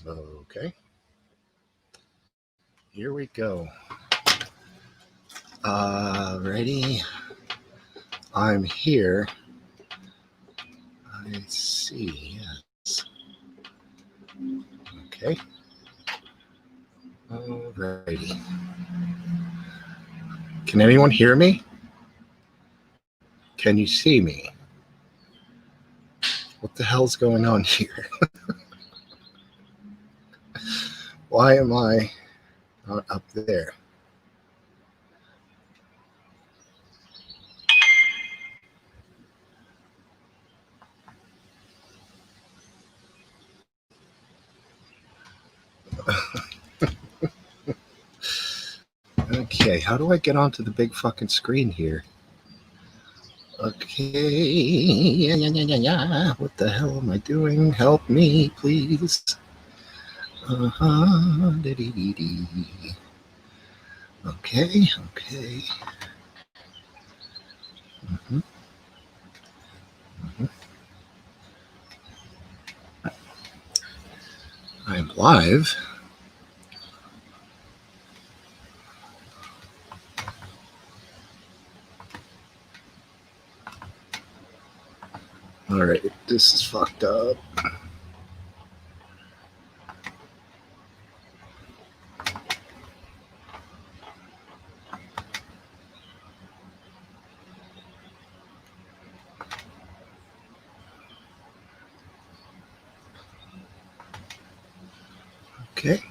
Okay. Here we go. Ready? I'm here. I see. Yes. Okay. Alrighty. Can anyone hear me? Can you see me? What the hell's going on here? Why am I not up there? Okay, how do I get onto the big fucking screen here? Okay, yeah. What the hell am I doing? Help me, please. Okay. Mm-hmm. I'm live. All right, this is fucked up. Okay.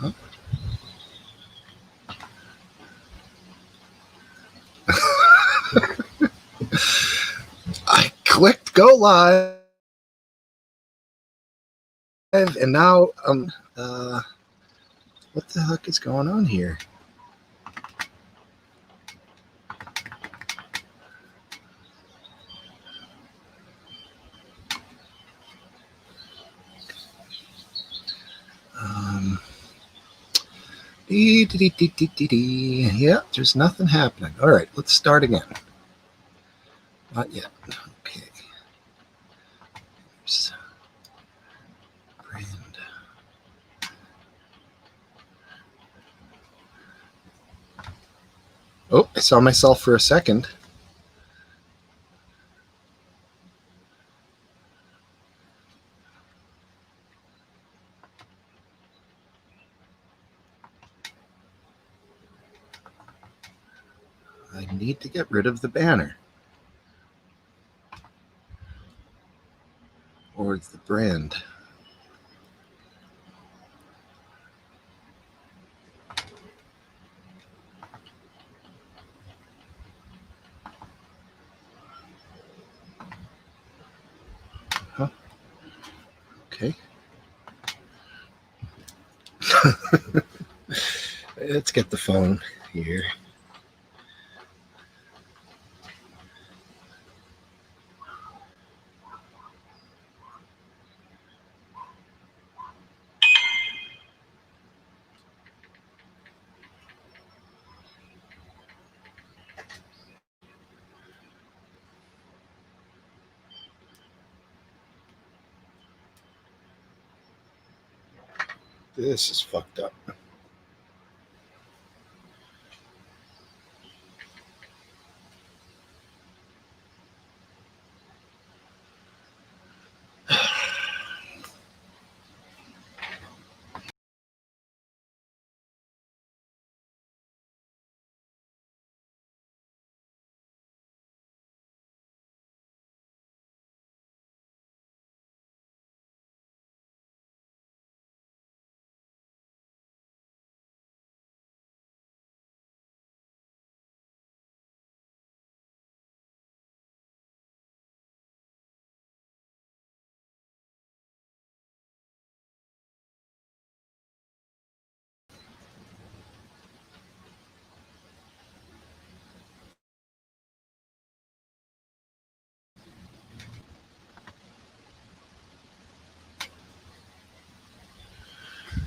Uh-huh. I clicked go live, and now what the heck is going on here? Yeah, there's nothing happening. All right, let's start again. Not yet. Okay. Brand. Oh, I saw myself for a second. I need to get rid of the banner. Or the brand. Huh? Okay. Let's get the phone here. This is fucked up.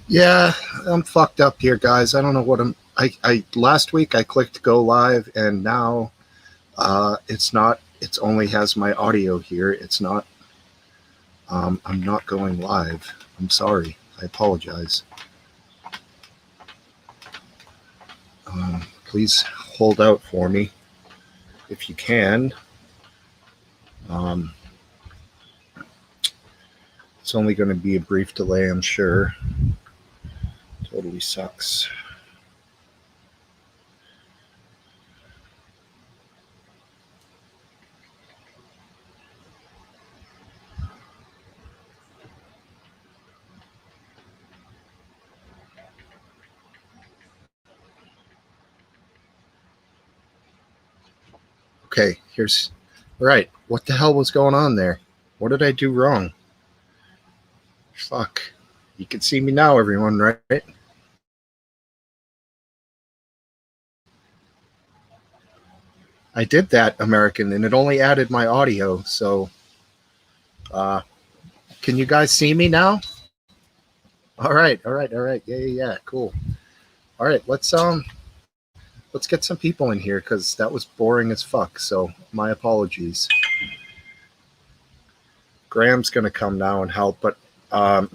Yeah, I'm fucked up here, guys. I don't know what I last week I clicked go live, and now it's not. It's only has my audio here. It's not I'm not going live. I'm sorry. I apologize. Please hold out for me if you can. It's only going to be a brief delay, I'm sure. Totally sucks. Okay, here's... Right, what the hell was going on there? What did I do wrong? Fuck. You can see me now, everyone, right? I did that, American, and it only added my audio, so... can you guys see me now? All right. Yeah, cool. All right, let's get some people in here because that was boring as fuck. So my apologies. Graham's gonna come now and help, but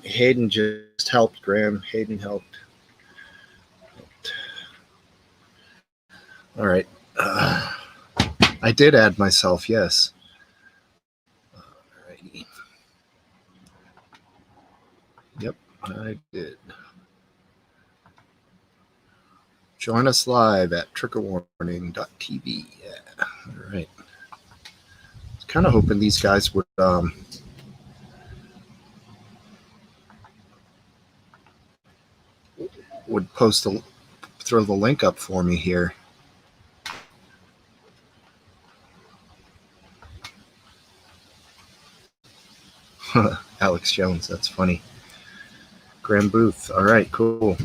Hayden just helped. Graham, Hayden helped. All right. I did add myself. Yes. Alrighty. Yep, I did. Join us live at triggerwarning.tv. Yeah. All right. I was kind of hoping these guys would throw the link up for me here. Alex Jones, that's funny. Graham Booth. All right, cool.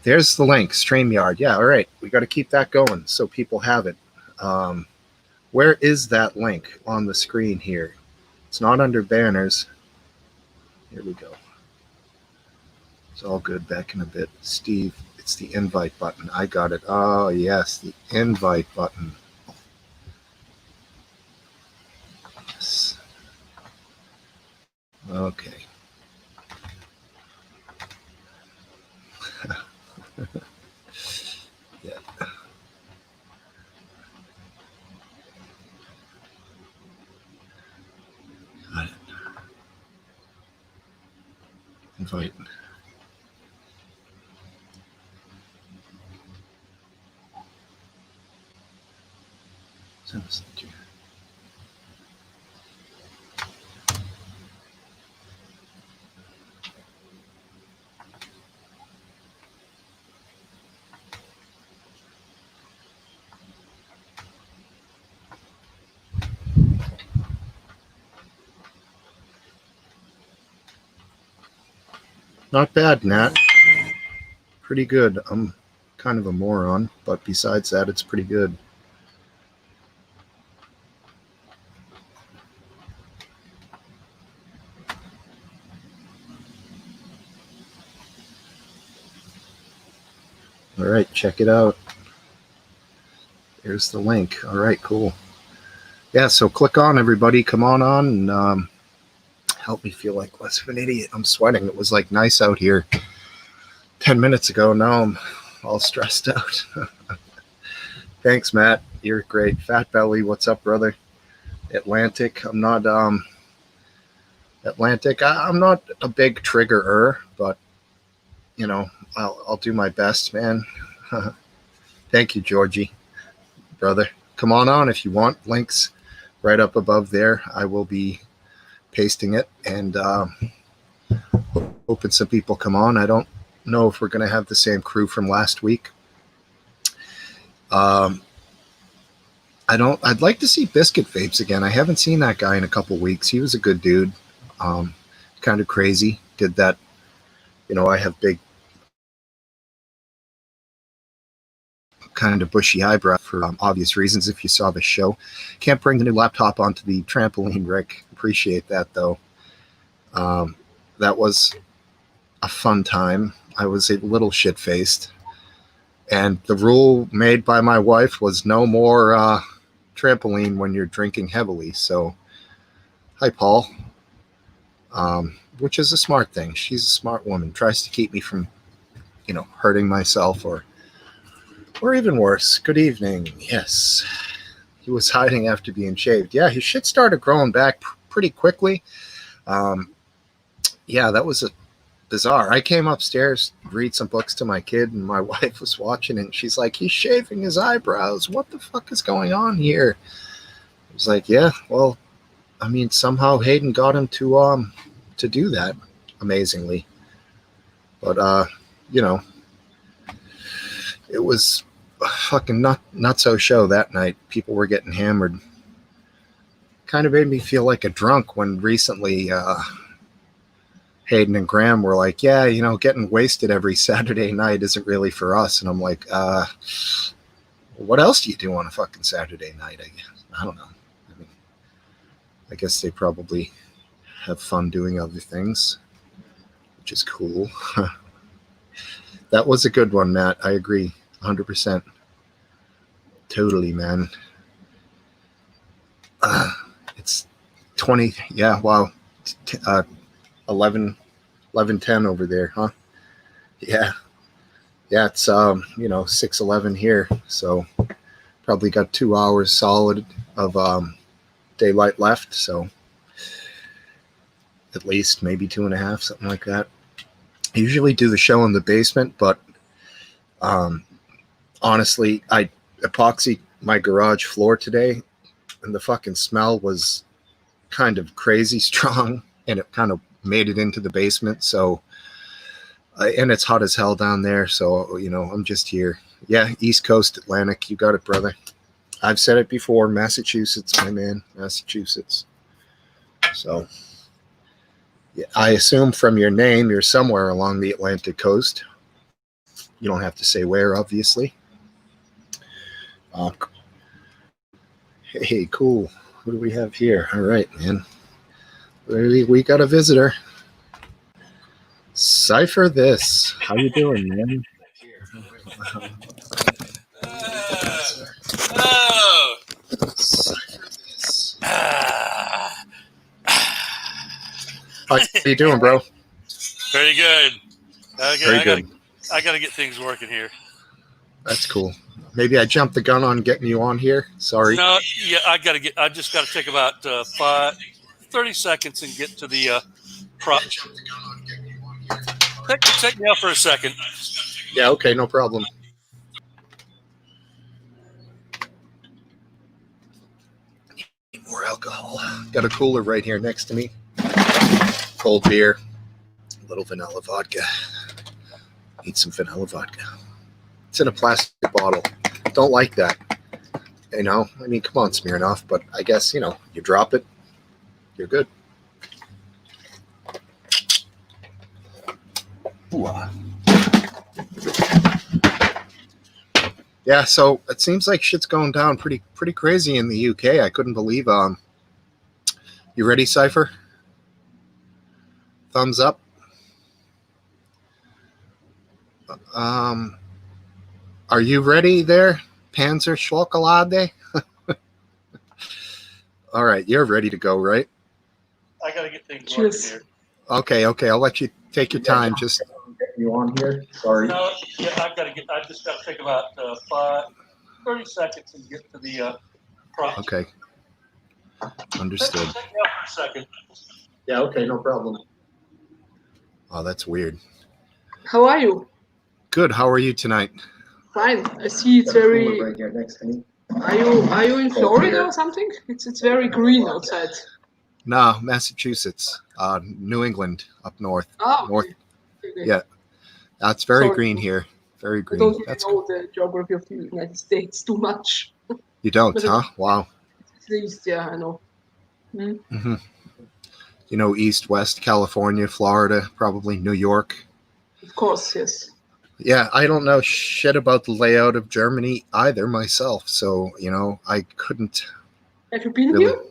There's the link, StreamYard. Yeah, all right. We got to keep that going so people have it. Where is that link on the screen here? It's not under banners. Here we go. It's all good. Back in a bit. Steve, it's the invite button. I got it. Oh, yes, the invite button. Yes. Okay. Yeah. Got it. Invite. Send us that to you. Not bad, Nat. Pretty good. I'm kind of a moron, but besides that, it's pretty good. All right, check it out. There's the link. All right, cool. Yeah, so click on, everybody. Come on and help me feel like less of an idiot. I'm sweating. It was like nice out here 10 minutes ago. Now I'm all stressed out. Thanks, Matt. You're great. Fat Belly, what's up, brother? Atlantic. I'm not Atlantic. I'm not a big triggerer, but you know, I'll do my best, man. Thank you, Georgie, brother. Come on if you want. Links right up above there. I will be pasting it and hoping some people come on. I don't know if we're going to have the same crew from last week. I'd like to see Biscuit Vapes again. I haven't seen that guy in a couple weeks. He was a good dude. Kind of crazy. Did that. You know, I have big kind of bushy eyebrow for obvious reasons. If you saw the show, can't bring the new laptop onto the trampoline, Rick. Appreciate that though. That was a fun time. I was a little shit-faced, and the rule made by my wife was no more trampoline when you're drinking heavily. So, hi, Paul. which is a smart thing. She's a smart woman. Tries to keep me from, hurting myself or even worse. Good evening. Yes. He was hiding after being shaved. Yeah, his shit started growing back pretty quickly. Um, yeah, that was bizarre. I came upstairs to read some books to my kid, and my wife was watching, and she's like, he's shaving his eyebrows. What the fuck is going on here? I was like, yeah, well, I mean, somehow Hayden got him to do that, amazingly. But you know, it was a fucking not so show that night. People were getting hammered. Kind of made me feel like a drunk when recently Hayden and Graham were like, yeah, getting wasted every Saturday night isn't really for us. And I'm like, what else do you do on a fucking Saturday night? I don't know. I mean, I guess they probably have fun doing other things, which is cool. That was a good one, Matt. I agree 100%. Totally, man. It's 20. Yeah, wow. 11, 11:10 over there, huh? Yeah. Yeah, it's 6:11 here, so probably got 2 hours solid of daylight left, so at least maybe 2.5, something like that. I usually do the show in the basement, but honestly, I epoxied my garage floor today, and the fucking smell was kind of crazy strong, and it kind of made it into the basement. So, and it's hot as hell down there. So, I'm just here. Yeah, East Coast Atlantic. You got it, brother. I've said it before. Massachusetts, my man. Massachusetts. So, yeah, I assume from your name, you're somewhere along the Atlantic coast. You don't have to say where, obviously. Hey, cool. What do we have here? All right, man. We got a visitor. Cypher this. How you doing, man? Oh. How you doing, bro? Very good. Very good. I gotta get things working here. That's cool. Maybe I jumped the gun on getting you on here. Sorry. No, yeah, I just gotta take about 30 seconds and get to the prop. Take me out for a second. Yeah, okay, no problem. Need more alcohol. Got a cooler right here next to me. Cold beer, a little vanilla vodka. Need some vanilla vodka. It's in a plastic bottle. Don't like that. I mean, come on, Smirnoff, but I guess, you drop it, you're good. Yeah, so it seems like shit's going down pretty crazy in the UK. I couldn't believe. You ready, Cypher? Thumbs up. Are you ready there, Panzer Schokolade? All right, you're ready to go, right? I gotta get things working here. Okay, I'll let you take your time. Just get you on here. Sorry. No, yeah, I just gotta take about 30 seconds and get to the prop. Okay. Understood. Take me out for a second. Yeah, okay, no problem. Oh, that's weird. How are you? Good. How are you tonight? Fine. I see it's very. Right here next to me. Are you in Florida or something? It's very green outside. No, Massachusetts, New England, up north. Oh, north. Okay. Yeah, that's very green here. Very green. I don't really know the geography of the United States too much. You don't, huh? Wow. It's the east, yeah, I know. Mm-hmm. East, west, California, Florida, probably New York. Of course, yes. Yeah, I don't know shit about the layout of Germany either myself, so I couldn't. Have you been really, here?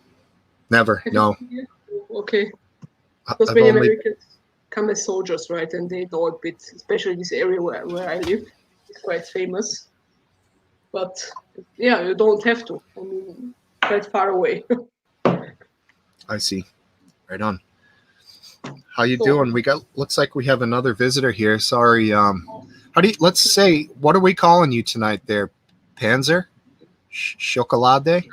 Never. No. Okay. Because many Americans come as soldiers, right? And they know a bit, especially this area where I live. It's quite famous. But yeah, you don't have to. I mean, quite far away. I see. Right on. How you So- doing? Looks like we have another visitor here. Sorry. Let's say, what are we calling you tonight there? Panzer? Chocolade?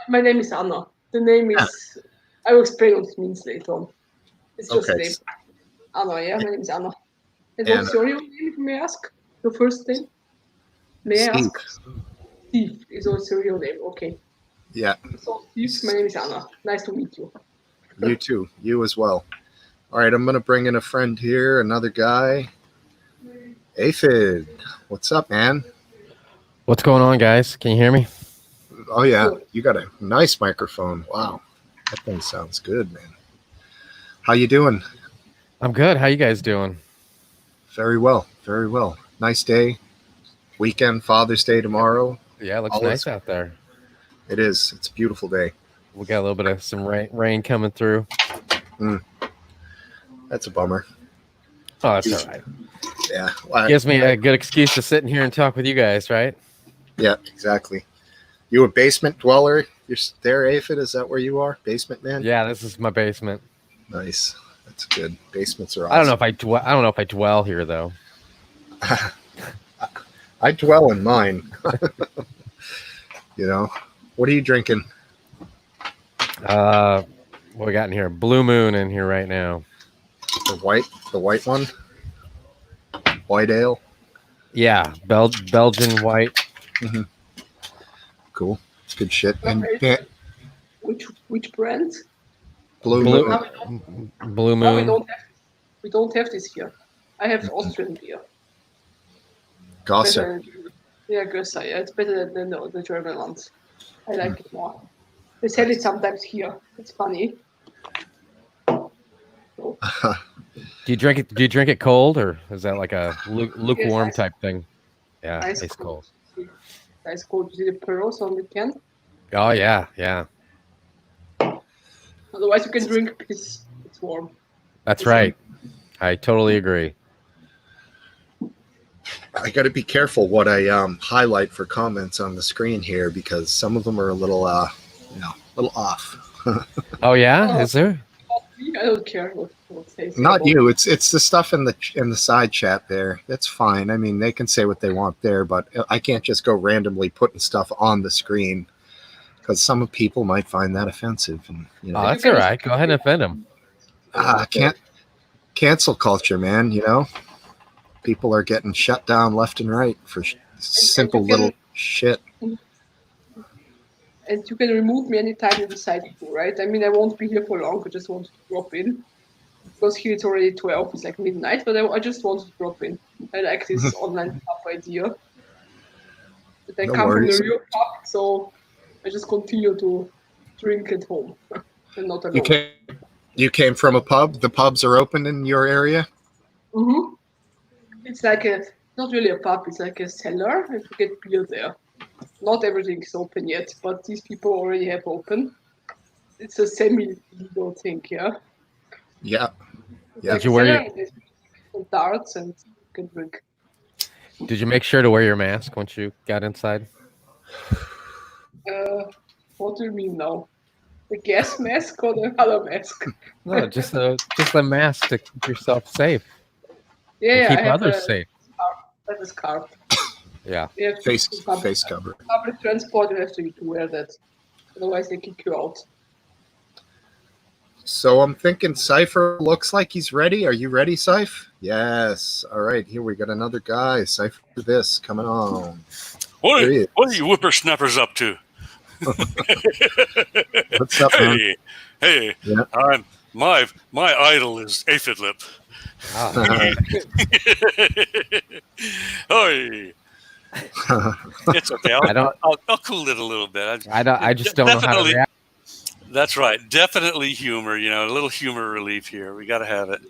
My name is Anna. The name is, I will explain what it means later on. It's just Okay. a name. Anna, yeah, my name is Anna. And Anna. what's your real name, if you may ask? Your first name? May I Steve. ask? Steve is also your real name, okay. Yeah, So, Steve, my name is Anna. Nice to meet you. you too. You as well. All right, I'm going to bring in a friend here, another guy. Aphid. What's up, man? What's going on, guys? Can you hear me? Oh, yeah. Good. You got a nice microphone. Wow. That thing sounds good, man. How you doing? I'm good. How you guys doing? Very well. Very well. Nice day. Weekend, Father's Day tomorrow. Yeah, it looks All nice is- out there. It is. It's a beautiful day. We got a little bit of some rain coming through. That's a bummer. Oh, that's all right. Yeah. Well, Gives me a good excuse to sit in here and talk with you guys, right? yeah, exactly. You a basement dweller? You're there, Aphid? Is that where you are? Basement man? Yeah, this is my basement. Nice. That's good. Basements are awesome. I don't know if I dwell here though. I dwell in mine. You know, what are you drinking? What we got in here? Blue Moon in here right now. The white one. White ale. Yeah, Belgian white. Cool. It's good shit. And Okay. Which brand? Blue Blue- Moon. Blue No, Moon. we don't have this here. I have Austrian beer. Gosser. Better- Yeah, Gösser. Yeah, it's better than the German ones. I like it more. They sell it sometimes here. It's funny. So, Do you drink it? Do you drink it cold, or is that like a lukewarm ice- type thing? Yeah, ice ice cold. Ice cold. You see the pearls on the can? Oh yeah, yeah. Otherwise, you can drink because it's warm. That's right. I totally agree. I got to be careful what I highlight for comments on the screen here because some of them are a little off. Oh yeah, Oh. is there? I don't care what they say. Not about you. It's the stuff in the side chat there. That's fine. I mean, they can say what they want there, but I can't just go randomly putting stuff on the screen because some people might find that offensive. And you know, Oh, that's all right. Go ahead and offend them. can't cancel culture, man. You know, people are getting shut down left and right for simple you can- little shit. And you can remove me anytime you decide to, right? I mean, I won't be here for long. I just want to drop in. Because here it's already 12, it's like midnight, but I just want to drop in. I like this online pub idea. But I No come worries. from the real pub, so I just continue to drink at home and not alone. You came from a pub. The pubs are open in your area. Mm-hmm. It's like not really a pub, it's like a cellar, and you get beer there. Not everything is open yet, but these people already have open. It's a semi-legal thing, yeah. Yeah. It's Yeah. like Did you a wear cellar, your- and there's some darts, and you can drink. Did you make sure to wear your mask once you got inside? What do you mean now? The gas mask or the other mask? No, just a mask to keep yourself safe Yeah, and yeah, keep I have others safe. I have a scarf. Yeah. You have to Face do public cover. transport, you have to wear that. Otherwise, they kick you out. So I'm thinking Cypher looks like he's ready. Are you ready, Cypher? Yes. All right. Here we got another guy. Cypher this coming on. What There he are, is. what are you whippersnappers up to? What's up, man? Hey, Yeah. my idol is Aphid Lip. Ah, Hey, it's okay. I'll cool it a little bit. I just don't know how to Definitely. react. That's right. Definitely humor. You know, a little humor relief here. We got to have it.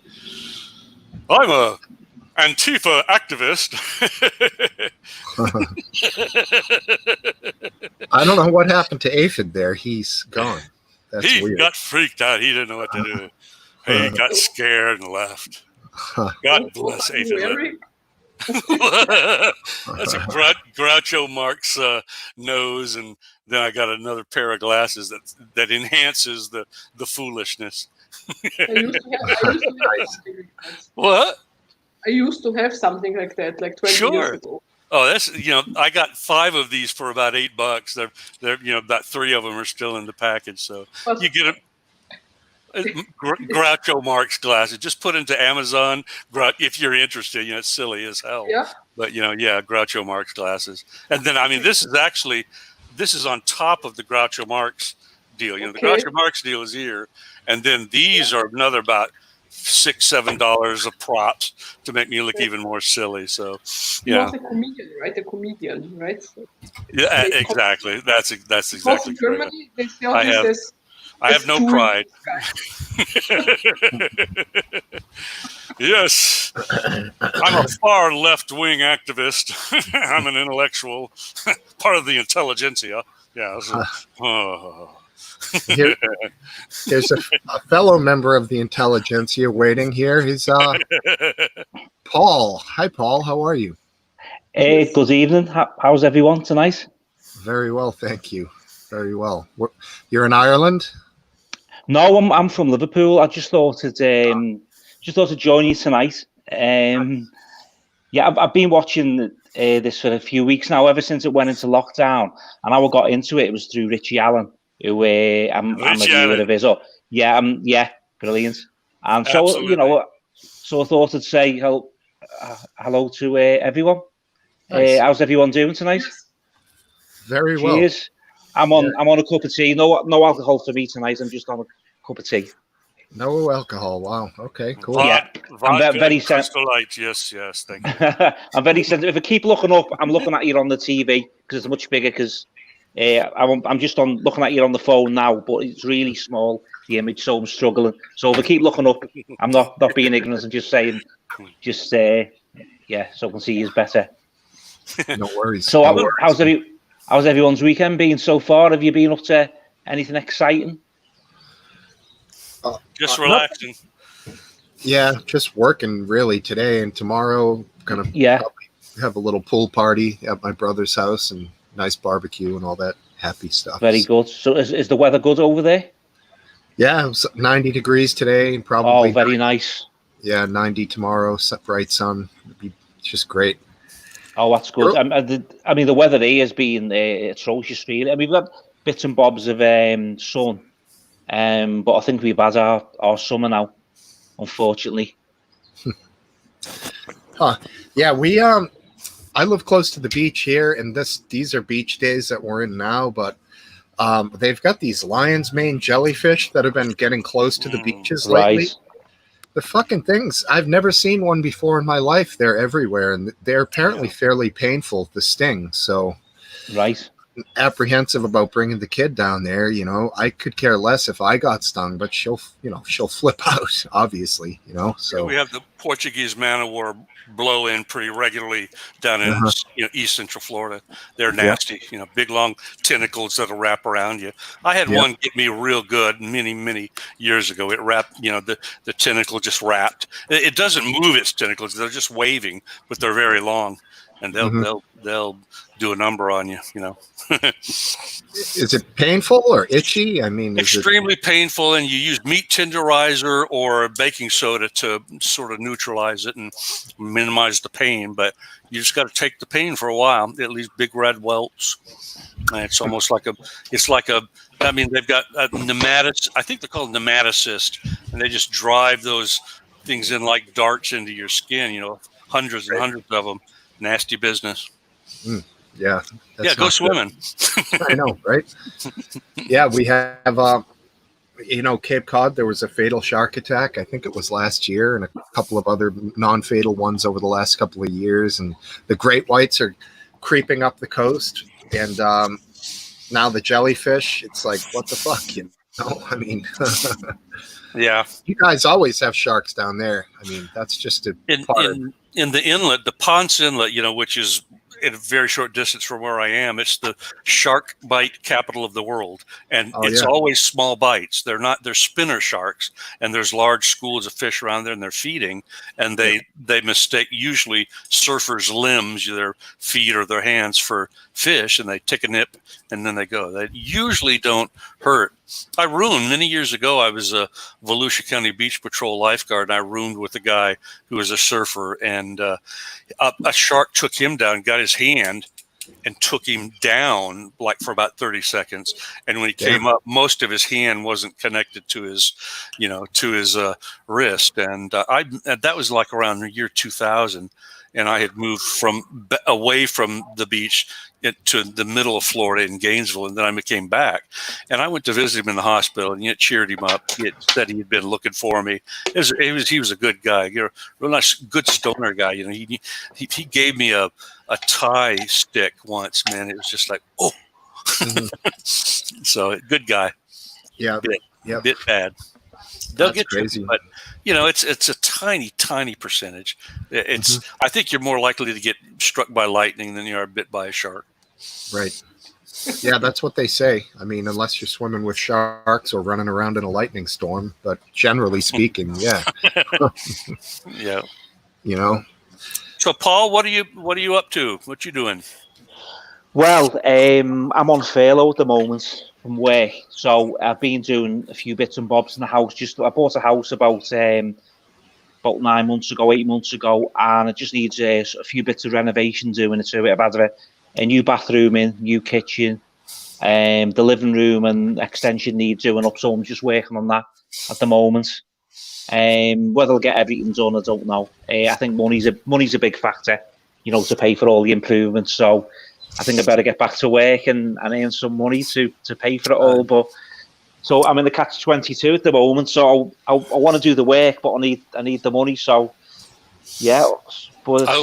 I'm a Antifa activist. I don't know what happened to Aphid there. He's gone. That's He weird. got freaked out. He didn't know what to do. He got scared and left. God What bless are you Aphid Lip. wearing? That's a Groucho Marx nose, and then I got another pair of glasses that enhances the foolishness. I used to have Nice. something like that. What? I used to have something like that, like 20 years Sure. ago. Oh, that's I got 5 of these for about $8. They're about 3 of them are still in the package. So But you get them. Groucho Marx glasses. Just put into Amazon if you're interested. It's silly as hell, yeah, but yeah, Groucho Marx glasses. And then this is on top of the Groucho Marx deal. The okay. Groucho Marx deal is here, and then these are another about $6-7 a props to make me look even more silly. So He was a comedian, right? A comedian, right? yeah, exactly. That's Because exactly in correct. Germany, they still this as I have no Jewish pride. Yes, I'm a far left-wing activist. I'm an intellectual, part of the intelligentsia. Yeah. Here, there's a fellow member of the intelligentsia waiting here. He's Paul. Hi, Paul. How are you? Hey, good evening. How's everyone tonight? Very well, thank you. Very well. You're in Ireland? No, I'm from Liverpool. I just thought I'd join you tonight. Yeah, I've been watching this for a few weeks now, ever since it went into lockdown. And how I got into it was through Richie Allen, who I'm a viewer of his. Oh, yeah, brilliant. And so Absolutely. so I thought I'd say hello to everyone. Nice. How's everyone doing tonight? Very well. Cheers. I'm on a cup of tea. No alcohol for me tonight. I'm just on a cup of tea. No alcohol. Wow. Okay. Cool. I'm very Crystal Light. Yes. Thank you. I'm very sensitive. If I keep looking up, I'm looking at you on the TV because it's much bigger. Because I'm just looking at you on the phone now, but it's really small, the image, so I'm struggling. So if I keep looking up, I'm not being ignorant. I'm just saying, so I can see you better. No worries. So how's everyone's weekend been so far? Have you been up to anything exciting? Just relaxing. Yeah, just working really today and tomorrow. Gonna probably have a little pool party at my brother's house and nice barbecue and all that happy stuff. Very good. So is the weather good over there? Yeah, it was 90 degrees today and probably. Oh, very nice. Yeah, 90 tomorrow. Bright sun. It'd be just great. Oh, that's good. I mean, the weather here has been atrocious, really. I mean, we've got bits and bobs of sun, but I think we've had our summer now, unfortunately. Yeah, I live close to the beach here, and these are beach days that we're in now, but they've got these lion's mane jellyfish that have been getting close to the beaches lately. The fucking things, I've never seen one before in my life. They're everywhere, and they're apparently fairly painful to sting. So, apprehensive about bringing the kid down there. I could care less if I got stung, but she'll flip out, obviously. So we have the Portuguese man of war blow in pretty regularly down in East Central Florida. They're nasty, big long tentacles that'll wrap around you. I had one get me real good many years ago. It wrapped, the tentacle just wrapped. It doesn't move its tentacles; they're just waving, but they're very long, and they'll do a number on you. Is it painful or itchy? I mean, extremely painful, and you use meat tenderizer or baking soda to sort of neutralize it and minimize the pain. But you just got to take the pain for a while. It leaves big red welts. And it's almost like I mean, they've got I think they're called nematocysts, and they just drive those things in like darts into your skin. Hundreds and hundreds of them. Nasty business. Yeah. Go swimming. I know, right? Yeah, we have, Cape Cod, there was a fatal shark attack. I think it was last year, and a couple of other non-fatal ones over the last couple of years. And the great whites are creeping up the coast. And now the jellyfish, it's like, what the fuck, I mean, yeah. You guys always have sharks down there. I mean, that's just in the inlet, the Ponce Inlet, which is at a very short distance from where I am. It's the shark bite capital of the world, and it's always small bites. They're spinner sharks, and there's large schools of fish around there, and they're feeding, and they mistake usually surfers' limbs, their feet or their hands, for fish, and they take a nip and then they go. They usually don't hurt. I rooned many years ago. I was a Volusia County Beach Patrol lifeguard, and I rooned with a guy who was a surfer, and a shark took him down, got his hand, and took him down like for about 30 seconds. And when he came up, most of his hand wasn't connected to his, wrist. And that was like around the year 2000. And I had moved away from the beach to the middle of Florida in Gainesville. And then I came back, and I went to visit him in the hospital, and it cheered him up. He had said he had been looking for me. He was a good guy, real nice, good stoner guy. He gave me a tie stick once, man. It was just like, oh. So good guy. Yeah. Bit bad. They'll That's get crazy. you, but it's a tiny percentage. I think you're more likely to get struck by lightning than you are bit by a shark. Right. Yeah, that's what they say. I mean, unless you're swimming with sharks or running around in a lightning storm, but generally speaking, yeah. Yeah. So, Paul, what are you up to? What you doing? Well, I'm on furlough at the moment from work, so I've been doing a few bits and bobs in the house. I bought a house about 8 months ago, and it just needs a few bits of renovation doing it to it. I've had a new bathroom in, new kitchen, the living room and extension needs doing up, so I'm just working on that at the moment. Whether I'll get everything done, I don't know. I think money's a big factor, to pay for all the improvements. So I think I better get back to work and earn some money to pay for it all. But so I'm in the catch-22 at the moment. So I want to do the work, but I need the money. So yeah, but I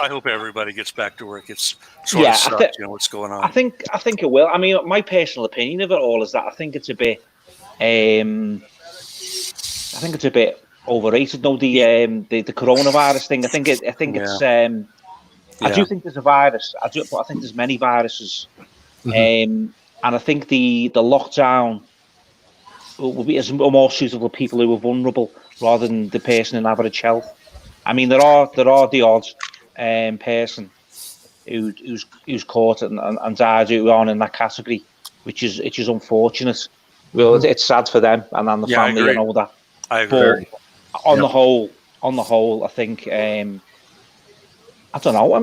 hope everybody gets back to work. It's sort of sucks, what's going on. I think it will. I mean, my personal opinion of it all is that I think it's a bit. I think it's a bit overrated. No, the coronavirus thing. I think it's. I do think there's a virus. But I think there's many viruses. And I think the lockdown will be more suitable for people who are vulnerable rather than the person in average health. I mean, there are the odd person who's caught and died who are in that category, which is unfortunate. Well, it's sad for them and the family and all that. I agree. But on the whole, I think I don't know.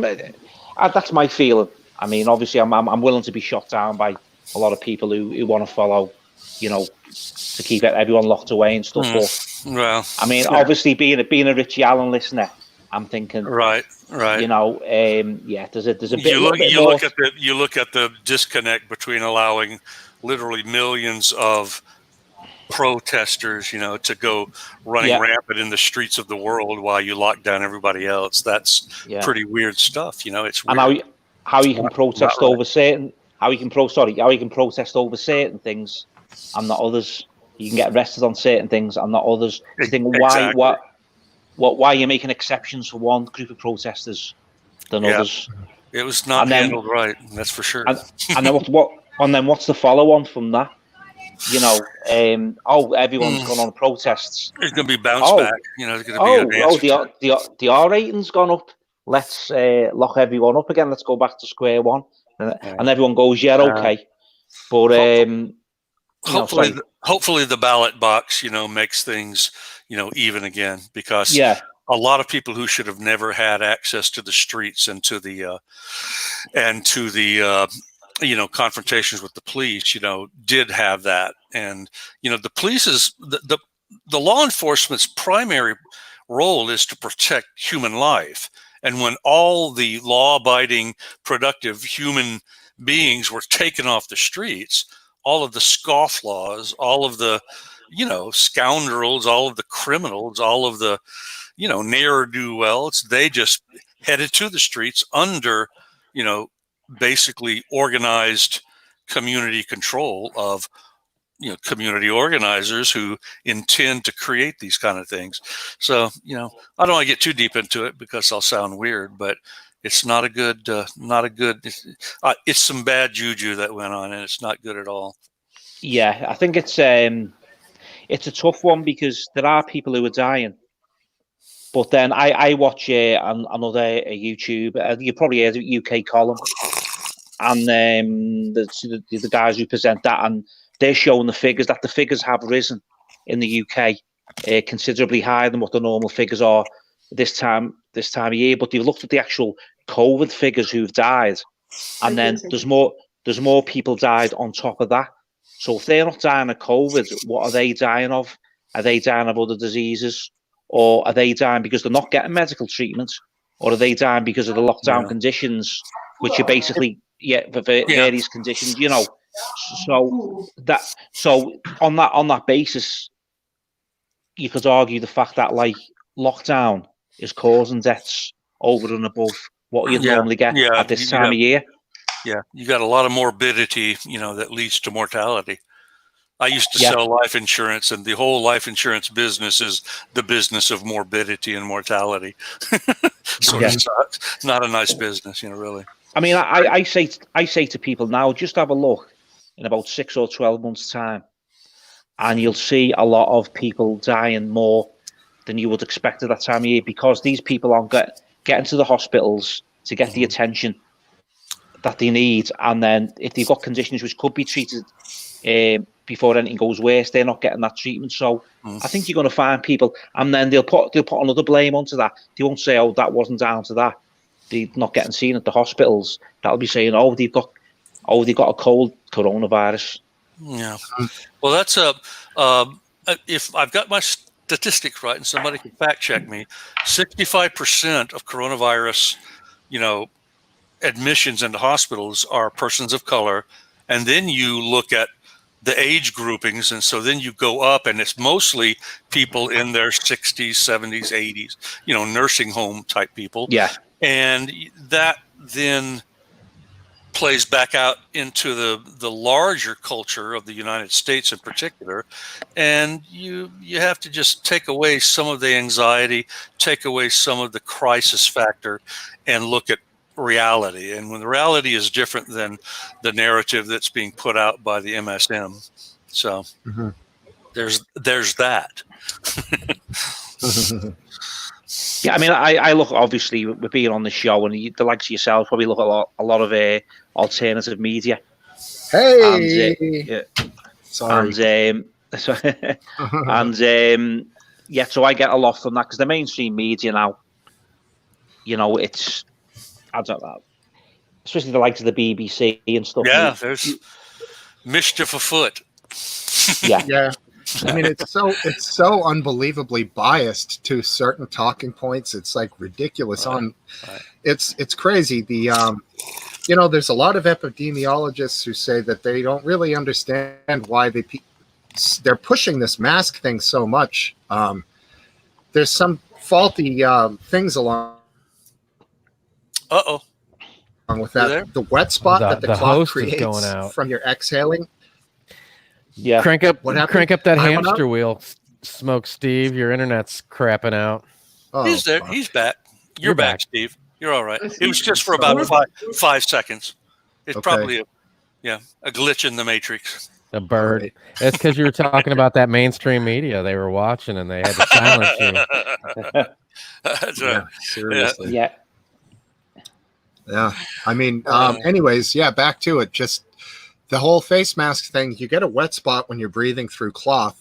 That's my feeling. I mean, obviously, I'm willing to be shot down by a lot of people who want to follow, to keep everyone locked away and stuff. But well, I mean, obviously, being a Richie Allen listener, I'm thinking, right. There's a bit. You look at the disconnect between allowing literally millions of protesters, to go running rampant in the streets of the world while you lock down everybody else. That's pretty weird stuff. It's weird. And how you can protest over certain things and not others. You can get arrested on certain things and not others. You think why are you making exceptions for one group of protesters than others? It was not handled right. That's for sure. And then what's the follow on from that? Everyone's gone on protests. There's going to be bounce back. There's going to be the R rating's gone up. Let's lock everyone up again. Let's go back to square one, and everyone goes, okay. But hopefully the ballot box, makes things, even again, because a lot of people who should have never had access to the streets and to the confrontations with the police, did have that. And, the police is the law enforcement's primary role is to protect human life. And when all the law-abiding, productive human beings were taken off the streets, all of the scofflaws, all of the, scoundrels, all of the criminals, all of the, ne'er-do-wells, they just headed to the streets under, basically organized community control of, community organizers who intend to create these kind of things. So, I don't want to get too deep into it because I'll sound weird, but it's not a good, it's some bad juju that went on, and it's not good at all. Yeah, I think it's a tough one because there are people who are dying. But then I watch another YouTube. You probably heard of UK Column, and the guys who present that, and they're showing the figures that the figures have risen in the UK considerably higher than what the normal figures are this time of year. But they've looked at the actual COVID figures who've died, and then there's more people died on top of that. So if they're not dying of COVID, what are they dying of? Are they dying of other diseases, or are they dying because they're not getting medical treatment, or are they dying because of the lockdown conditions, which are basically for various conditions, you know? So on that basis, you could argue the fact that like lockdown is causing deaths over and above what you'd normally get at this time of year. Yeah, you got a lot of morbidity, that leads to mortality. I used to sell life insurance, and the whole life insurance business is the business of morbidity and mortality. So it's not a nice business, really. I mean, I say to people now, just have a look in about 6 or 12 months' time, and you'll see a lot of people dying more than you would expect at that time of year, because these people aren't getting to the hospitals to get the attention that they need. And then if they've got conditions which could be treated before anything goes worse, they're not getting that treatment. So I think you're going to find people, and then they'll put another blame onto that. They won't say, "Oh, that wasn't down to that. They're not getting seen at the hospitals." That'll be saying, "Oh, they've got a cold coronavirus." Yeah. Well, that's if I've got my statistics right, and somebody can fact check me, 65% of coronavirus, admissions into hospitals are persons of color. And then you look at the age groupings, and so then you go up, and it's mostly people in their 60s, 70s, 80s, nursing home type people. Yeah. And that then plays back out into the larger culture of the United States in particular. And you have to just take away some of the anxiety, take away some of the crisis factor, and look at reality. And when the reality is different than the narrative that's being put out by the MSM. So there's that. Yeah, I mean, I look, obviously, with being on the show, and the likes of yourself probably look at a lot of alternative media. Hey, sorry. So I get a lot from that, because the mainstream media now, it's, I don't know, especially the likes of the BBC and stuff. Yeah, there's mischief afoot. Yeah. I mean, it's so unbelievably biased to certain talking points. It's like ridiculous. It's crazy. There's a lot of epidemiologists who say that they don't really understand why they're pushing this mask thing so much. There's some faulty things along with that. The wet spot that the cloth creates from your exhaling. Yeah, crank up that hamster wheel, Smokesteve. Your internet's crapping out. Oh, he's there. Fuck. He's back. You're back, Steve. You're all right. It was just for about 5 seconds. It's probably a glitch in the matrix. A bird. Right. It's because you were talking about that mainstream media. They were watching and they had to silence you. That's right. Seriously. Yeah. Yeah. I mean, anyways, back to it. Just the whole face mask thing. You get a wet spot when you're breathing through cloth.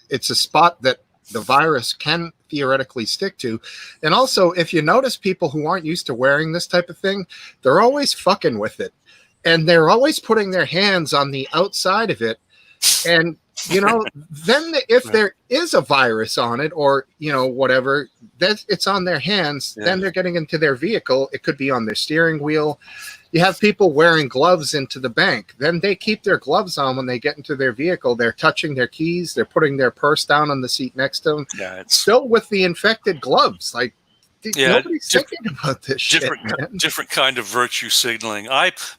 It's a spot that the virus can theoretically stick to. And also, if you notice people who aren't used to wearing this type of thing, they're always fucking with it. And they're always putting their hands on the outside of it. And, then if there is a virus on it or, whatever, it's on their hands, then they're getting into their vehicle. It could be on their steering wheel. You have people wearing gloves into the bank. Then they keep their gloves on when they get into their vehicle. They're touching their keys. They're putting their purse down on the seat next to them. Yeah, it's still with the infected gloves. Like, nobody's thinking about this shit, man. Different kind of virtue signaling.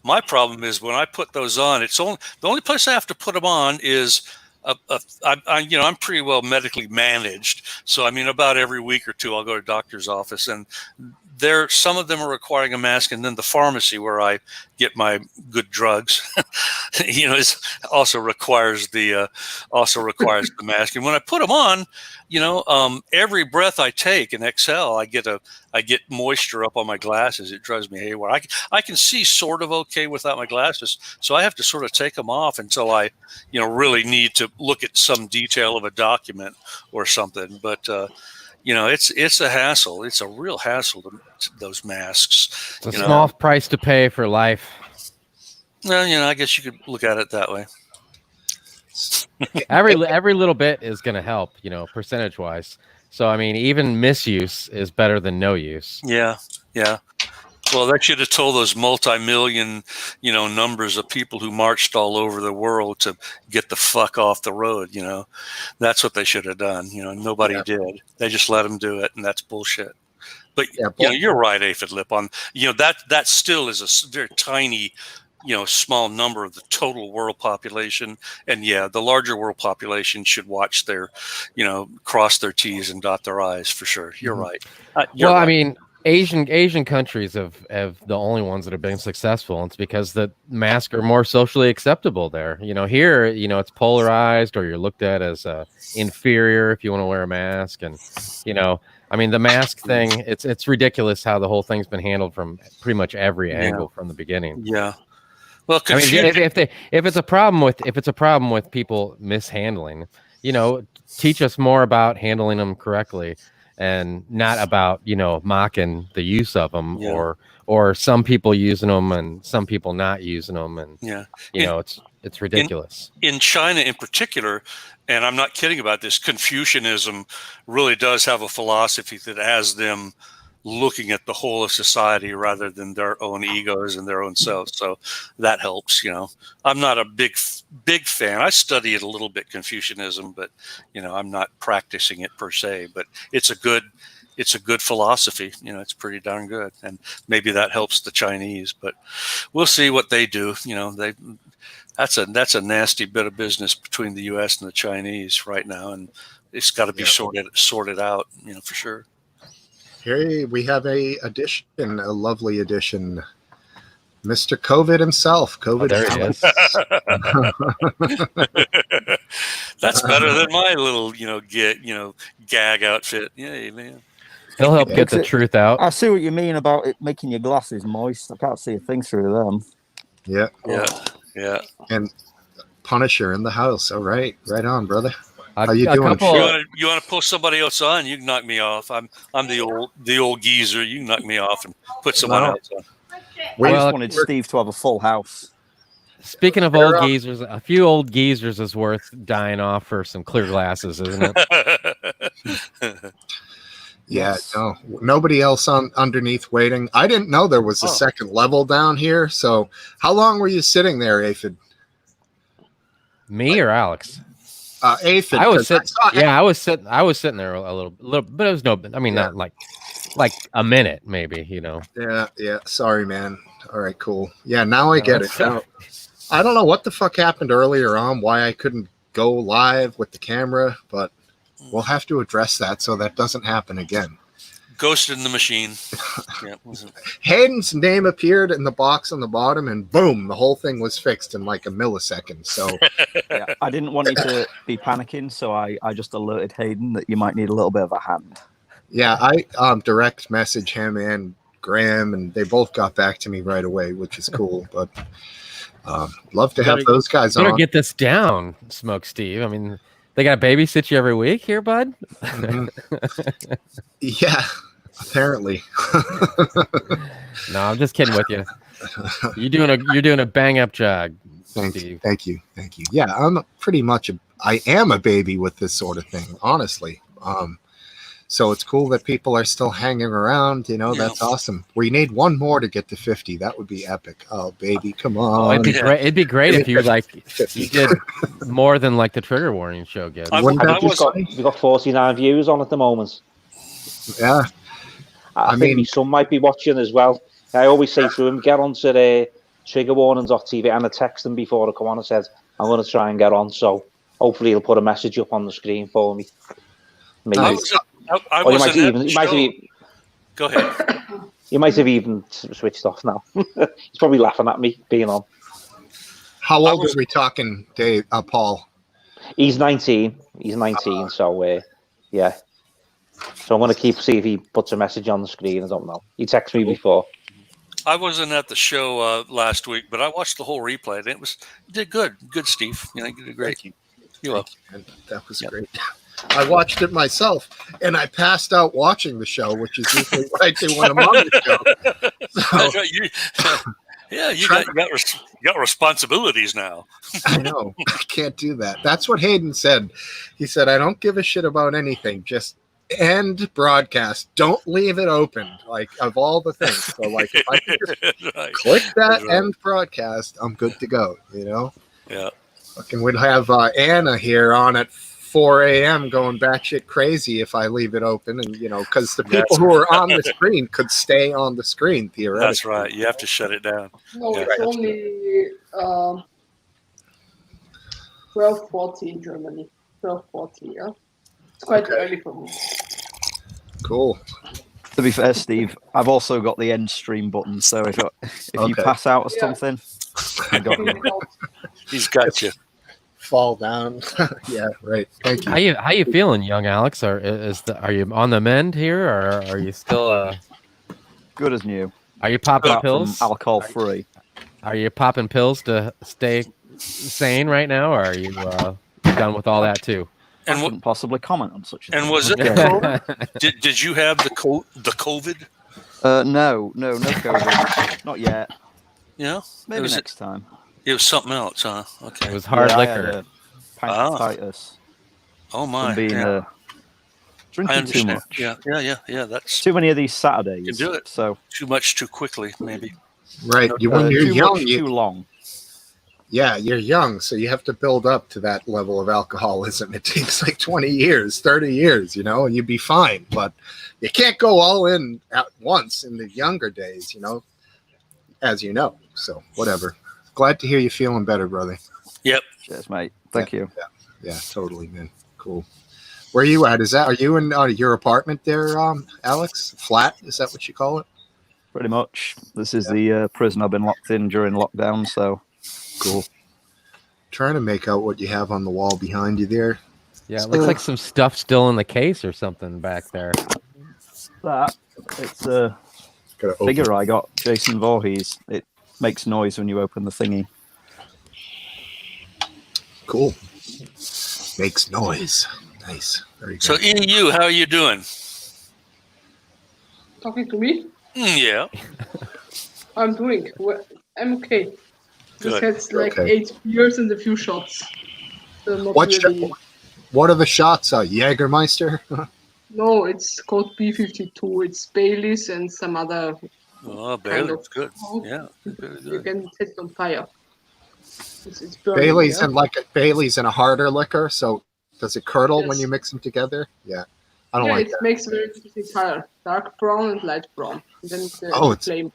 My problem is when I put those on, the only place I have to put them on is I'm pretty well medically managed. So I mean, about every week or two, I'll go to a doctor's office, and some of them are requiring a mask, and then the pharmacy where I get my good drugs, is also requires the mask. And when I put them on, every breath I take and exhale, I get moisture up on my glasses. It drives me haywire. I can see sort of okay without my glasses, so I have to sort of take them off until I, really need to look at some detail of a document or something. But it's a hassle. It's a real hassle to those masks. It's a small price to pay for life. Well, I guess you could look at it that way. Every little bit is going to help, percentage wise. So, I mean, even misuse is better than no use. Yeah. Well, that should have told those multi-million, numbers of people who marched all over the world to get the fuck off the road. That's what they should have done. Nobody did. They just let them do it, and that's bullshit. But you're right, Aphid Lip. On that still is a very tiny, small number of the total world population. And the larger world population should watch their, cross their T's and dot their I's for sure. You're right. You're right. I mean, Asian countries have the only ones that have been successful. It's because the masks are more socially acceptable there. Here, it's polarized, or you're looked at as inferior if you want to wear a mask. And, I mean, the mask thing, it's ridiculous how the whole thing's been handled from pretty much every angle from the beginning. Yeah. Well, I mean, if it's a problem with people mishandling, teach us more about handling them correctly, and not about mocking the use of them, or some people using them and some people not using them, and it's ridiculous. In China, in particular, and I'm not kidding about this, Confucianism really does have a philosophy that has them looking at the whole of society rather than their own egos and their own selves. So that helps. I'm not a big fan. I study it a little bit, Confucianism, but I'm not practicing it per se. But it's a good philosophy. It's pretty darn good, and maybe that helps the Chinese. But we'll see what they do. That's a nasty bit of business between the U.S. and the Chinese right now, and it's got to be sorted out. For sure. Here we have a lovely addition. Mr. COVID himself. COVID. There he is. That's better than my little, gag outfit. Yay, man. He'll help get the truth out. I see what you mean about it making your glasses moist. I can't see a thing through them. Yeah. And Punisher in the house. All right. Right on, brother. How you doing? You want to pull somebody else on? You can knock me off. I'm the old geezer. You can knock me off and put someone else on. I just wanted Steve to have a full house. Speaking of old geezers, a few old geezers is worth dying off for some clear glasses, isn't it? No, nobody else underneath waiting. I didn't know there was a second level down here. So how long were you sitting there, Aphid? Me or Alex? Aphid. I was sitting there a little, but it was not like a minute, maybe. Yeah. Sorry, man. All right, cool. Yeah, now I get it. Now, I don't know what the fuck happened earlier on, why I couldn't go live with the camera, but we'll have to address that so that doesn't happen again. Ghosted in the machine. Hayden's name appeared in the box on the bottom, and boom, the whole thing was fixed in like a millisecond. So I didn't want you to be panicking, so I just alerted Hayden that you might need a little bit of a hand. Yeah, I direct message him and Graham, and they both got back to me right away, which is cool. But love to have those guys on. Better get this down, Smokesteve. I mean, they got to babysit you every week here, bud. Mm-hmm. Yeah, apparently. No, I'm just kidding with you. You're doing a bang up job. Thank you. Yeah, I am a baby with this sort of thing, honestly. So it's cool that people are still hanging around. That's awesome. We need one more to get to 50. That would be epic. Oh, baby, come on. It'd be great if you you did more than like the Trigger Warning show gets. We've got 49 views on at the moment. Yeah. I think my son might be watching as well. I always say to him, get onto the triggerwarnings.tv, and I text him before I come on and says, I'm going to try and get on. So hopefully he'll put a message up on the screen for me. Maybe. I wasn't at the show. Go ahead. He might have even switched off now. He's probably laughing at me being on. How old are we talking, Dave? Paul? He's 19. He's 19. So yeah. So I'm going to see if he puts a message on the screen. I don't know. He texted me before. I wasn't at the show last week, but I watched the whole replay. And you did good. Good, Steve. You did great. Thank you. You're welcome. And that was great. I watched it myself, and I passed out watching the show, which is usually what I do when I'm on the show. So, That's right. You got responsibilities now. I know. I can't do that. That's what Hayden said. He said, I don't give a shit about anything. Just end broadcast. Don't leave it open. Like, of all the things. So, like, if I can just click that end broadcast, I'm good to go, Yeah. Fucking we'd have Anna here on at 4 a.m. going batshit crazy if I leave it open, and because the people who are on the screen could stay on the screen theoretically. That's right. You have to shut it down. No, it's only 12:40 in Germany. 12:40. Yeah, it's quite early for me. Cool. To be fair, Steve, I've also got the end stream button, so if you pass out or something, I got you. He's got you. Fall down. Yeah, right. Thank you. How you feeling, young Alex? Are you on the mend here, or are you still good as new? Are you popping pills? Alcohol free. Are you popping pills to stay sane right now, or are you done with all that too? And I couldn't possibly comment on such a thing. And was it the COVID? Did you have the COVID? No COVID. Not yet. Yeah, maybe next time. It was something else, huh? Okay. It was hard liquor. Pancreatitis. Oh my! Been drinking too much. Yeah. That's too many of these Saturdays. You can do it. So too much too quickly, maybe. Right. When you're young, too long. Yeah, you're young, so you have to build up to that level of alcoholism. It takes like 20 years, 30 years, and you'd be fine. But you can't go all in at once in the younger days, as you know. So whatever. Glad to hear you feeling better, brother. Yep. Cheers, mate. Thank you. Yeah, totally, man. Cool. Where are you at? Are you in your apartment there, Alex? Flat? Is that what you call it? Pretty much. This is the prison I've been locked in during lockdown, so. Cool. Trying to make out what you have on the wall behind you there. Yeah, it looks like some stuff still in the case or something back there. It's a figure I got, Jason Voorhees. It makes noise when you open the thingy. Cool. Makes noise. Nice. Very good. So, EU, how are you doing? Talking to me? Yeah. I'm doing well. I'm okay. Good. Just had like 8 beers and a few shots. So not really... What are the shots? Jägermeister? No, it's called B52. It's Baileys and some other. Oh, Bailey's good. Yeah, good. You can set it on fire. It's burning, Bailey's and Bailey's and a harder liquor. So does it curdle when you mix them together? Yeah, I don't like that. It makes very interesting color: dark brown and light brown. And then it's flame.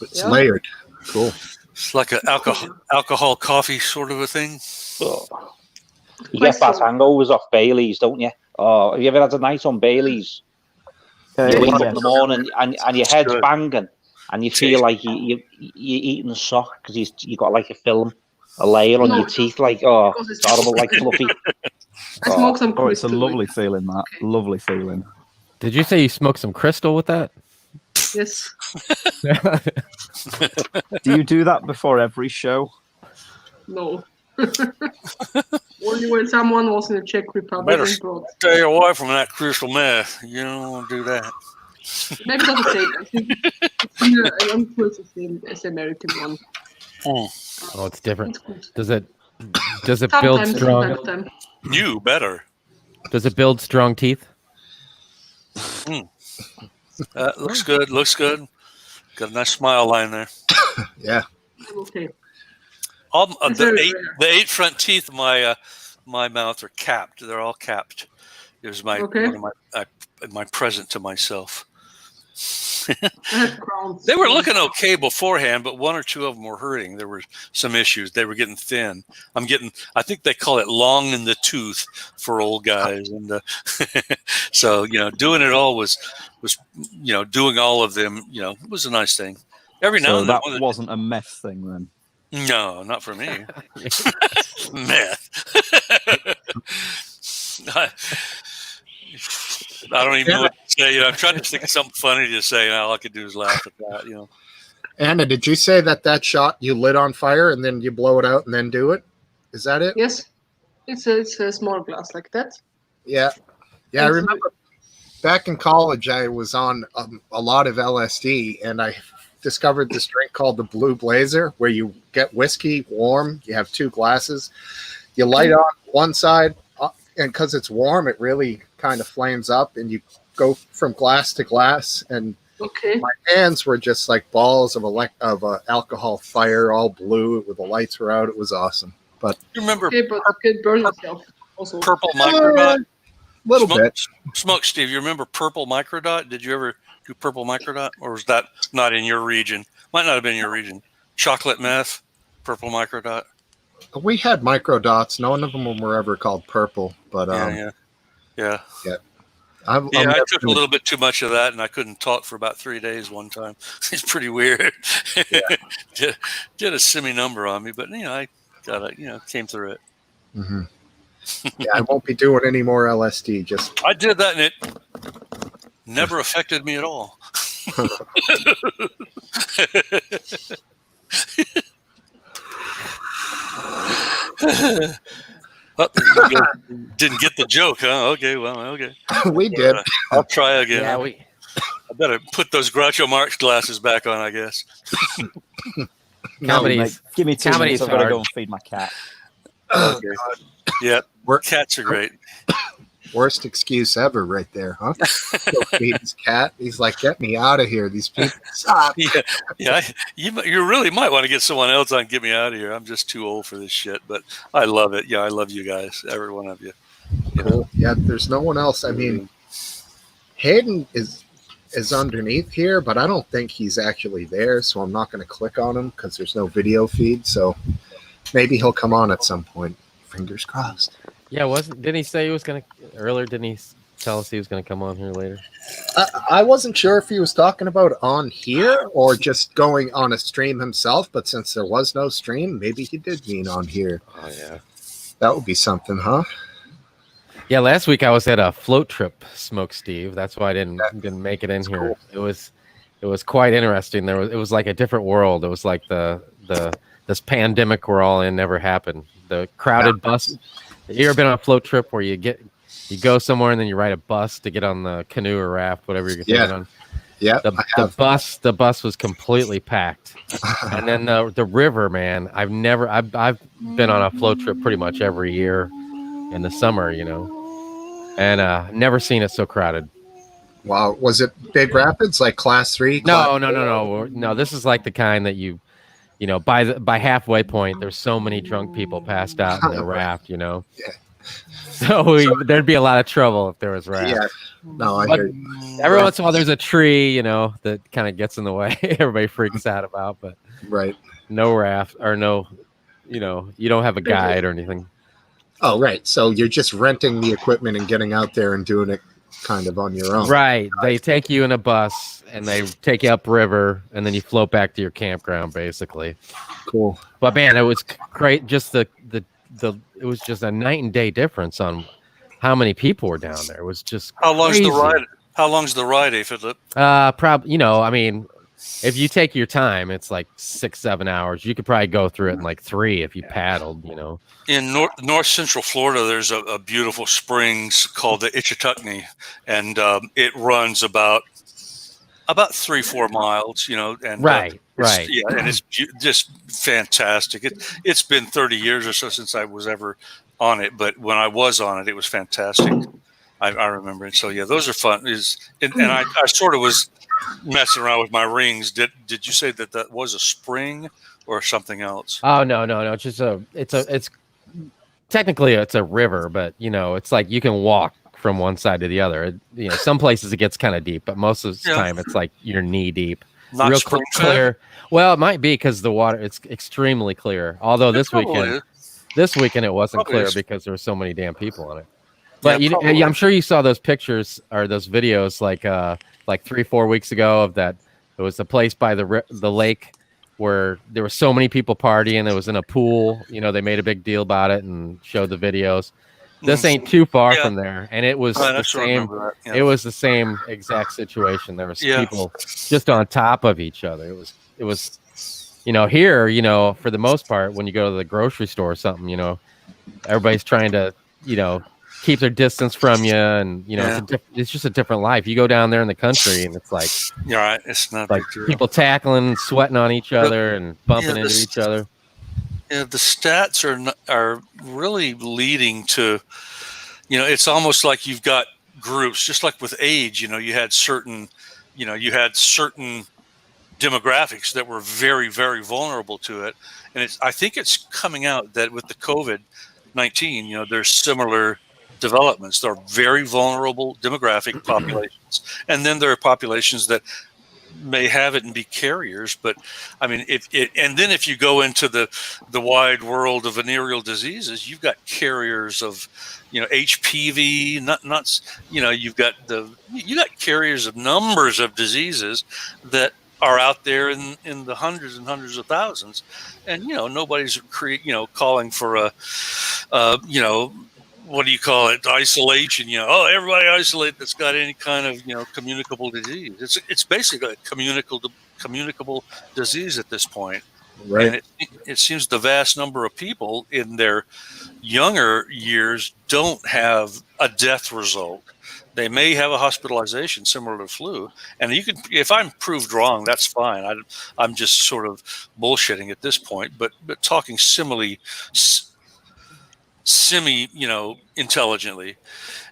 It's layered. Cool. It's like an alcohol coffee sort of a thing. Oh. You get bad hangovers off Bailey's, don't you? Oh, have you ever had a night on Bailey's? You wake up in the morning and your head's banging, and you feel like you're eating a sock because you got like a layer on your teeth, like it's horrible, like fluffy. I smoke some crystal. It's a lovely feeling, that lovely feeling. Did you say you smoked some crystal with that? Yes. Do you do that before every show? No. Only when someone was in the Czech Republic. Better stay away from that crystal meth. You don't want to do that. Maybe not the same. I think I'm sure it's the same as the American one. Oh, it's different. Does it Sometimes, build strong? You better. Does it build strong teeth? Looks good. Looks good. Got a nice smile line there. Yeah. Okay. The eight front teeth of my mouth are capped. They're all capped. It was my present to myself. They were looking okay beforehand, but one or two of them were hurting. There were some issues. They were getting thin. I think they call it long in the tooth for old guys. And so, doing it all was, doing all of them, was a nice thing. Every now and then. That wasn't a meth thing then? No, not for me. Meth. I don't even know what to say. I'm trying to think of something funny to say, and all I could do is laugh at that. Anna, did you say that shot you lit on fire and then you blow it out and then do it? Is that it? Yes, it's a small glass like that. Yeah. I remember back in college I was on a lot of LSD, and I discovered this drink called the Blue Blazer, where you get whiskey warm. You have 2 glasses. You light on one side, and because it's warm, it really kind of flames up, and you go from glass to glass. And my hands were just like balls of alcohol fire, all blue, with the lights were out. It was awesome. But you remember burn yourself also. Purple Microdot? Little bit. Smokesteve, you remember Purple Microdot? Did you ever do Purple Microdot, or was that not in your region? Might not have been your region. Chocolate meth, Purple Microdot. We had microdots. None of them were ever called purple, but yeah. I took a little bit too much of that, and I couldn't talk for about 3 days one time. It's pretty weird. Did a semi number on me, but I got it. Came through it. Mm-hmm. Yeah, I won't be doing any more LSD. I did that, and it never affected me at all. Didn't get the joke, huh? Okay, well, okay. We did. I'll try again. Yeah, I better put those Groucho Marx glasses back on, I guess. Mate, give me 2 minutes. I've got to go and feed my cat. Okay. Yeah, cats are great. Worst excuse ever right there, huh? Go feed his cat. He's like, get me out of here. These people suck. Yeah. You really might want to get someone else on. Get me out of here. I'm just too old for this shit, but I love it. Yeah, I love you guys, every one of you. Cool. Yeah, there's no one else. I mean, Hayden is underneath here, but I don't think he's actually there, so I'm not going to click on him because there's no video feed. So maybe he'll come on at some point. Fingers crossed. Yeah, didn't he say he was going to earlier? Didn't he tell us he was going to come on here later? I wasn't sure if he was talking about on here or just going on a stream himself, but since there was no stream, maybe he did mean on here. Oh, yeah. That would be something, huh? Yeah, last week I was at a float trip, Smokesteve. That's why I didn't make it in here. Cool. It was quite interesting. It was like a different world. It was like this pandemic we're all in never happened. The crowded bus. You ever been on a float trip where you go somewhere and then you ride a bus to get on the canoe or raft, whatever you're thinking on? Yeah. The bus was completely packed. And then the river, man. I've been on a float trip pretty much every year in the summer, and never seen it so crowded. Wow. Was it big rapids like class 3? No. This is like the kind that by halfway point, there's so many drunk people passed out in the raft, Yeah. So there'd be a lot of trouble if there was raft. Yeah. No, I hear you. Every once in a while, there's a tree, that kind of gets in the way. Everybody freaks out about, but right. No raft or no, you don't have a guide or anything. Oh, right. So you're just renting the equipment and getting out there and doing it kind of on your own. Right. They take you in a bus and they take you upriver and then you float back to your campground, basically. Cool. But man, it was great. Just it was just a night and day difference on how many people were down there. It was just How long's crazy. the ride? How long's the ride, Philip? Probably, if you take your time, it's like 6-7 hours. You could probably go through it in like 3 if you paddled, In north central Florida, there's a beautiful springs called the Ichituckney, and it runs about 3-4 miles, and right. Yeah, and it's just fantastic. It's been 30 years or so since I was ever on it, but when I was on it, it was fantastic. I remember it. So yeah, those are fun. And I sort of was messing around with my rings. Did you say that was a spring or something else? Oh no. It's technically it's a river, but it's like you can walk from one side to the other. You know, some places it gets kind of deep, but most of the time it's like you're knee deep. Not Real spring-fed? clear. Well, it might be because the water it's extremely clear. Although It probably is. this weekend it wasn't Probably clear is. because there were so many damn people on it. Yeah, But probably. I'm sure you saw those pictures or those videos like 3-4 weeks ago of that. It was the place by the lake where there were so many people partying. It was in a pool. You know, they made a big deal about it and showed the videos. This ain't too far Yeah. from there, and it was the I sort of same. remember that. Yeah. It was the same exact situation. There was Yeah. people just on top of each other. It was, you know, here, you know, for the most part, when you go to the grocery store or something, you know, everybody's trying to, you know, keep their distance from you, and you know, it's just a different life. You go down there in the country, and it's like, you're right. It's not like a big deal. people tackling, sweating on each other, and bumping into each other. Yeah, the stats are really leading to, you know, it's almost like you've got groups, just like with age. You know, you had certain demographics that were very, very vulnerable to it, and I think it's coming out that with the COVID-19, you know, there's similar developments. There are very vulnerable demographic populations, and then there are populations that may have it and be carriers. But I mean, if you go into the wide world of venereal diseases, you've got carriers of, you know, HPV, nuts. You know, you got carriers of numbers of diseases that are out there in the hundreds and hundreds of thousands, and you know, nobody's calling for you know, what do you call it? Isolation. You know, oh, everybody isolate that's got any kind of, you know, communicable disease. It's basically a communicable disease at this point. Right. And it seems the vast number of people in their younger years don't have a death result. They may have a hospitalization similar to flu, and if I'm proved wrong, that's fine. I'm just sort of bullshitting at this point, but talking you know, intelligently,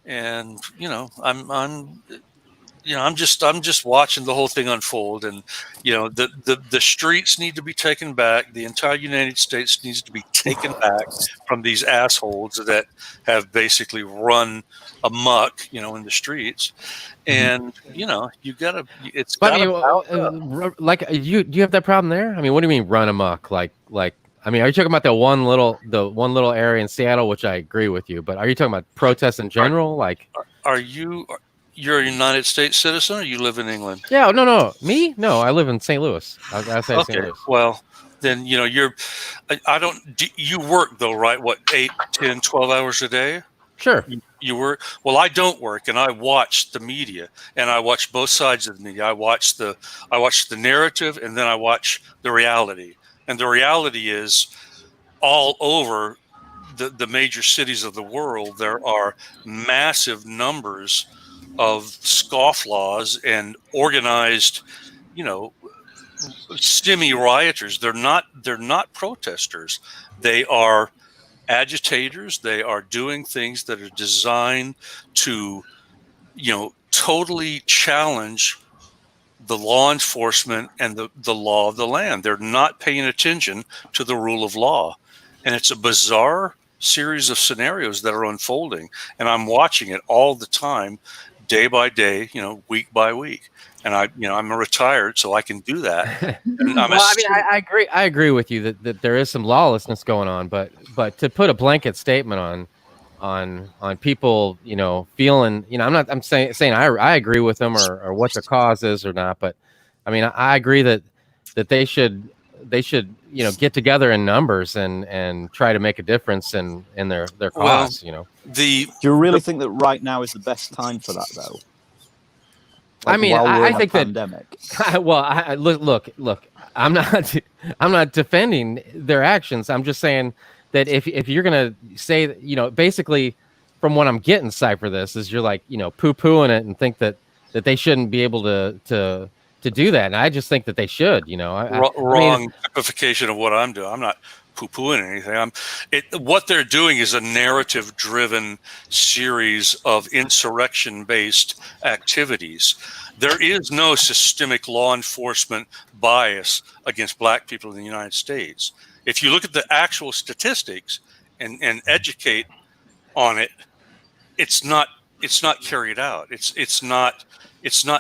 and you know, I'm just watching the whole thing unfold, and you know, the streets need to be taken back. The entire United States needs to be taken back from these assholes that have basically run amok, you know, in the streets. And you know, you gotta. It's But gotta. do you have that problem there? I mean, what do you mean run amok? Like. I mean, are you talking about the one little area in Seattle, which I agree with you, but are you talking about protests in general? You're a United States citizen, or you live in England? Yeah, no. Me? No, I live in St. Louis. Outside of St. Louis. Well, then, you know, you work though, right? What, 8, 10, 12 hours a day? Sure. You work? Well, I don't work, and I watch the media, and I watch both sides of the media. I watch the narrative, and then I watch the reality. And the reality is, all over the major cities of the world, there are massive numbers of scofflaws and organized, you know, stimmy rioters. They're not protesters. They are agitators. They are doing things that are designed to, you know, totally challenge the law enforcement and the law of the land. They're not paying attention to the rule of law. And it's a bizarre series of scenarios that are unfolding. And I'm watching it all the time, day by day, you know, week by week. And I'm retired, so I can do that. I agree with you that there is some lawlessness going on, but to put a blanket statement on people, you know, feeling, you know, I'm saying I agree with them or what the cause is or not, but I mean, I agree that they should, you know, get together in numbers and try to make a difference in their cause, you know. Do you really think that right now is the best time for that, though? Like, I mean, I think pandemic. Well, look. I'm not defending their actions. I'm just saying that if you're gonna say, you know, basically, from what I'm getting, Cypher, this is you're like, you know, poo-pooing it and think that they shouldn't be able to do that. And I just think that they should. You know, wrong typification of what I'm doing. I'm not poo-pooing anything. What they're doing is a narrative-driven series of insurrection-based activities. There is no systemic law enforcement bias against black people in the United States. If you look at the actual statistics and educate on it, it's not it's not carried out. It's not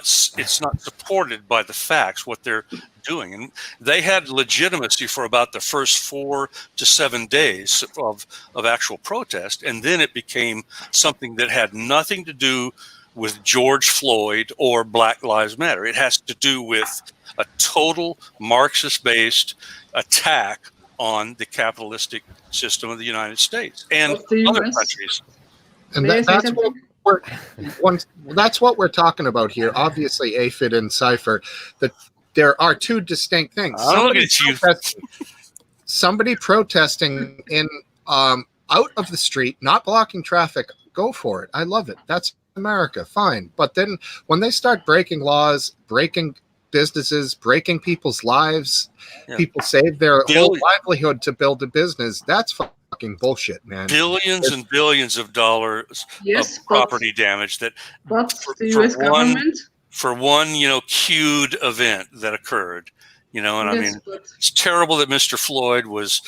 supported by the facts what they're doing, and they had legitimacy for about the first 4 to 7 days of actual protest, and then it became something that had nothing to do with George Floyd or Black Lives Matter. It has to do with a total Marxist-based attack on the capitalistic system of the United States and other countries. And that's what we're talking about here. Obviously, Aphid and Cypher, that there are two distinct things. Somebody protesting in out of the street, not blocking traffic, go for it. I love it. That's America, fine. But then when they start breaking laws, breaking businesses, breaking people's lives, people save their whole livelihood to build a business, that's fucking bullshit, man. Billions and billions of dollars of property damage that the US government, for one, cued event that occurred, and I mean, it's terrible that Mr. Floyd was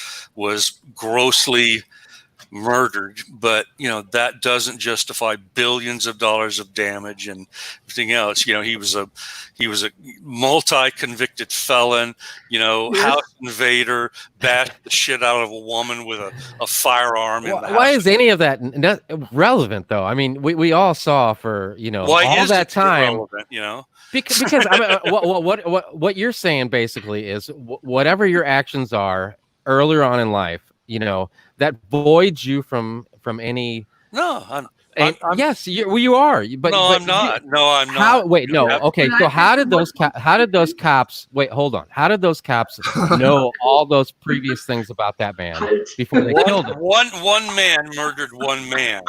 grossly murdered, but that doesn't justify billions of dollars of damage and everything else. He was a multi-convicted felon, house invader, bashed the shit out of a woman with a firearm. Why is any of that not relevant, though? I mean, we all saw for all that time. Irrelevant, because I mean, what you're saying basically is whatever your actions are earlier on in life, that voids you from any. No, I'm yes, you are. But I'm not. I'm not. Wait, no. Okay, so how did those cops? Wait, hold on. How did those cops know all those previous things about that man before they killed him? One man murdered one man,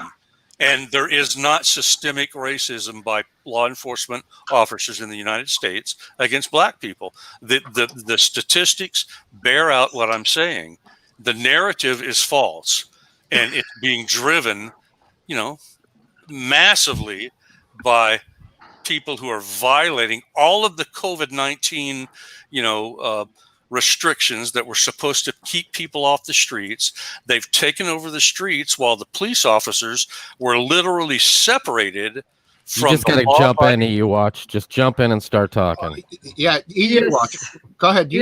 and there is not systemic racism by law enforcement officers in the United States against black people. The statistics bear out what I'm saying. The narrative is false, and it's being driven, massively by people who are violating all of the COVID-19, restrictions that were supposed to keep people off the streets. They've taken over the streets while the police officers were literally separated from. You just got to jump in, EU Watch. Just jump in and start talking. EU Watch. Go ahead.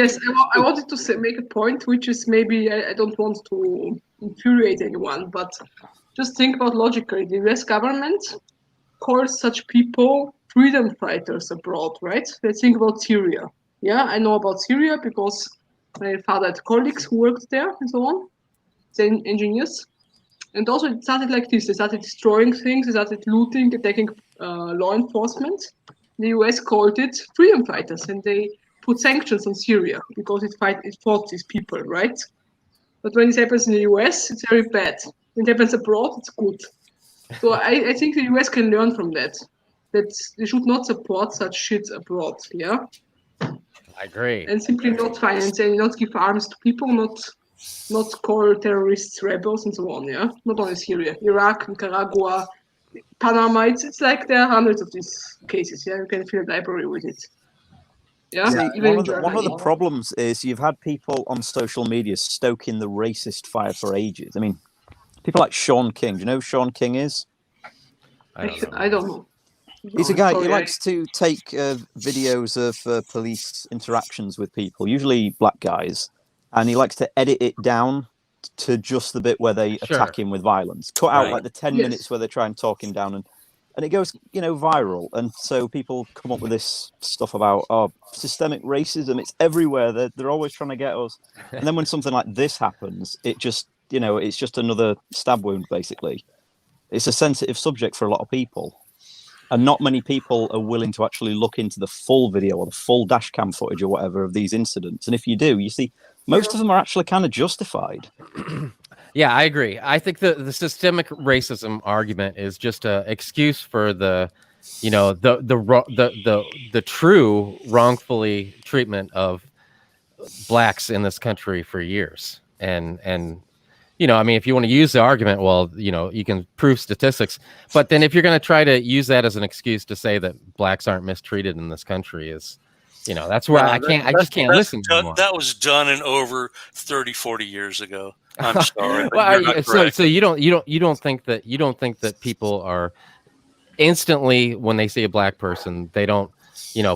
I wanted to make a point, which is maybe I don't want to infuriate anyone, but just think about logically. The US government calls such people freedom fighters abroad, right? Let's think about Syria. Yeah, I know about Syria because my father had colleagues who worked there and so on, same engineers. And also it started like this. They started destroying things, they started looting, attacking law enforcement. The US called it freedom fighters, and they put sanctions on Syria because it fought these people, right? But when it happens in the US, it's very bad. When it happens abroad, it's good. So I think the US can learn from that they should not support such shit abroad, yeah? I agree. And simply not finance and not give arms to people, not call terrorists rebels and so on, yeah? Not only Syria, Iraq, Nicaragua, Panama, it's like there are hundreds of these cases, yeah? You can fill a library with it. Yeah, one of the problems is you've had people on social media stoking the racist fire for ages. I mean, people like Sean King. Do you know who Sean King is? I don't know. He's a guy who likes to take videos of police interactions with people, usually black guys, and he likes to edit it down to just the bit where they attack him with violence. Cut out like the 10 minutes where they try and talk him down, and it goes, viral. And so people come up with this stuff about systemic racism. It's everywhere. They're always trying to get us. And then when something like this happens, it just, it's just another stab wound, basically. It's a sensitive subject for a lot of people. And not many people are willing to actually look into the full video or the full dash cam footage or whatever of these incidents. And if you do, you see most of them are actually kind of justified. Yeah, I agree. I think the systemic racism argument is just an excuse for the true wrongfully treatment of blacks in this country for years. And I mean, if you want to use the argument, well, you can prove statistics, but then if you're going to try to use that as an excuse to say that blacks aren't mistreated in this country is, that's where I just can't listen anymore. That was done and over 30, 40 years ago. I'm sorry. So you don't think that people are instantly when they see a black person, they don't,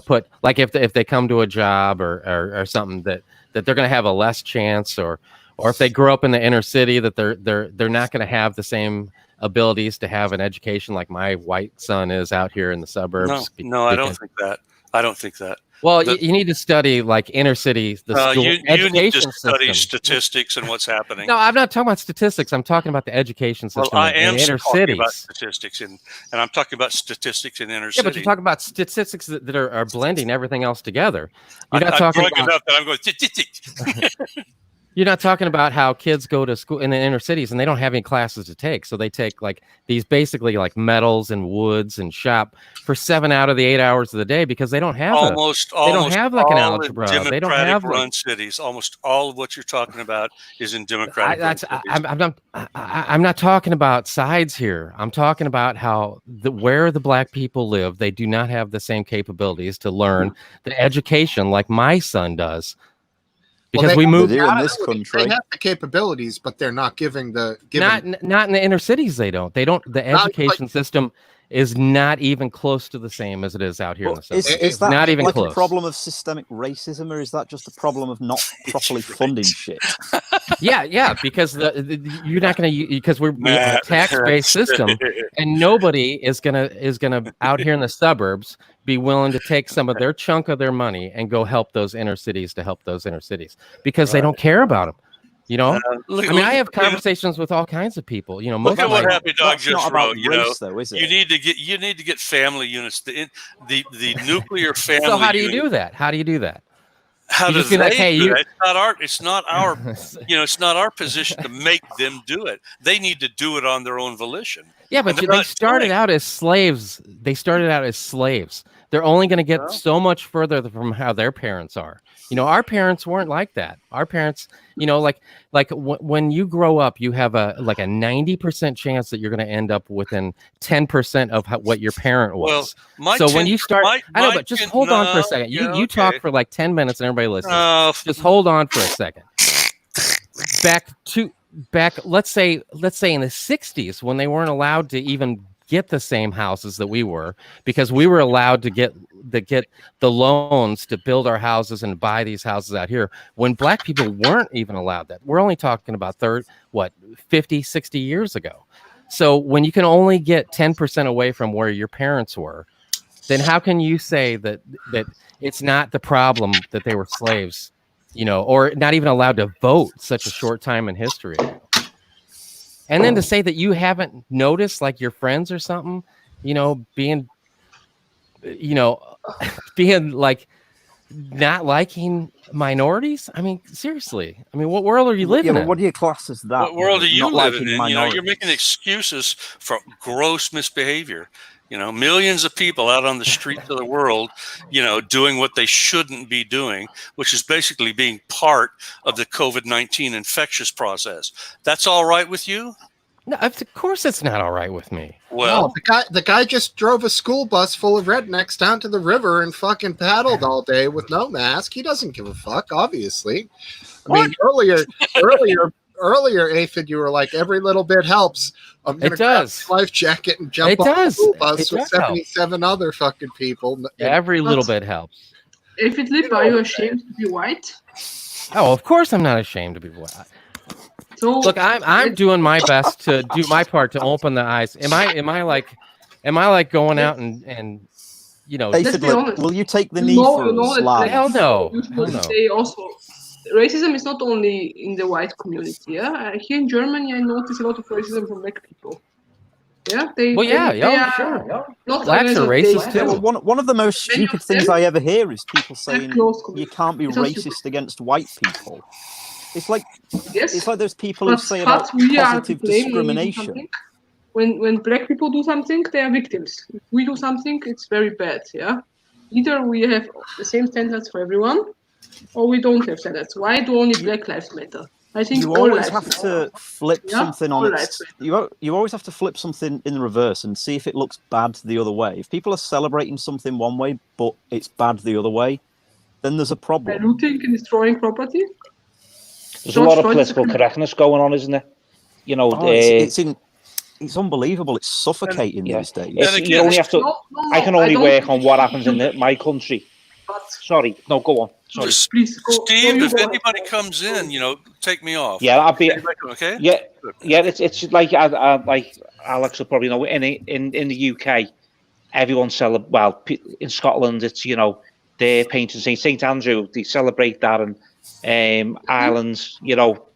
put like if they come to a job or something that they're going to have a less chance, or if they grow up in the inner city that they're not going to have the same abilities to have an education like my white son is out here in the suburbs. No, I don't think that. I don't think that. Well, you need to study like inner city, the school you education need to study system. statistics and what's happening. No, I'm not talking about statistics. I'm talking about the education system Well, I in am inner talking about cities. statistics, and I'm talking about statistics in inner Yeah, city. but you're talking about statistics that are blending everything else together. You're not I'm talking drunk about. enough that I'm going statistics. You're not talking about how kids go to school in the inner cities and they don't have any classes to take. So they take like these basically like metals and woods and shop for 7 out of the 8 hours of the day because they don't have almost they don't have like an all in algebra. They don't have Democratic-run like cities. Almost all of what you're talking about is in Democratic-run cities. I'm not talking about sides here. I'm talking about how where the black people live, they do not have the same capabilities to learn the education like my son does. Because we moved in this country. They have the capabilities, but they're not giving the not in the inner cities. They don't. The education system is not even close to the same as it is out here in the suburbs. Is that not even like close. a problem of systemic racism, or is that just a problem of not properly funding shit? Yeah, because you're not going to, because we're a tax-based system, and nobody is gonna out here in the suburbs be willing to take some of their chunk of their money and go help those inner cities because they don't care about them. I have conversations with all kinds of people. Look at what Happy Dog just wrote. Though, is it? You need to get family units. The nuclear family. So how do you do that? How do you do that? How do they like, hey, do that? It's not our it's not our position to make them do it. They need to do it on their own volition. Yeah, but they started out as slaves. They're only going to get so much further from how their parents are. Our parents weren't like that. Our parents, when you grow up, you have a 90% chance that you're going to end up within 10% of what your parent was. Well, when you start, I know, but just hold on for a second. You talk for like 10 minutes and everybody listens. Just hold on for a second. Let's say in the 60s when they weren't allowed to even get the same houses that we were, because we were allowed to get the loans to build our houses and buy these houses out here, when black people weren't even allowed that. We're only talking about 50, 60 years ago. So when you can only get 10% away from where your parents were, then how can you say that it's not the problem that they were slaves, or not even allowed to vote such a short time in history? And then to say that you haven't noticed, like your friends or something, being like not liking minorities. I mean, seriously. I mean, what world are you living in? What do you class as that? What world are you living in? Minorities? You're making excuses for gross misbehavior. Millions of people out on the streets of the world, doing what they shouldn't be doing, which is basically being part of the COVID-19 infectious process. That's all right with you? No, of course it's not all right with me. Well, the guy just drove a school bus full of rednecks down to the river and fucking paddled all day with no mask. He doesn't give a fuck, obviously. I mean, earlier, Aphid, you were like, every little bit helps. I'm going to grab a life jacket and jump on the school bus with 77 other fucking people. Every little bit helps. Aphid Lip, are you ashamed to be white? Oh, of course I'm not ashamed to be white. So look, I'm doing my best to do my part to open the eyes. Am I like going out and Aphid Lip, will you take the knee for us live? Hell no. They also, racism is not only in the white community. Yeah, here in Germany, I notice a lot of racism from black people. Yeah, they are sure. Not blacks are racist too. Well, one of the most stupid things I ever hear is people saying you can't be racist against white people. It's like those people who say about positive discrimination. When black people do something, they are victims. If we do something, it's very bad. Yeah, either we have the same standards for everyone, or we don't have standards. Why do only Black Lives Matter? I think you always have to flip something on its. You always have to flip something in reverse and see if it looks bad the other way. If people are celebrating something one way, but it's bad the other way, then there's a problem. Looting and destroying property. There's a lot of political correctness going on, isn't there? It's in It's unbelievable. It's suffocating Yeah. these days. It's, And you again, only have to. No, I can I only don't work on think what you happens in should, my country. but Sorry, no, go on. Sorry. Just, please go. Steve, you if go ahead. anybody comes in, take me off. Yeah, that'd be. Okay. Yeah, Good. yeah. It's like like Alex will probably know. In the UK, everyone celebrate. Well, in Scotland, it's they're painting Saint Andrew. They celebrate that, and Ireland,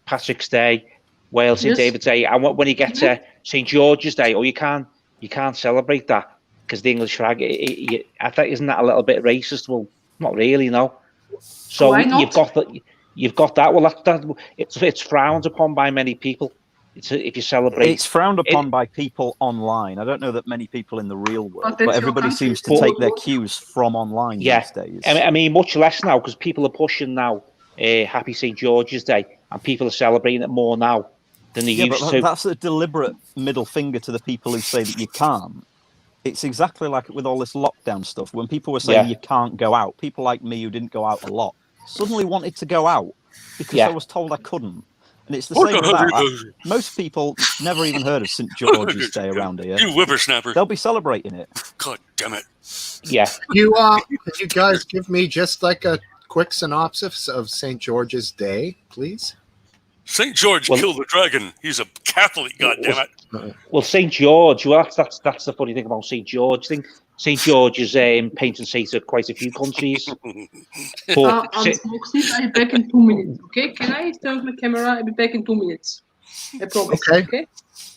Patrick's Day, Wales, St Yes. David's Day, and when you get to St George's Day, you can't celebrate that because the English flag. I think isn't that a little bit racist? Well, not really, no. So Why not? you've got that. Well, it's frowned upon by many people. If you celebrate, It's frowned upon by people online. I don't know that many people in the real world, that's but your everybody country. seems to take their cues from online Yeah, these days. I mean, much less now because people are pushing now. Happy St George's Day, and people are celebrating it more now than they Yeah, used but to. that's a deliberate middle finger to the people who say that you can't. It's exactly like with all this lockdown stuff. When people were saying you can't go out, people like me who didn't go out a lot suddenly wanted to go out because I was told I couldn't. And it's the same with that. Most people never even heard of St. George's Day around here. You whippersnapper. They'll be celebrating it. God damn it. Yeah. You guys give me just like a quick synopsis of St. George's Day, please? St. George killed the dragon. He's a Catholic, goddammit. Well, St. George, that's the funny thing about St. George thing. St. George is patron saint of quite a few countries. Smokesteve, I'll be back in 2 minutes. Okay, can I turn off my camera? I'll be back in 2 minutes. I promise. Okay.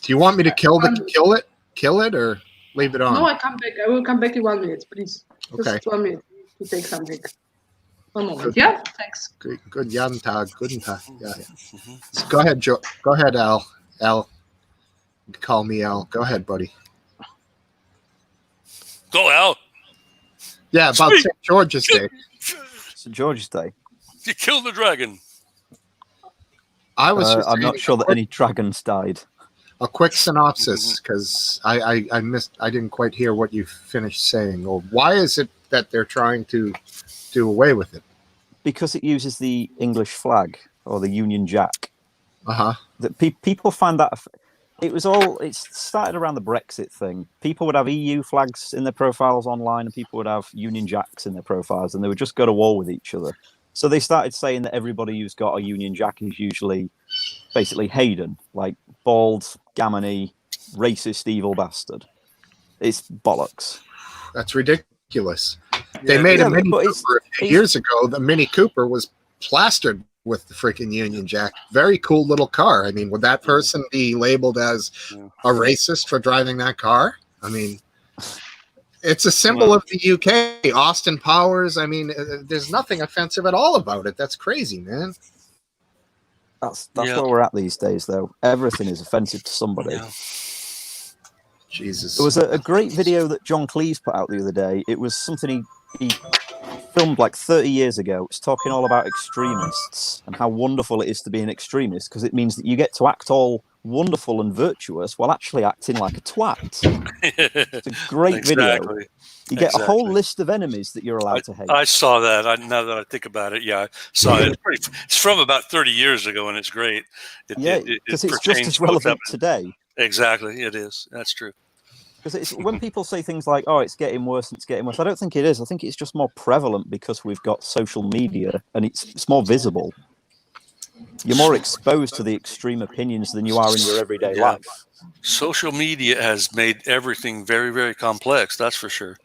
Do you want me to kill it, or leave it on? No, I come back. I will come back in 1 minute, please. Okay. Just 1 minute to take something. 1 moment. Yeah, thanks. Good Guten Tag. Yeah. Go ahead, Joe. Go ahead, Al. Al. Call me Al. Go ahead, buddy. Go out. Yeah, about St. George's Day. St. George's Day. You killed the dragon. I was. I'm not sure that any dragons died. A quick synopsis, because I missed. I didn't quite hear what you finished saying. Or why is it that they're trying to do away with it? Because it uses the English flag or the Union Jack. That people find that. It started around the Brexit thing. People would have EU flags in their profiles online, and people would have Union Jacks in their profiles, and they would just go to war with each other. So they started saying that everybody who's got a Union Jack is usually basically Hayden, like bald, gammony, racist, evil bastard. It's bollocks. That's ridiculous. They made a Mini Cooper a few years ago. The Mini Cooper was plastered with the freaking Union Jack. Very cool little car. I mean, would that person be labeled as a racist for driving that car? I mean, it's a symbol of the UK. Austin Powers. I mean, there's nothing offensive at all about it. That's crazy, man. That's where we're at these days, though. Everything is offensive to somebody. Yeah. Jesus. There was a great video that John Cleese put out the other day. It was something he filmed like 30 years ago. It's talking all about extremists and how wonderful it is to be an extremist because it means that you get to act all wonderful and virtuous while actually acting like a twat. It's a great video. You get a whole list of enemies that you're allowed to hate. I saw that. Now that I think about it, I saw it. It's from about 30 years ago, and it's great. Because it's just as relevant today. Exactly, it is. That's true. Because when people say things like, "Oh, it's getting worse," and it's getting worse. I don't think it is. I think it's just more prevalent because we've got social media and it's more visible. You're more exposed to the extreme opinions than you are in your everyday life. Social media has made everything very, very complex. That's for sure.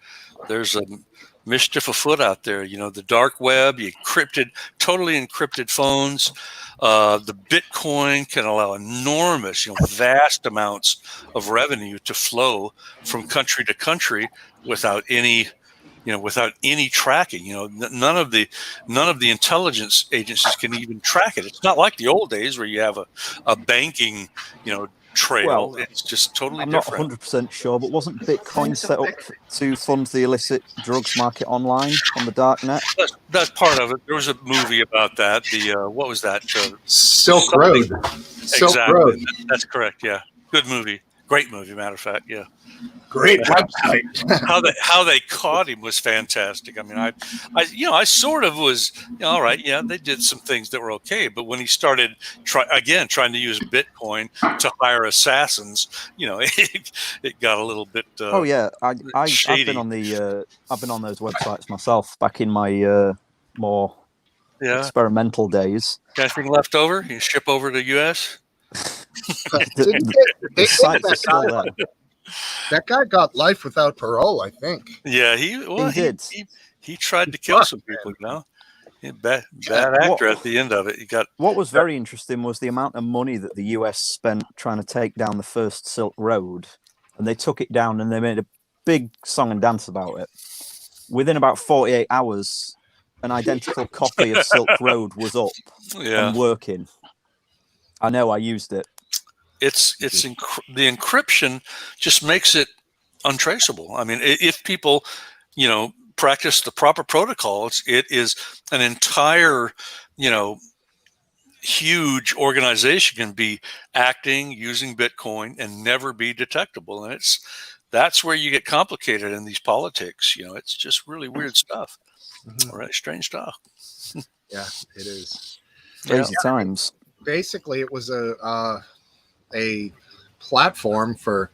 There's a mischief afoot out there. The dark web, totally encrypted phones. The Bitcoin can allow enormous, vast amounts of revenue to flow from country to country without any tracking. None of the intelligence agencies can even track it. It's not like the old days where you have a banking, trail. Well, it's just totally different. I'm not 100% sure, but wasn't Bitcoin set up to fund the illicit drugs market online on the dark net? That's part of it. There was a movie about that. What was that? Silk Road. Exactly. Silk Road. That's correct. Yeah. Good movie. Great movie, matter of fact. Yeah. Great website. how they caught him was fantastic. I mean, I sort of was, all right, yeah, they did some things that were okay, but when he started trying to use Bitcoin to hire assassins, it got a little bit. Oh yeah, I've shady. been on those websites myself back in my more experimental days. Got anything left over? You ship over to US? The sites are still there. That guy got life without parole, I think. Yeah, he did. He tried to kill some people, Bad actor at the end of it. What was very interesting was the amount of money that the US spent trying to take down the first Silk Road, and they took it down and they made a big song and dance about it. Within about 48 hours, an identical copy of Silk Road was up and working. I know, I used it. The encryption just makes it untraceable. I mean, if people, practice the proper protocols, it is an entire, huge organization can be acting using Bitcoin and never be detectable. And that's where you get complicated in these politics. It's just really weird stuff. Really strange stuff. Yeah, it is. Crazy times. Basically, it was a platform for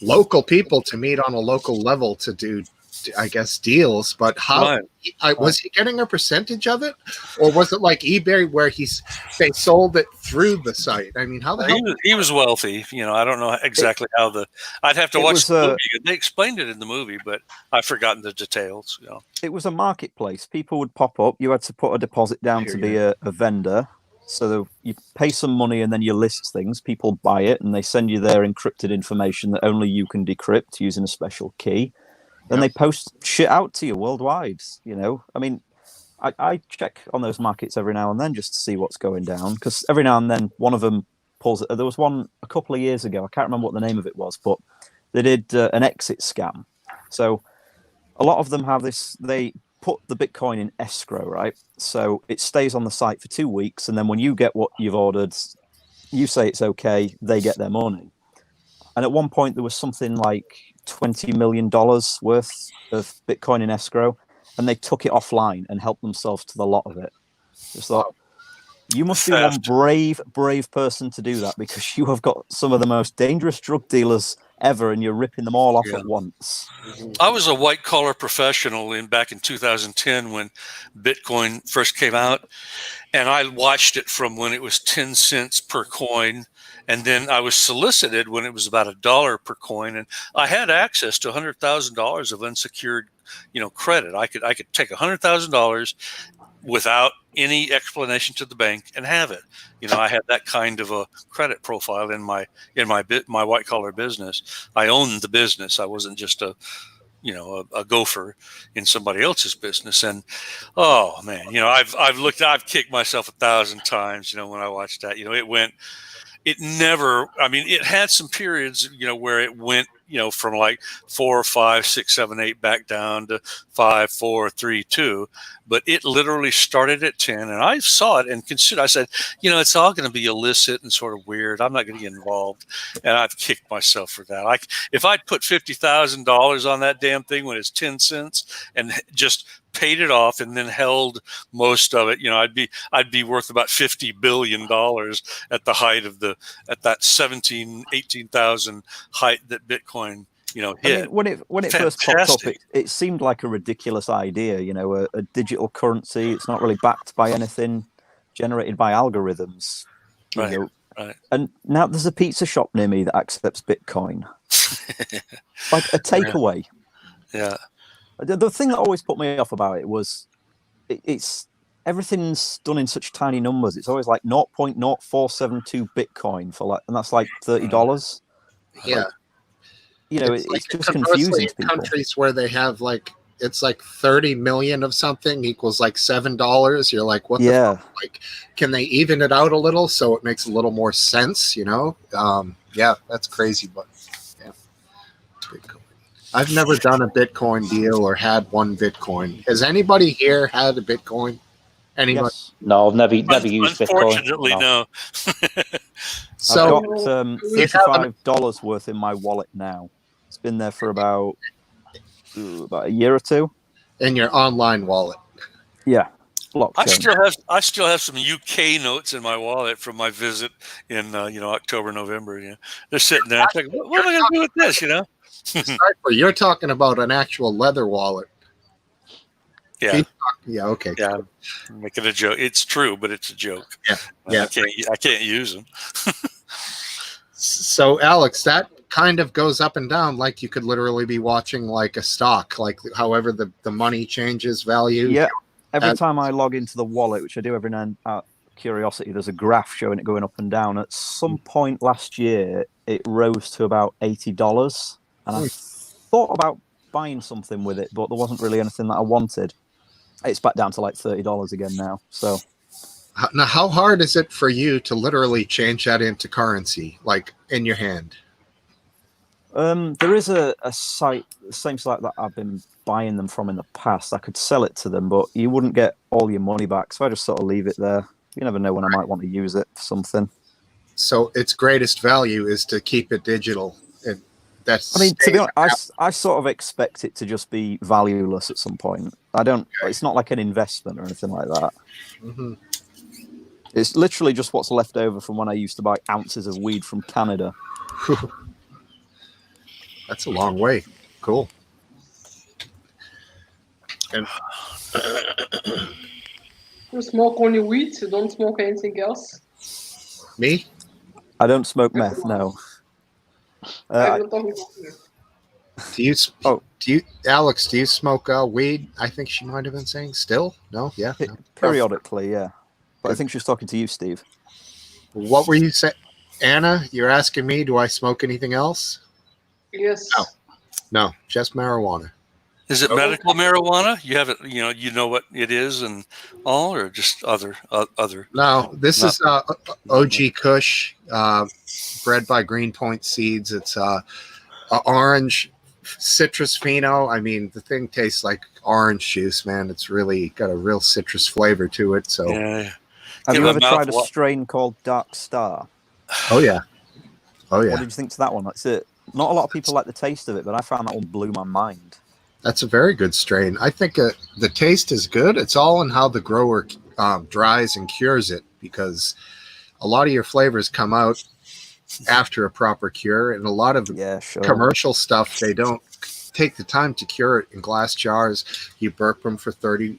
local people to meet on a local level to do, I guess, deals. But how was he getting a percentage of it, or was it like eBay where they sold it through the site? I mean, how the hell? He was wealthy. I don't know exactly how I'd have to watch the movie. They explained it in the movie, but I've forgotten the details. It was a marketplace. People would pop up. You had to put a deposit down to be a vendor. So you pay some money and then you list things. People buy it and they send you their encrypted information that only you can decrypt using a special key. Then they post shit out to you worldwide. I mean, I check on those markets every now and then just to see what's going down, because every now and then one of them pulls it. There was one a couple of years ago. I can't remember what the name of it was, but they did an exit scam. So a lot of them have this. They put the Bitcoin in escrow, right? So it stays on the site for 2 weeks, and then when you get what you've ordered, you say it's okay, they get their money. And at one point, there was something like $20 million worth of Bitcoin in escrow, and they took it offline and helped themselves to the lot of it. Just thought, you must be one brave person to do that, because you have got some of the most dangerous drug dealers ever, and you're ripping them all off at once. I was a white collar professional back in 2010 when Bitcoin first came out, and I watched it from when it was 10 cents per coin, and then I was solicited when it was about $1 per coin, and I had access to $100,000 of unsecured, credit. I could take $100,000 without any explanation to the bank and have it. I had that kind of a credit profile in my white collar business. I owned the business. I wasn't just a gopher in somebody else's business. And oh man, I've kicked myself 1,000 times, when I watched that. It had some periods, where it went, from like 4, 5, 6, 7, 8 back down to 5, 4, 3, 2. But it literally started at 10, and I saw it and considered. I said, it's all going to be illicit and sort of weird. I'm not going to get involved, and I've kicked myself for that. If I'd put $50,000 on that damn thing when it's 10 cents and just paid it off and then held most of it, I'd be worth about $50 billion at the height of at that 18,000 height that Bitcoin hit. I mean, when it first popped up, it seemed like a ridiculous idea. A digital currency. It's not really backed by anything, generated by algorithms. Right. And now there's a pizza shop near me that accepts Bitcoin, like a takeaway. Yeah. The thing that always put me off about it was it's everything's done in such tiny numbers. It's always like 0.0472 Bitcoin and that's like $30. Yeah. It's just confusing to people. Countries where they have it's like 30 million of something equals like $7. You're like, what the fuck? Like, can they even it out a little so it makes a little more sense, Yeah, that's crazy, but yeah. Bitcoin. I've never done a Bitcoin deal or had one Bitcoin. Has anybody here had a Bitcoin? Anyone? Yes. No, I've never used Bitcoin. Unfortunately, no. So I've got $35 worth in my wallet now. It's been there for about a year or two. In your online wallet. Yeah. Blockchain. I still have some UK notes in my wallet from my visit in October, November. They're sitting there. I'm like, what am I going to do with this? You're talking about an actual leather wallet. Yeah. Yeah. Okay. Yeah. I'm making a joke. It's true, but it's a joke. Yeah. I can't use them. So, Alex, that kind of goes up and down, like you could literally be watching like a stock, like however the money changes value. Yeah. Every time I log into the wallet, which I do every now and out of curiosity, there's a graph showing it going up and down. At some point last year, it rose to about $80, and I thought about buying something with it, but there wasn't really anything that I wanted. It's back down to like $30 again now. So now, how hard is it for you to literally change that into currency, like in your hand? There is a site, the same site that I've been buying them from in the past. I could sell it to them, but you wouldn't get all your money back. So I just sort of leave it there. You never know when I might want to use it for something. So its greatest value is to keep it digital. And that's. I mean, to be honest, I sort of expect it to just be valueless at some point. I don't. Okay. It's not like an investment or anything like that. Mm-hmm. It's literally just what's left over from when I used to buy ounces of weed from Canada. That's a long way. Cool. And you smoke only weed? You don't smoke anything else? Me? I don't smoke meth. No. Do you, Alex? Do you smoke weed? I think she might have been saying still. No, yeah, no. Periodically, yeah. But I think she was talking to you, Steve. What were you saying, Anna? You're asking me, do I smoke anything else? Yes. No, just marijuana. Is it medical marijuana? You have it. You know what it is and all, or just other. No, this is OG Kush, bred by Greenpoint Seeds. It's orange citrus pheno. I mean, the thing tastes like orange juice, man. It's really got a real citrus flavor to it. So, have you ever tried a strain called Dark Star? Oh yeah. What did you think to that one? That's it. Not a lot of people like the taste of it, but I found that one blew my mind. That's a very good strain. I think the taste is good. It's all in how the grower dries and cures it, because a lot of your flavors come out after a proper cure, and a lot of commercial stuff, they don't take the time to cure it in glass jars. You burp them for 30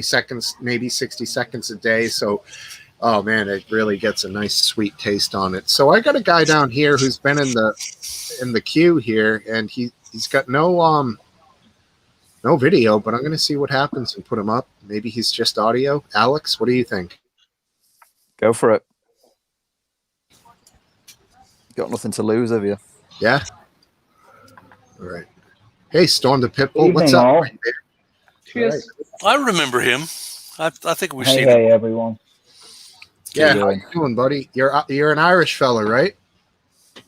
seconds, maybe 60 seconds a day. So, oh man, it really gets a nice sweet taste on it. So I got a guy down here who's been in the queue here, and he's got no video, but I'm going to see what happens and put him up. Maybe he's just audio. Alex, what do you think? Go for it. Got nothing to lose, have you? Yeah. All right. Hey, Storm the Pitbull. What's up? All. Cheers. I remember him. I think we've seen him. Hey, everyone. Yeah, how you doing, buddy? You're an Irish fella, right?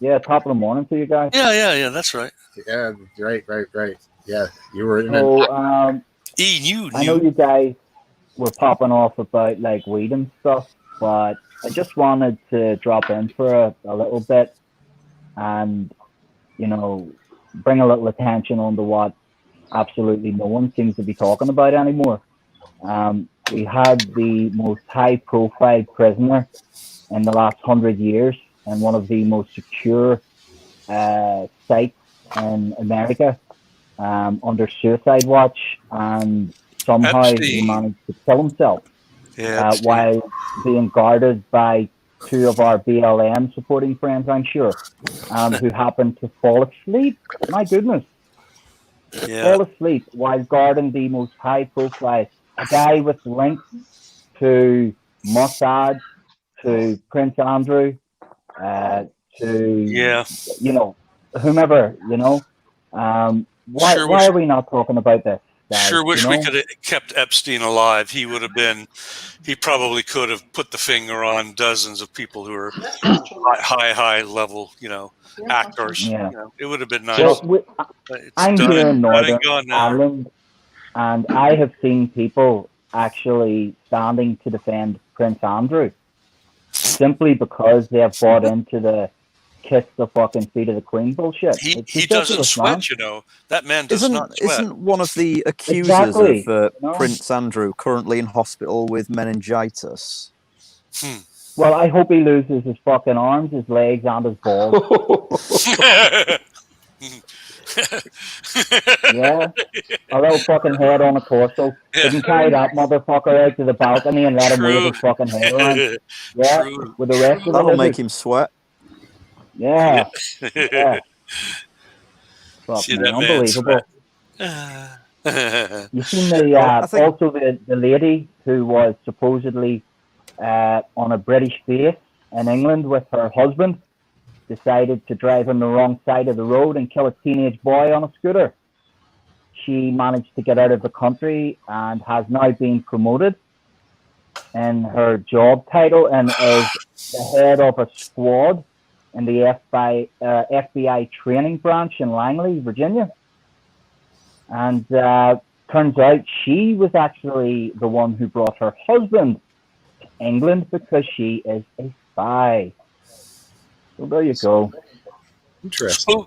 Yeah, top of the morning to you guys. Yeah, that's right. Yeah, right. Yeah, you were in I know you guys were popping off about like weed and stuff, but I just wanted to drop in for a little bit and, bring a little attention onto what absolutely no one seems to be talking about anymore. We had the most high-profile prisoner in the last 100 years and one of the most secure sites in America under suicide watch, and somehow he managed to kill himself while being guarded by two of our BLM supporting friends, I'm sure, who happened to fall asleep. My goodness. Fall asleep while guarding the most high-profile, a guy with links to Mossad, to Prince Andrew, to whomever. Why are we not talking about this, guys? Sure wish we could have kept Epstein alive. He probably could have put the finger on dozens of people who are high level, actors. Yeah. It would have been nice. Well, I'm here in Northern Ireland, and I have seen people actually standing to defend Prince Andrew simply because they have bought into the kiss the fucking feet of the Queen bullshit. He doesn't sweat, you know. That man does not sweat. Isn't one of the accusers Exactly. of Prince Andrew currently in hospital with meningitis? Well, I hope he loses his fucking arms, his legs, and his balls. Yeah, a little fucking head on a torso. Yeah. They can carry that motherfucker out to the balcony and let him wave his fucking head around. Yeah, True. with the rest of the That'll make lizards. him sweat. Yeah, yeah. Fuck, See man, that man unbelievable. sweat. You seen the I think- also the lady who was supposedly on a British base in England with her husband, decided to drive on the wrong side of the road and kill a teenage boy on a scooter. She managed to get out of the country and has now been promoted in her job title and is the head of a squad in the FBI training branch in Langley, Virginia. And turns out she was actually the one who brought her husband to England because she is a spy. So there you go. Interesting.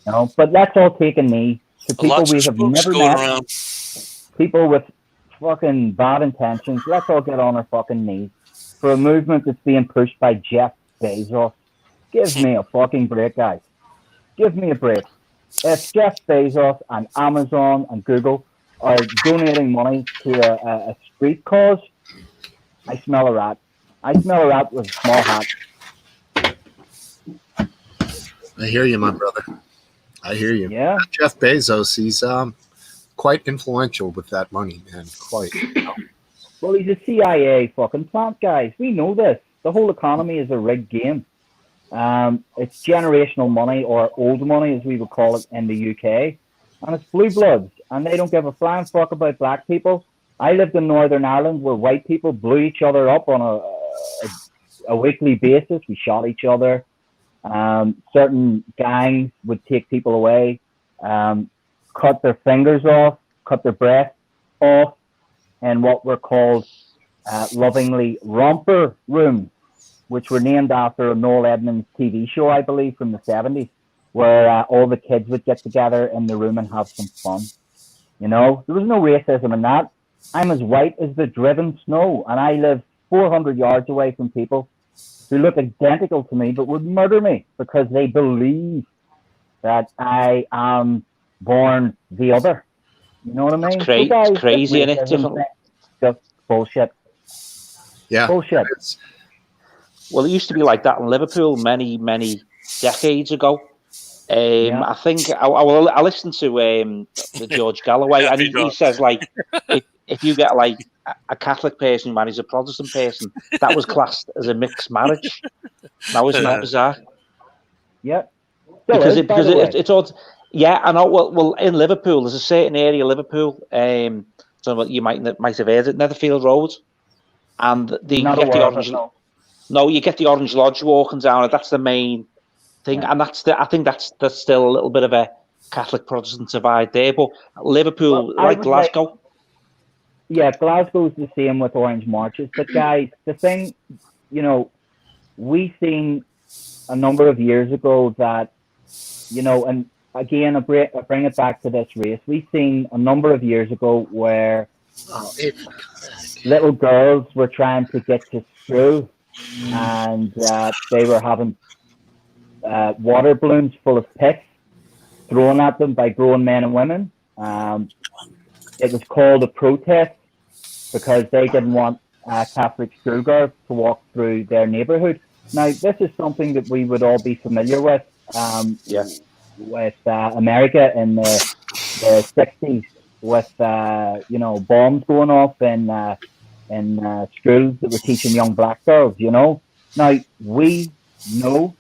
No, but that's all taken me to people Lots we of have spooks never going met, around. people with fucking bad intentions. Let's all get on our fucking knees for a movement that's being pushed by Jeff Bezos. Give me a fucking break, guys. Give me a break. If Jeff Bezos and Amazon and Google are donating money to a street cause, I smell a rat. I smell a rat with a small hat. I hear you, my brother. I hear you. Yeah. Jeff Bezos, he's quite influential with that money, man. Quite. Well, he's a CIA fucking plant, guys. We know this. The whole economy is a rigged game. It's generational money, or old money, as we would call it in the UK. And it's blue bloods, and they don't give a flying fuck about black people. I lived in Northern Ireland where white people blew each other up on a weekly basis. We shot each other. Certain gangs would take people away, cut their fingers off, cut their breasts off, in what were called lovingly romper rooms, which were named after a Noel Edmonds TV show, I believe, from the 70s, where all the kids would get together in the room and have some fun. You know, there was no racism in that. I'm as white as the driven snow, and I live 400 yards away from people who look identical to me but would murder me because they believe that I am born the other. You know what I mean? It's crazy, and it's different. Just bullshit. Yeah. Bullshit. Well, it used to be like that in Liverpool many, many decades ago. I think I listened to the George Galloway, and he says, like, if you get like a Catholic person who marries a Protestant person, that was classed as a mixed marriage. Now, isn't that bizarre? Yeah. Because it's odd. Yeah, I know. Well, in Liverpool, there's a certain area of Liverpool. So you might have heard it, Netherfield Road, and you get the orange. No, you get the Orange Lodge walking down it. That's the main thing, and I think that's still a little bit of a Catholic Protestant divide there. But Liverpool, like Glasgow. Yeah, Glasgow's the same with Orange Marches. But guys, the thing, you know, we seen a number of years ago that, you know, and again, I bring it back to this race. We seen a number of years ago where little girls were trying to get to school, and they were having water balloons full of piss thrown at them by grown men and women. It was called a protest because they didn't want Catholic schoolgirls to walk through their neighbourhood. Now, this is something that we would all be familiar with. With America in the 60s, with you know, bombs going off in schools that were teaching young black girls. You know, now we know.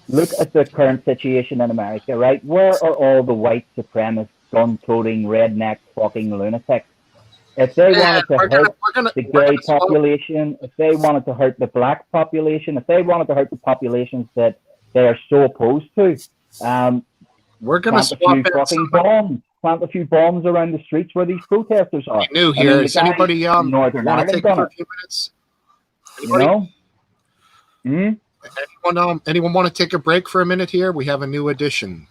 Look at the current situation in America, right? Where are all the white supremacist, gun-toting, redneck, fucking lunatics? If they wanted to hurt the gay population, if they wanted to hurt the black population, if they wanted to hurt the populations that they are so opposed to, we're going to plant a few bombs around the streets where these protesters are. New here. Does anybody want to take it for a few minutes? Anybody? You know? Anyone want to take a break for a minute here? We have a new addition.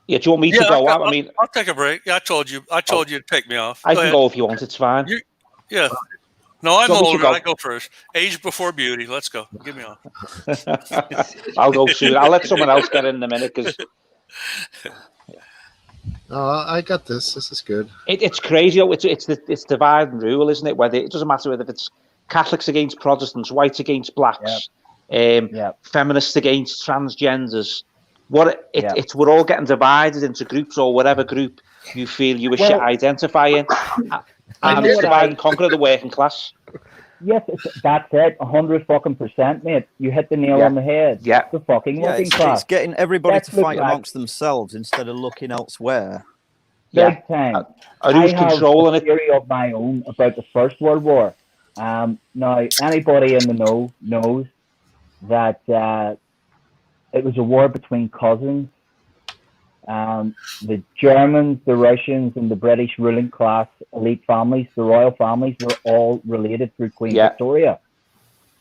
Yeah, do you want me to go? I mean, I'll take a break. Yeah, I told you to take me off. I can go if you want. It's fine. Yeah. No, I'm older. Go? I go first. Age before beauty. Let's go. Give me off. I'll go soon. I'll let someone else get in a minute because. I got this. This is good. It's crazy. It's divide and rule, isn't it? Whether it doesn't matter whether it's Catholics against Protestants, whites against blacks, feminists against transgenders. It's we're all getting divided into groups or whatever group you feel you should identify in, and it's divide and conquer the working class. Yes, that's it. 100%, mate. You hit the nail on the head. Yeah, the fucking working class. It's getting everybody to fight amongst themselves instead of looking elsewhere. Big time. I have a theory of my own about the First World War. Now, anybody in the know knows that it was a war between cousins. The Germans, the Russians, and the British ruling class, elite families, the royal families, were all related through Queen Victoria.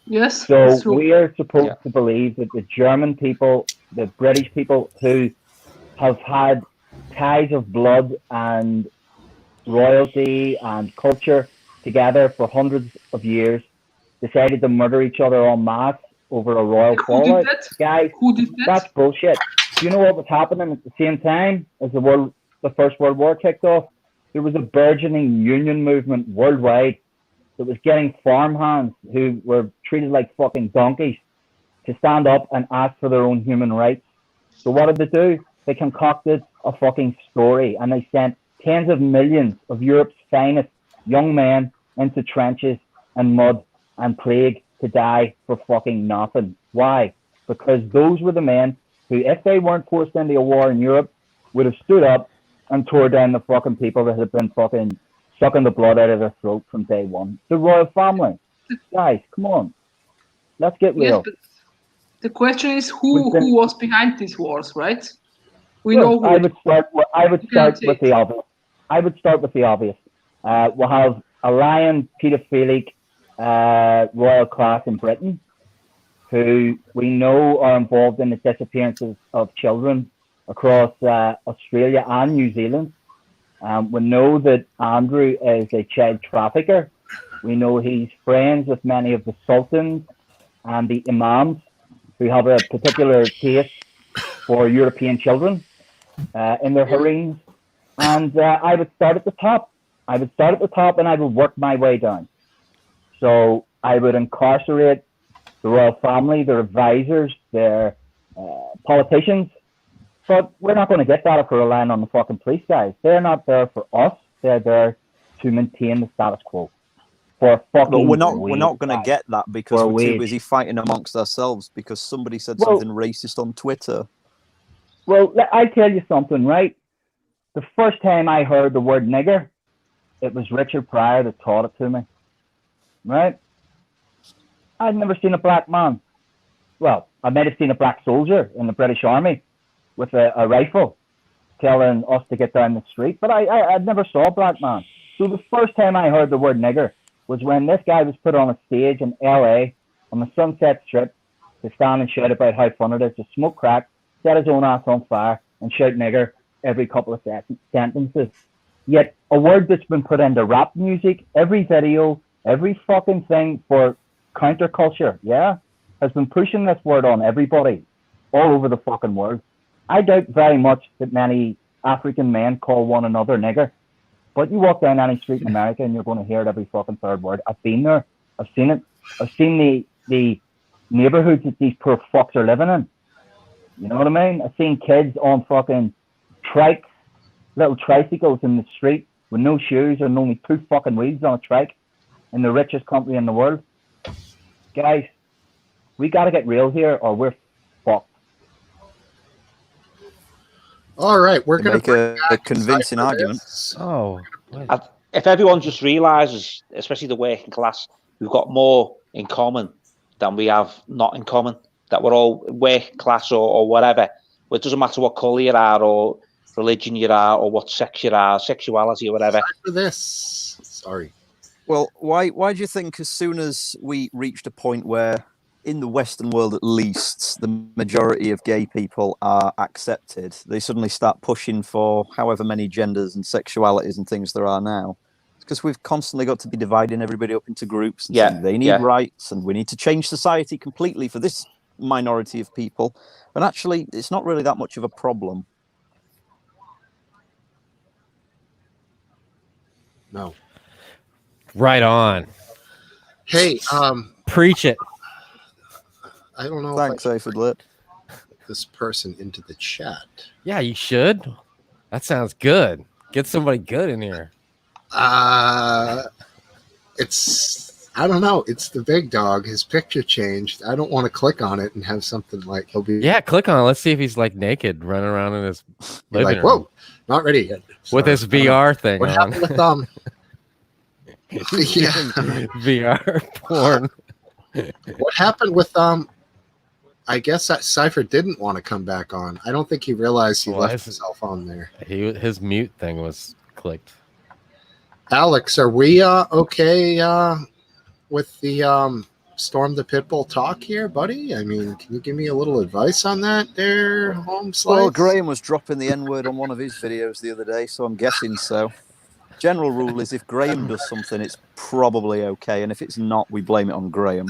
Yes. So we are supposed to believe that the German people, the British people who have had ties of blood and royalty and culture together for hundreds of years, decided to murder each other en masse over a royal fallout. Guys, that's bullshit. Do you know what was happening at the same time as the First World War kicked off? There was a burgeoning union movement worldwide that was getting farmhands who were treated like fucking donkeys to stand up and ask for their own human rights. So what did they do? They concocted a fucking story, and they sent tens of millions of Europe's finest young men into trenches and mud and plague to die for fucking nothing. Why? Because those were the men who, if they weren't forced into a war in Europe, would have stood up and tore down the fucking people that had been fucking sucking the blood out of their throat from day one. The royal family. Guys, come on. Let's get real. Yes, but the question is who was behind these wars, right? We know who. I would start with the obvious. We'll have a lion paedophilic royal class in Britain, who we know are involved in the disappearances of children across Australia and New Zealand. We know that Andrew is a child trafficker. We know he's friends with many of the sultans and the imams who have a particular taste for European children in their harems. And I would start at the top. And I would work my way down. So I would incarcerate the royal family, their advisors, their politicians. But we're not going to get that if we're relying on the fucking police guys. They're not there for us. They're there to maintain the status quo. For fucking But we're not going to get that because we're too busy fighting amongst ourselves because somebody said something racist on Twitter. Well, I'll tell you something, right? The first time I heard the word nigger, it was Richard Pryor that taught it to me. Right? I'd never seen a black man. Well, I might have seen a black soldier in the British Army with a rifle telling us to get down the street, but I never saw a black man. So the first time I heard the word nigger was when this guy was put on a stage in LA on the Sunset Strip to stand and shout about how fun it is to smoke crack, set his own ass on fire, and shout nigger every couple of sentences. Yet a word that's been put into rap music, every video, every fucking thing for counterculture, has been pushing this word on everybody all over the fucking world. I doubt very much that many African men call one another nigger, but you walk down any street in America and you're going to hear it every fucking third word. I've been there. I've seen it. I've seen the neighborhoods that these poor fucks are living in. You know what I mean? I've seen kids on fucking trikes, little tricycles in the street with no shoes and only 2 fucking wheels on a trike in the richest country in the world. Guys, we got to get real here or we're fucked. All right, we're going to make a convincing argument. If everyone just realizes, especially the working class, we've got more in common than we have not in common, that we're all working class or whatever. It doesn't matter what colour you are or religion you are or what sex you are, sexuality or whatever. For this. Sorry. Well, why do you think as soon as we reached a point where in the Western world, at least, the majority of gay people are accepted. They suddenly start pushing for however many genders and sexualities and things there are now. It's because we've constantly got to be dividing everybody up into groups and saying they need rights and we need to change society completely for this minority of people. But actually, it's not really that much of a problem. No. Right on. Hey, preach it. I don't know. Thanks, Aphid Lip. This person into the chat. Yeah, you should. That sounds good. Get somebody good in here. It's, I don't know. It's the big dog. His picture changed. I don't want to click on it and have something like he'll be. Yeah, click on it. Let's see if he's like naked running around in his living like, room. whoa, not ready yet. With his VR thing what on. happened with yeah. VR porn. What happened with I guess that Cypher didn't want to come back on. I don't think he realized he left himself on there. His mute thing was clicked. Alex, are we okay with the Storm the Pitbull talk here, buddy? I mean, can you give me a little advice on that there, home slice? Well, Graham was dropping the N-word on one of his videos the other day, so I'm guessing so. General rule is if Graham does something, it's probably okay, and if it's not, we blame it on Graham.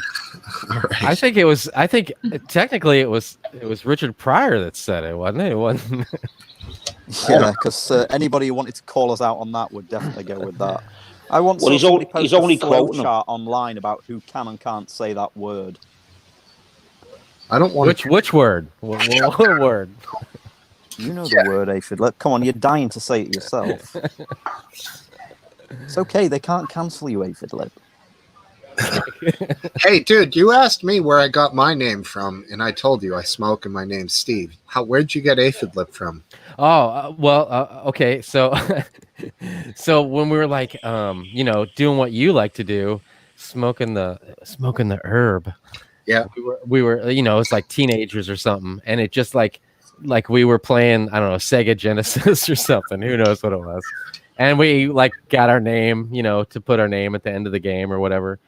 Right. I think technically it was Richard Pryor that said it, wasn't it? It wasn't. Yeah, because anybody who wanted to call us out on that would definitely go with that. I want he's only quoting chart online about who can and can't say that word. I don't want which word? What word? You know the word, Aphid. Come on, you're dying to say it yourself. It's okay, they can't cancel you, Aphid Lip. Hey, dude, you asked me where I got my name from, and I told you I smoke and my name's Steve. Where'd you get Aphid Lip from? Oh, okay. So, so when we were like, doing what you like to do, smoking the herb. Yeah, we were, it's like teenagers or something, and it just like we were playing, I don't know, Sega Genesis or something. Who knows what it was? And we like got our name, to put our name at the end of the game or whatever.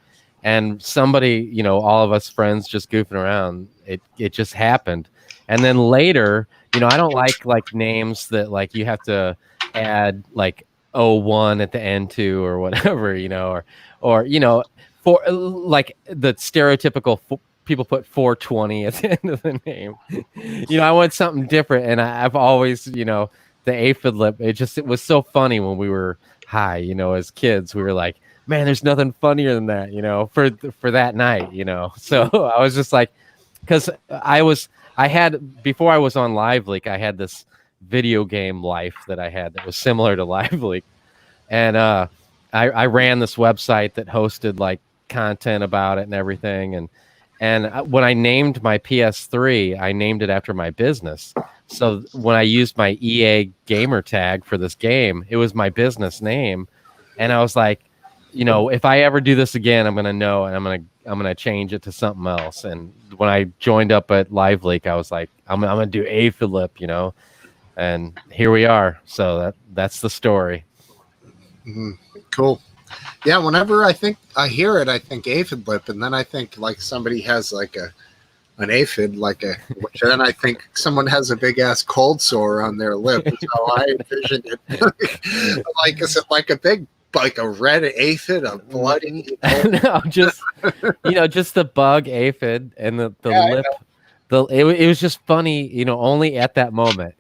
And somebody, all of us friends just goofing around, it just happened. And then later, I don't like names that like you have to add like 01 at the end to or whatever, or for like the stereotypical people put 420 at the end of the name. I want something different, and I've always, the Aphid Lip. It was so funny when we were high, as kids. We were like, man, there's nothing funnier than that, for that night, So I was just like, because I had before I was on Live Leak, I had this video game life that I had that was similar to Live Leak, and I ran this website that hosted like content about it and everything, and when I named my PS3, I named it after my business. So when I used my EA gamer tag for this game, it was my business name, and I was like, if I ever do this again, I'm gonna know, and I'm gonna change it to something else. And when I joined up at Live Leak, I was like, I'm gonna do Aphid Lip, and here we are. So that's the story. Mm-hmm. Cool. Yeah, whenever I hear it, I think Aphid Lip, and then I think like somebody has like an aphid, which then I think someone has a big ass cold sore on their lip. That's how I envision it. Like, is it like a big, like a red aphid, a bloody? No, just just the bug aphid and the lip. It was just funny, only at that moment,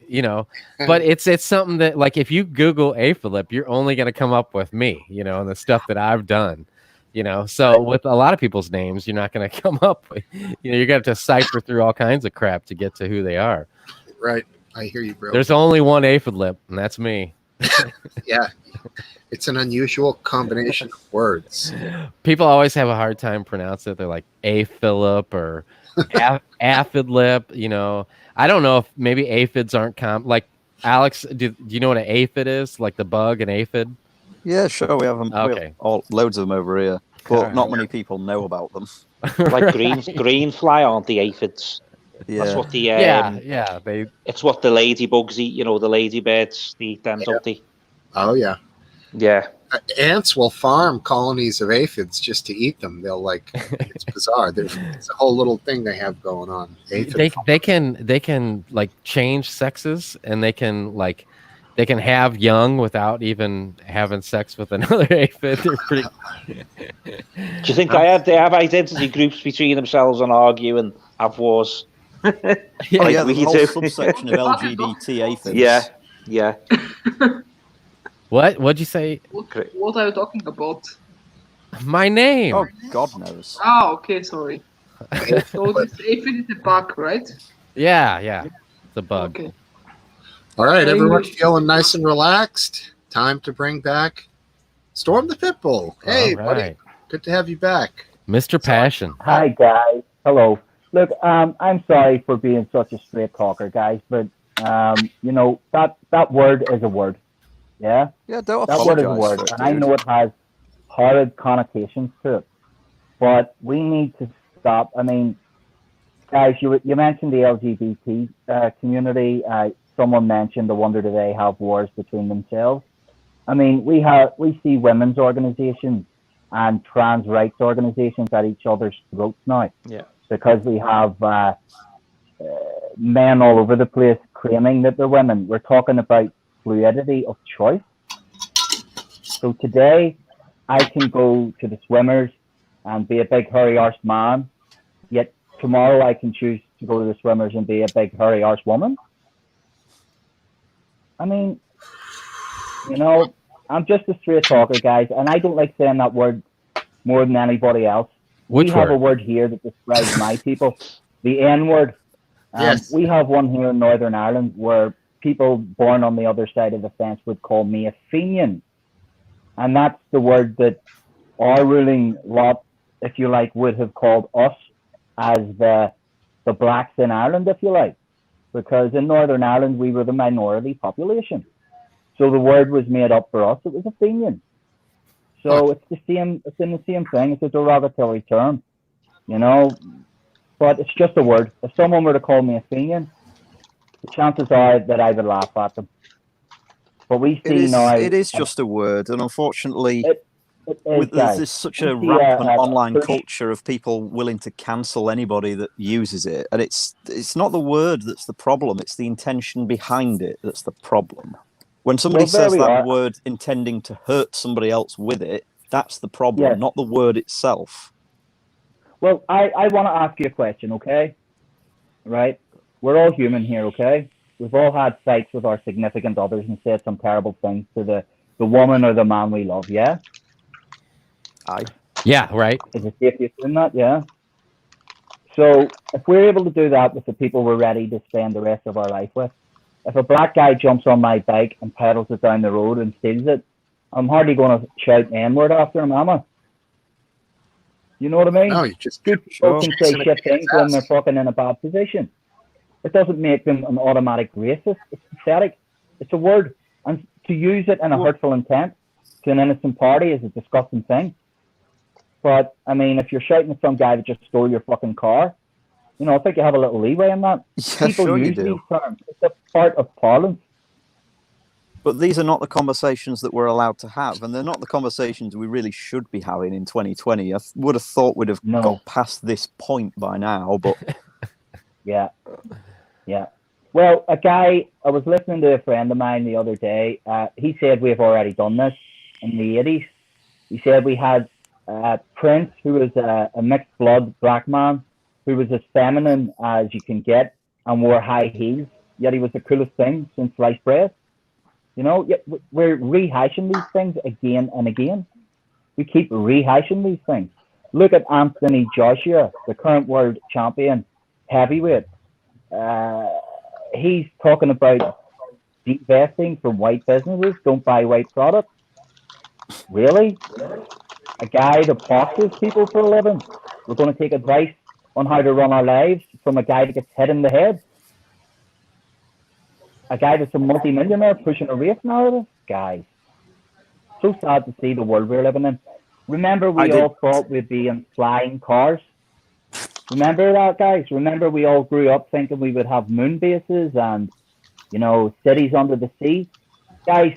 but it's something that like if you Google Aphid Lip, you're only going to come up with me, and the stuff that I've done, so with a lot of people's names, you're not going to come up with, you're going to have to cipher through all kinds of crap to get to who they are. Right. I hear you, bro. There's only one Aphid Lip, and that's me. Yeah. It's an unusual combination of words. People always have a hard time pronouncing it. They're like Philip or Aphid Lip. I don't know if maybe aphids aren't common. Like Alex, do you know what an aphid is? Like the bug, an aphid? Yeah, sure. We have them. Okay, loads of them over here, but not many people know about them. Like green fly, aren't the aphids? Yeah. That's what the It's what the ladybugs eat. The ladybirds eat them, don't they? Oh yeah. Yeah. ants will farm colonies of aphids just to eat them. They'll it's bizarre. It's a whole little thing they have going on. They can like change sexes, and they can have young without even having sex with another aphid. They're pretty. Do you think they have identity groups between themselves and argue and have wars? Yeah, the whole subsection of LGBT aphids. Yeah. What'd you say? What are you talking about? My name. Oh, God knows. Oh, okay, sorry. So this aphid is a bug, right? Yeah. It's a bug. Okay. All right, everyone feeling nice and relaxed. Time to bring back Storm the Pitbull. Hey, buddy. Good to have you back. Mr. Passion. Hi, guys. Hello. Look, I'm sorry for being such a straight talker, guys, but, that word is a word. Yeah? Yeah, don't that word is a word. And I know it has horrid connotations to it. But we need to stop. I mean, guys, you mentioned the LGBT community. Someone mentioned, I wonder, do they have wars between themselves? I mean, we see women's organizations and trans rights organizations at each other's throats now. Yeah. Because we have men all over the place claiming that they're women. We're talking about fluidity of choice. So today, I can go to the swimmers and be a big hairy arse man, yet tomorrow I can choose to go to the swimmers and be a big hairy arse woman. I mean, I'm just a straight talker, guys, and I don't like saying that word more than anybody else. We have a word here that describes my people, the N-word. Yes. We have one here in Northern Ireland where people born on the other side of the fence would call me a Fenian. And that's the word that our ruling lot, if you like, would have called us as the blacks in Ireland, if you like. Because in Northern Ireland, we were the minority population. So the word was made up for us. It was a Fenian. So it's in the same thing. It's a derogatory term, but it's just a word. If someone were to call me a Fenian, the chances are that I would laugh at them. But we see now... It is just a word, and unfortunately... There's such a rampant online culture of people willing to cancel anybody that uses it, and it's not the word that's the problem, it's the intention behind it that's the problem. When somebody says that word intending to hurt somebody else with it, that's the problem, not the word itself. Well, I want to ask you a question, okay? Right? We're all human here, okay? We've all had fights with our significant others and said some terrible things to the woman or the man we love, yeah? Aye. Yeah, right. Is it safe to assume that? Yeah. So if we're able to do that with the people we're ready to spend the rest of our life with, if a black guy jumps on my bike and pedals it down the road and steals it, I'm hardly going to shout an N-word after him, am I? You know what I mean? No, you just good people can say shit things when they're fucking in a bad position. It doesn't make them an automatic racist. It's pathetic. It's a word. And to use it in a hurtful intent to an innocent party is a disgusting thing. But, I mean, if you're shouting at some guy that just stole your fucking car, I think you have a little leeway in that. Yeah, people sure use you do. These terms. It's a part of parlance. But these are not the conversations that we're allowed to have, and they're not the conversations we really should be having in 2020. I would have thought we'd have got past this point by now, but... Yeah. Well, I was listening to a friend of mine the other day. He said we've already done this in the 80s. He said we had Prince, who was a mixed blood black man, who was as feminine as you can get and wore high heels, yet he was the coolest thing since sliced bread. We're rehashing these things again and again. We keep rehashing these things. Look at Anthony Joshua, the current world champion heavyweight. He's talking about divesting from white businesses, don't buy white products. Really? A guy that boxes people for a living? We're going to take advice on how to run our lives from a guy that gets hit in the head? A guy that's a multi-millionaire pushing a race narrative? Guys, so sad to see the world we're living in. Remember, we all thought we'd be in flying cars? Remember that, guys? Remember we all grew up thinking we would have moon bases and, cities under the sea? Guys,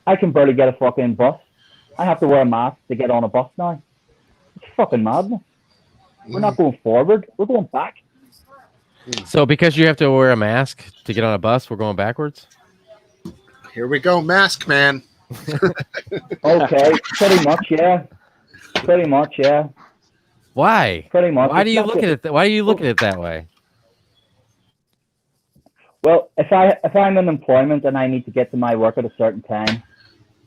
I can barely get a fucking bus I have to wear a mask to get on a bus now. It's fucking madness. We're not going forward. We're going back. So because you have to wear a mask to get on a bus, we're going backwards? Here we go, mask man. Okay, pretty much, yeah. Pretty much, yeah. Why? Pretty much. Why do you look at it? Why do you look at it that way? Well, if I'm in employment and I need to get to my work at a certain time,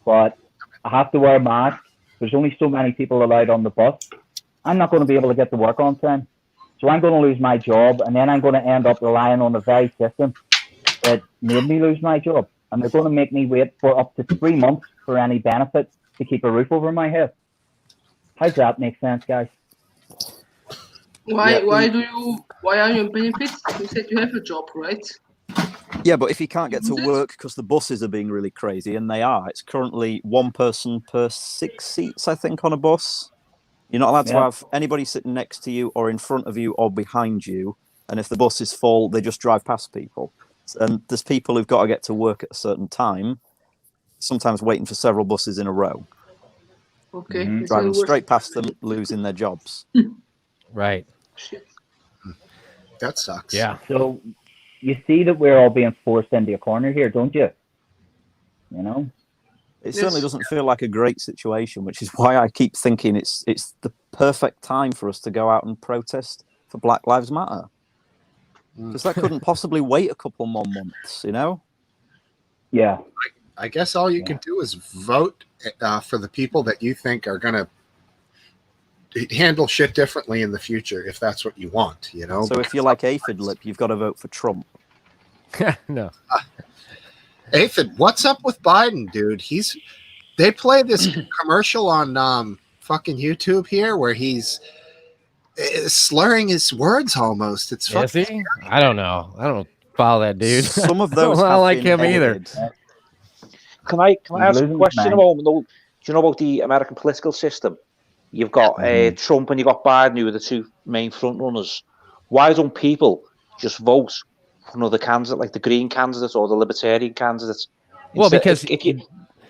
but I have to wear a mask, there's only so many people allowed on the bus, I'm not going to be able to get to work on time. So I'm going to lose my job, and then I'm going to end up relying on the very system that made me lose my job. And they're going to make me wait for up to 3 months for any benefit to keep a roof over my head. How does that make sense, guys? Why are you on benefits? You said you have a job, right? Yeah, but if you can't get to work because the buses are being really crazy, and they are, it's currently one person per 6 seats, I think, on a bus. You're not allowed to have anybody sitting next to you or in front of you or behind you. And if the bus is full, they just drive past people. And there's people who've got to get to work at a certain time, sometimes waiting for several buses in a row. Okay. Driving straight past them, losing their jobs. Right. Shit. That sucks. Yeah. So you see that we're all being forced into a corner here, don't you? You know? It certainly doesn't feel like a great situation, which is why I keep thinking it's the perfect time for us to go out and protest for Black Lives Matter. Because that couldn't possibly wait a couple more months, you know? Yeah. I guess all you can do is vote for the people that you think are going to handle shit differently in the future, if that's what you want, you know? So if you're like Aphid Lip, you've got to vote for Trump. No. Aphid, what's up with Biden, dude? They play this commercial on fucking YouTube here where he's slurring his words almost. It's Is he? I don't know. I don't follow that dude. Some of those I don't have like been him either. edited. Can I ask a losing question his a moment? Do you know about the American political system? You've got Trump and you've got Biden, who are the two main front runners. Why don't people just vote for another candidate, like the Green candidate or the Libertarian candidate? Well,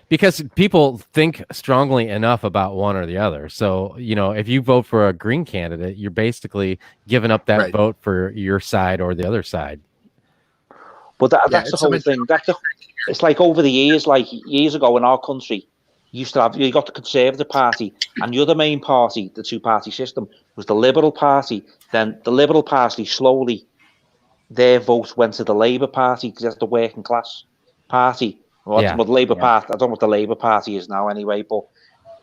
because people think strongly enough about one or the other. So, you know, if you vote for a Green candidate, you're basically giving up that vote for your side or the other side. But that's the whole thing. It's like over the years, like years ago in our country, you got the Conservative Party, and the other main party, the two-party system, was the Liberal Party. Then the Liberal Party slowly, their vote went to the Labour Party because that's the working class party. Well, the Labour Party. I don't know what the Labour Party is now, anyway. But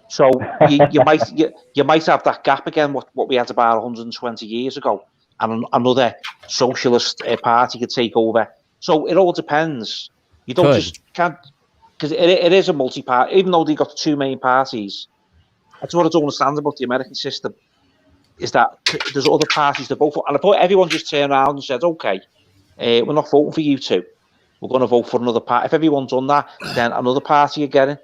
so you might have that gap again. What we had about 120 years ago, and another socialist party could take over. So it all depends. You can't. Because it is a multi-party, even though they got the two main parties. That's what I don't understand about the American system, is that there's other parties to vote for. And I thought everyone just turned around and said, okay, we're not voting for you two. We're going to vote for another party. If everyone's done that, then another party are getting.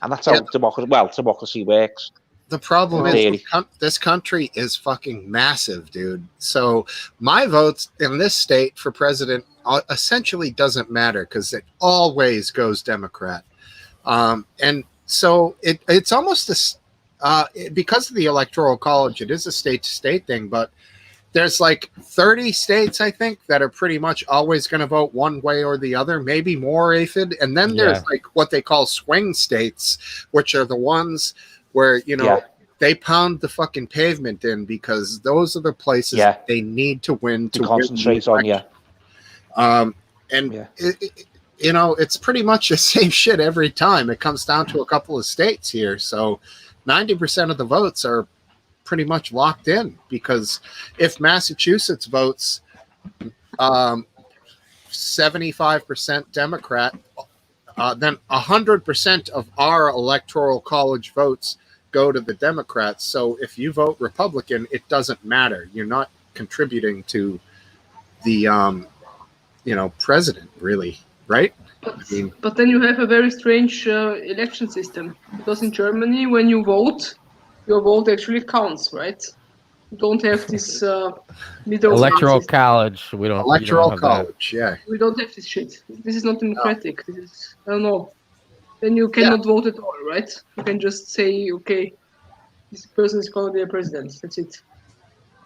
And that's how democracy works. The problem is this country is fucking massive, dude. So my votes in this state for president essentially doesn't matter because it always goes Democrat. And so it's almost because of the Electoral College, it is a state-to-state thing, but there's like 30 states, I think, that are pretty much always going to vote one way or the other, maybe more, Aphid. And then there's like what they call swing states, which are the ones where, you know, they pound the fucking pavement in because those are the places they need to win to concentrate on. You know, it's pretty much the same shit every time. It comes down to a couple of states here. So 90% of the votes are pretty much locked in, because if Massachusetts votes 75% Democrat, then 100% of our Electoral College votes go to the Democrats. So if you vote Republican, it doesn't matter. You're not contributing to the president, really, right? But then you have a very strange election system, because in Germany, when you vote, your vote actually counts, right? You don't have this middle Electoral college. We don't. Electoral college, We don't have this shit. This is not democratic. This is, I don't know. then you cannot vote at all, right? You can just say, okay, this person is going to be a president. That's it.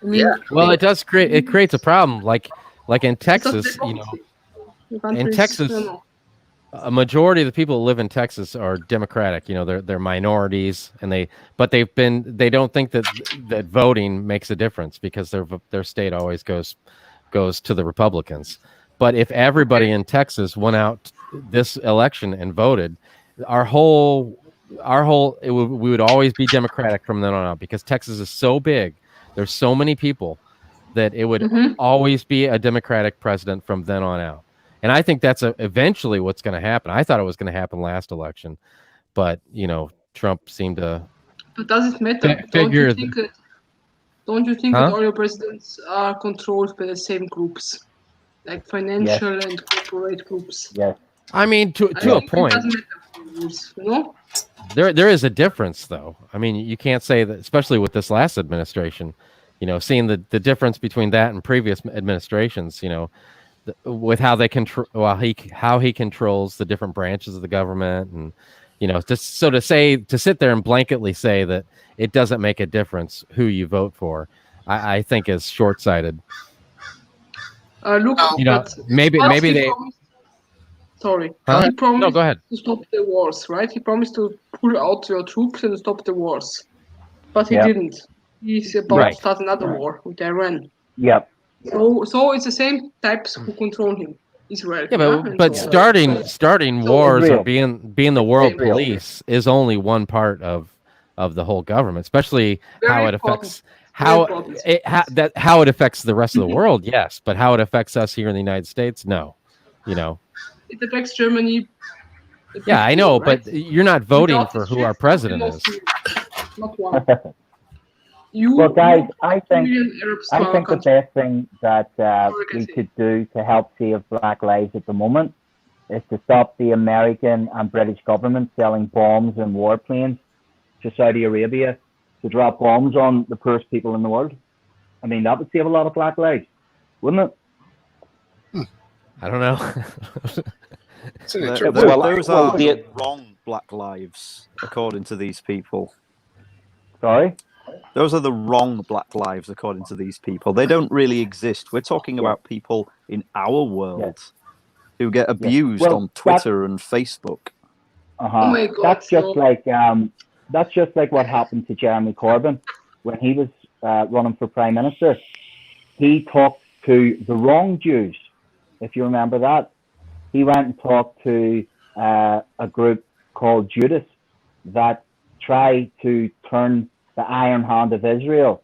I mean, well, it does creates a problem. Like in it's not Texas, democracy. The in country is, Texas, I don't know. a majority of the people who live in Texas are Democratic. They're minorities, and they don't think that voting makes a difference because their state always goes to the Republicans. But if everybody in Texas went out this election and voted, we would always be Democratic from then on out, because Texas is so big. There's so many people that it would always be a Democratic president from then on out. And I think that's eventually what's going to happen. I thought it was going to happen last election, but Trump seemed to. But does it matter? Figure. Don't you think that all your presidents are controlled by the same groups, like financial and corporate groups? Yes. I mean, to a point. It doesn't matter, rules, There is a difference, though. I mean, you can't say that, especially with this last administration. Seeing the difference between that and previous administrations. With how they control, how he controls the different branches of the government, and to sit there and blanketly say that it doesn't make a difference who you vote for, I think is short-sighted. Look, maybe they. Sorry, huh? He promised No, go ahead. to stop the wars, right? He promised to pull out your troops and stop the wars, but he didn't. He's about to start another war with Iran. Yep. So it's the same types who control him, Israel. Yeah, but starting wars or being the world police is only one part of the whole government, especially how it affects how it affects the rest of the world. Yes, but how it affects us here in the United States, no. It affects Germany. Yeah, I know, right? but you're not voting for who our president is. Not one. Well, guys, I think the best thing that we could do to help save Black lives at the moment is to stop the American and British government selling bombs and warplanes to Saudi Arabia to drop bombs on the poorest people in the world. I mean, that would save a lot of Black lives, wouldn't it? I don't know. Those are the wrong Black lives, according to these people. Sorry? Those are the wrong Black lives, according to these people. They don't really exist. We're talking about people in our world who get abused on Twitter and Facebook. Oh my God, that's just like what happened to Jeremy Corbyn when he was running for Prime Minister. He talked to the wrong Jews, if you remember that. He went and talked to a group called Judas that tried to turn the iron hand of Israel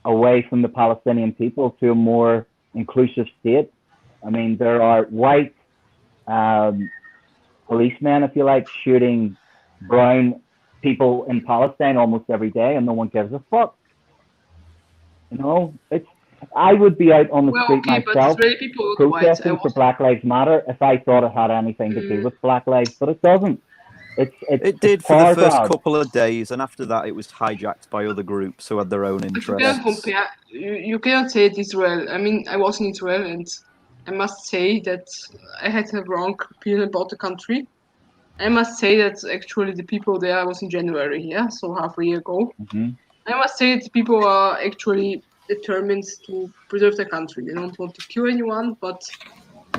away from the Palestinian people to a more inclusive state. I mean, there are white policemen, if you like, shooting brown people in Palestine almost every day, and no one gives a fuck. I would be out on the street myself protesting for Black Lives Matter if I thought it had anything to do with Black lives, but it doesn't. It did for the first couple of days, and after that it was hijacked by other groups who had their own interests. You cannot say it Israel. I mean, I was in Israel, and I must say that I had a wrong opinion about the country. I must say that actually the people there, I was in January, so half a year ago. I must say that people are actually determined to preserve the country. They don't want to kill anyone, but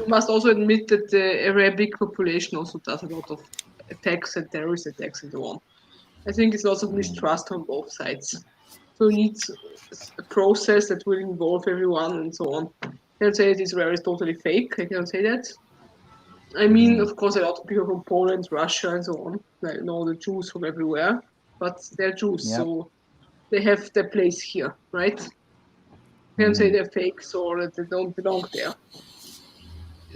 you must also admit that the Arabic population also does a lot of attacks and terrorist attacks and so on. I think it's lots of mistrust on both sides. So you need a process that will involve everyone and so on. I cannot say that Israel is totally fake. I cannot say that. I mean, of course, a lot of people from Poland, Russia, and so on. I know the Jews from everywhere, but they're Jews, so they have their place here, right? I cannot say they're fakes or that they don't belong there.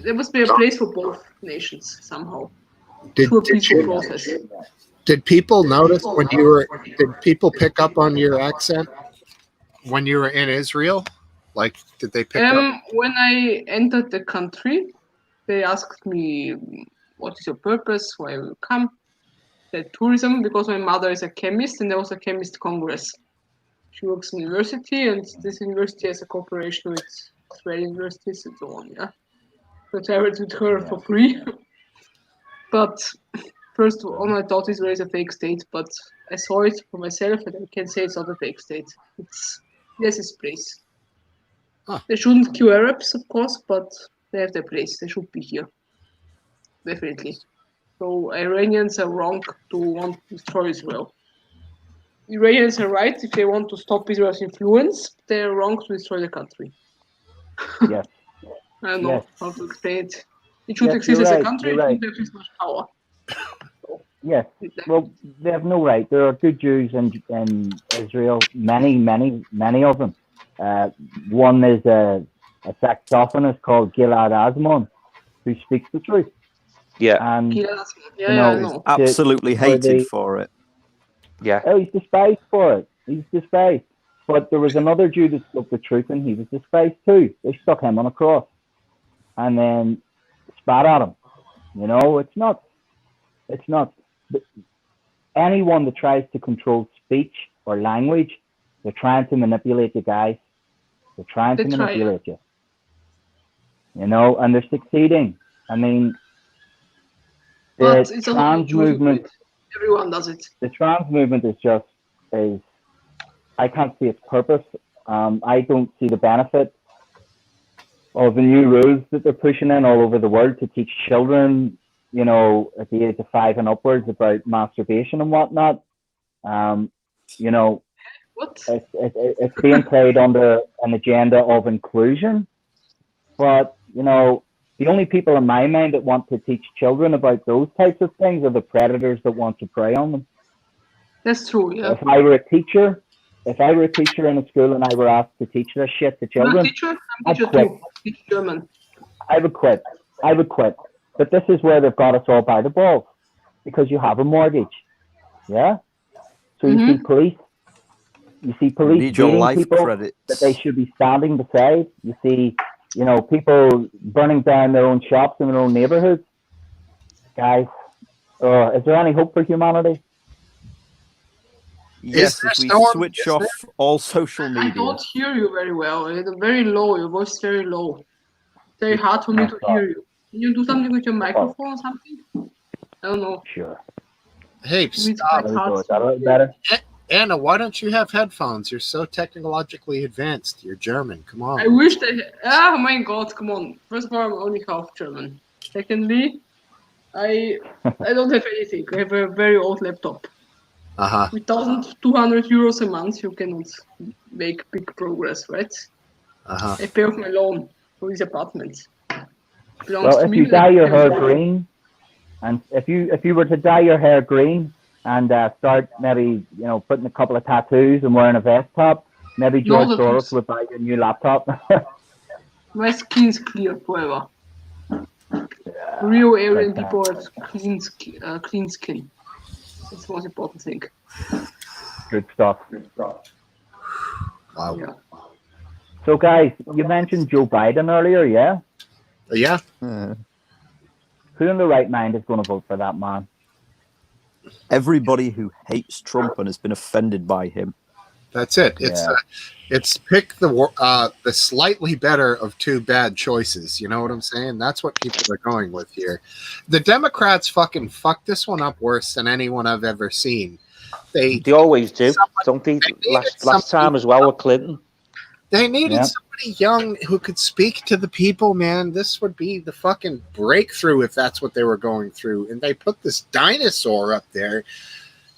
There must be a place for both nations somehow. Did people notice did people pick up on your accent when you were in Israel? Like, did they pick up? When I entered the country, they asked me, what is your purpose? Why you come? Said tourism, because my mother is a chemist and there was a chemist congress. She works in university, and this university has a cooperation with Israeli universities and so on, So I traveled with her for free. But first all I thought Israel is a fake state, but I saw it for myself, and I can say it's not a fake state. It's its place. Huh. They shouldn't kill Arabs, of course, but they have their place. They should be here, definitely. So Iranians are wrong to want to destroy Israel. Iranians are right if they want to stop Israel's influence. They are wrong to destroy the country. Yes. I don't know Yes. how to explain it. It should Yes, exist you're as a right, country. you're It right. shouldn't have this much power. Yes. Well, they have no right. There are good Jews in Israel, many of them. One is a saxophonist called Gilad Azmon, who speaks the truth. Yeah. And Yeah, you know, I know. Absolutely for hated the- for it. Yeah. Oh, he's despised for it. He's despised. But there was another Jew that spoke the truth, and he was despised too. They stuck him on a cross, and then spat at him. You know, it's not. Anyone that tries to control speech or language, they're trying to manipulate you guys. They're trying to manipulate you. You know, and they're succeeding. I mean, the But it's also trans movement. Everyone does it. The trans movement is I can't see its purpose. I don't see the benefit of the new rules that they're pushing in all over the world to teach children, you know, at the age of 5 and upwards about masturbation and whatnot. You know, What? it's being played under an agenda of inclusion. But, you know, the only people in my mind that want to teach children about those types of things are the predators that want to prey on them. That's true, yeah. If I were a teacher in a school and I were asked to teach this shit to children, You're a teacher? I'm a teacher quit. too. I teach German. I would quit. But this is where they've got us all by the balls, because you have a mortgage. Yeah? So you see police Need your beating life people credits. that they should be standing beside. You see, you know, people burning down their own shops in their own neighborhoods. Guys, is there any hope for humanity? Yes, there if we storm? switch Is off there? all social I media. don't hear you very well. It's very low. Your voice is very low. It's very hard for me to hear you. Can you do something with your microphone or something? I don't know. Sure. Hey, Maybe it's stop. quite There we hard go. Is to that a little hear. better? Anna, why don't you have headphones? You're so technologically advanced. You're German. Come on. I wish they. Oh my god! Come on. First of all, I'm only half German. Secondly, I don't have anything. I have a very old laptop. Uh-huh. With 1,200 euros a month, you cannot make big progress, right? Uh-huh. I pay off my loan for this apartment. Belongs Well, to if me, you but dye I your pay hair off. green, and if you were to dye your hair green and start maybe, you know, putting a couple of tattoos and wearing a vest top, maybe No George tattoos. Soros would buy you a new laptop. My skin's clear forever. Real Aryan people have clean skin. That's the most important thing. Good stuff. Wow. Yeah. So, guys, you mentioned Joe Biden earlier, yeah? Yeah. Who in the right mind is going to vote for that man? Everybody who hates Trump and has been offended by him. That's it. It's pick the slightly better of two bad choices. You know what I'm saying? That's what people are going with here. The Democrats fucking fucked this one up worse than anyone I've ever seen. They always do, don't they? Last time as well with Clinton. They needed Yeah. somebody young who could speak to the people, man. This would be the fucking breakthrough if that's what they were going through. And they put this dinosaur up there.